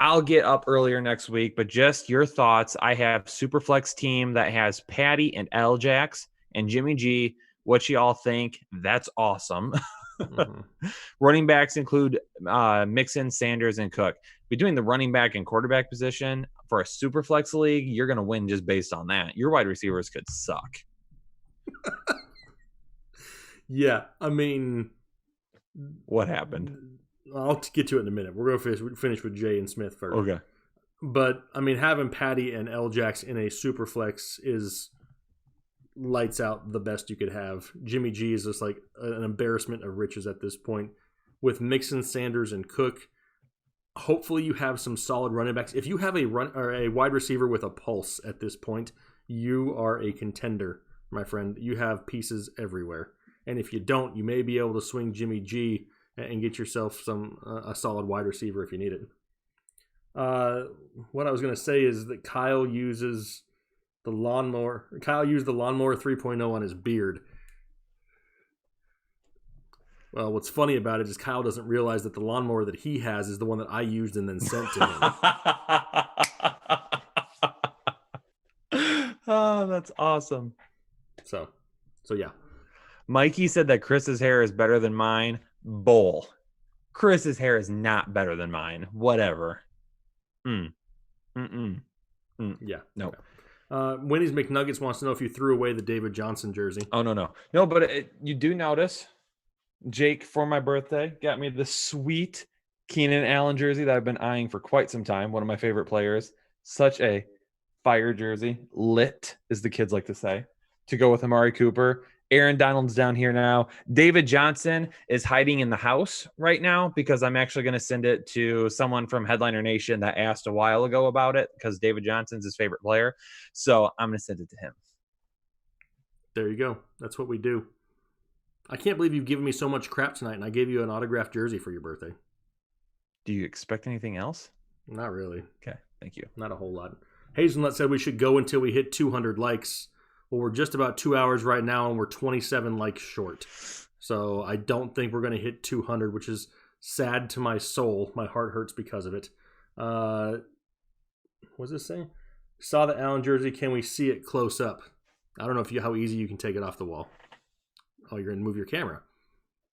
I'll get up earlier next week, but just your thoughts. I have Superflex team that has Patty and L-Jax and Jimmy G. What you all think? That's awesome. Mm-hmm. Running backs include Mixon, Sanders, and Cook. Between the running back and quarterback position for a Superflex league, you're going to win just based on that. Your wide receivers could suck. Yeah, I mean... What happened? I'll get to it in a minute. We're going to finish with Jay and Smith first. Okay. But, I mean, having Patty and L-Jax in a Superflex is lights out the best you could have. Jimmy G is just like an embarrassment of riches at this point. With Mixon, Sanders, and Cook, hopefully you have some solid running backs. If you have a wide receiver with a pulse at this point, you are a contender, my friend. You have pieces everywhere. And if you don't, you may be able to swing Jimmy G and get yourself a solid wide receiver if you need it. What I was going to say is that Kyle uses the lawnmower. Kyle used the lawnmower 3.0 on his beard. Well, what's funny about it is Kyle doesn't realize that the lawnmower that he has is the one that I used and then sent to him. Oh, that's awesome. So yeah. Mikey said that Chris's hair is better than mine. Bull. Chris's hair is not better than mine. Whatever. Yeah. No. Wendy's McNuggets wants to know if you threw away the David Johnson jersey. Oh, no. No, but you do notice Jake, for my birthday, got me the sweet Keenan Allen jersey that I've been eyeing for quite some time. One of my favorite players. Such a fire jersey. Lit, as the kids like to say. To go with Amari Cooper. Aaron Donald's down here now. David Johnson is hiding in the house right now because I'm actually going to send it to someone from Headliner Nation that asked a while ago about it because David Johnson's his favorite player. So I'm going to send it to him. There you go. That's what we do. I can't believe you've given me so much crap tonight, and I gave you an autographed jersey for your birthday. Do you expect anything else? Not really. Okay, thank you. Not a whole lot. Hazelnut said we should go until we hit 200 likes. Well, we're just about 2 hours right now, and we're 27 likes short. So I don't think we're going to hit 200, which is sad to my soul. My heart hurts because of it. What does this say? Saw the Allen jersey. Can we see it close up? I don't know how easy you can take it off the wall. Oh, you're going to move your camera.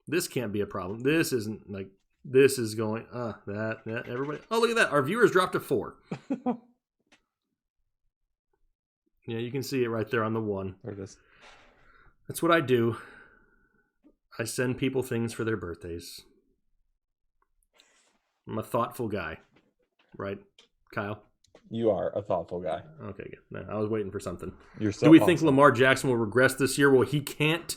This can't be a problem. This isn't like, this is going, that, everybody. Oh, look at that. Our viewers dropped to 4. Yeah, you can see it right there on the 1. There it is. That's what I do. I send people things for their birthdays. I'm a thoughtful guy, right? Kyle? You are a thoughtful guy. Okay, good. No, I was waiting for something. You're so Do we awesome. think Lamar Jackson will regress this year? Well, he can't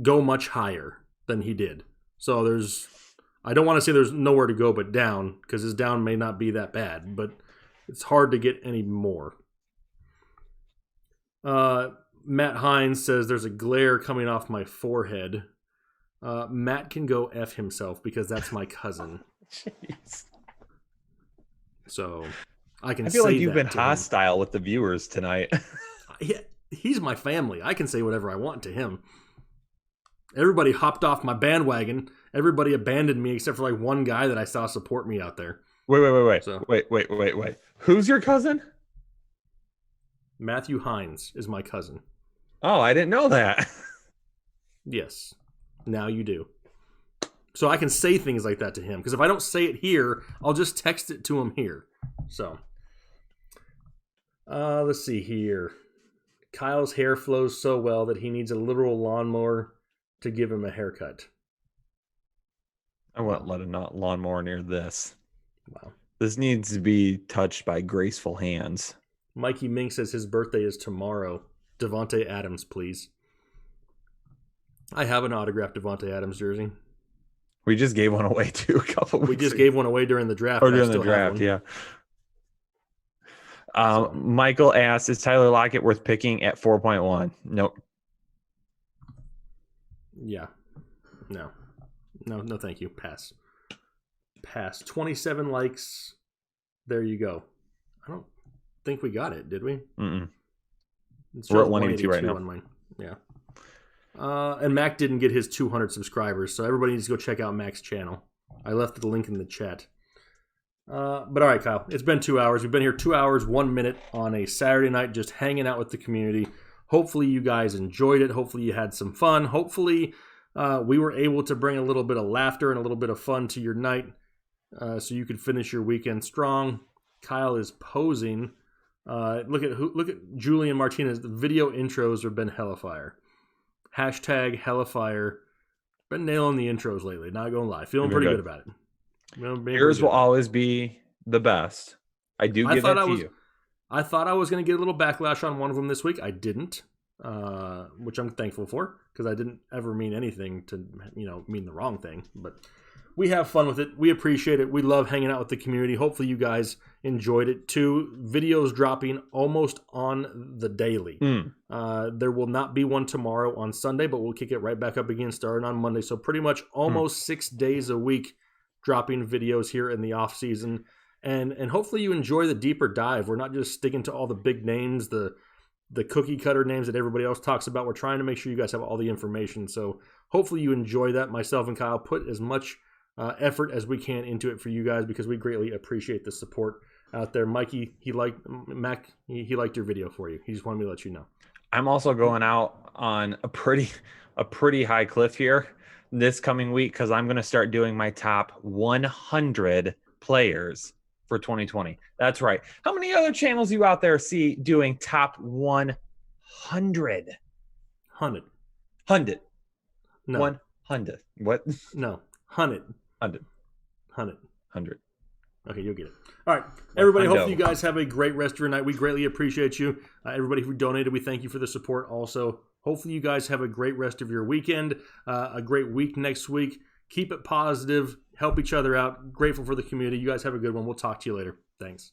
go much higher than he did. So I don't want to say there's nowhere to go but down, because his down may not be that bad, but it's hard to get any more. Matt Hines says there's a glare coming off my forehead. Matt can go F himself because that's my cousin. Jeez. So I can. I feel say like you've that been to hostile with the viewers tonight. He's my family. I can say whatever I want to him. Everybody hopped off my bandwagon. Everybody abandoned me except for like one guy that I saw support me out there. Wait. So, Wait. Who's your cousin? Matthew Hines is my cousin. Oh, I didn't know that. Yes. Now you do. So I can say things like that to him. Because if I don't say it here, I'll just text it to him here. So. Let's see here. Kyle's hair flows so well that he needs a literal lawnmower to give him a haircut. I wouldn't let a lawnmower near this. Wow. This needs to be touched by graceful hands. Mikey Mink says his birthday is tomorrow. Devontae Adams, please. I have an autographed Devontae Adams jersey. We just gave one away too a couple weeks We just ago. gave one away during the draft. Or during the draft, yeah. Michael asks, is Tyler Lockett worth picking at 4.1? Nope. Yeah. No, thank you. Pass. 27 likes. There you go. I don't think we got it, did we? Mm-mm. We're at 182 right now. On mine. Yeah. And Mac didn't get his 200 subscribers, so everybody needs to go check out Mac's channel. I left the link in the chat. But all right, Kyle, it's been 2 hours. We've been here 2 hours, 1 minute on a Saturday night, just hanging out with the community. Hopefully you guys enjoyed it. Hopefully you had some fun. Hopefully we were able to bring a little bit of laughter and a little bit of fun to your night so you could finish your weekend strong. Kyle is posing. Look at Julian Martinez. The video intros have been hella fire. Hashtag hella fire. Been nailing the intros lately, not gonna lie. Feeling pretty good about it. Yours will always be the best. I give that to you. I thought I was going to get a little backlash on one of them this week. I didn't, which I'm thankful for, because I didn't ever mean anything to, mean the wrong thing. But we have fun with it. We appreciate it. We love hanging out with the community. Hopefully you guys enjoyed it too. Videos dropping almost on the daily. There will not be one tomorrow on Sunday, but we'll kick it right back up again starting on Monday. So pretty much almost 6 days a week dropping videos here in the off season, and hopefully you enjoy the deeper dive. We're not just sticking to all the big names, the cookie cutter names that everybody else talks about. We're trying to make sure you guys have all the information. So hopefully you enjoy that. Myself and Kyle put as much effort as we can into it for you guys, because we greatly appreciate the support out there. Mikey, he liked your video for you. He just wanted me to let you know. I'm also going out on a pretty high cliff here this coming week, because I'm going to start doing my top 100 players for 2020. That's right. How many other channels you out there see doing top 100? 100. 100. No. 100. What? No. 100. 100. 100. 100. Okay, you'll get it. All right, everybody, hopefully you guys have a great rest of your night. We greatly appreciate you. Everybody who donated, we thank you for the support also. Hopefully you guys have a great rest of your weekend, a great week next week. Keep it positive. Help each other out. Grateful for the community. You guys have a good one. We'll talk to you later. Thanks.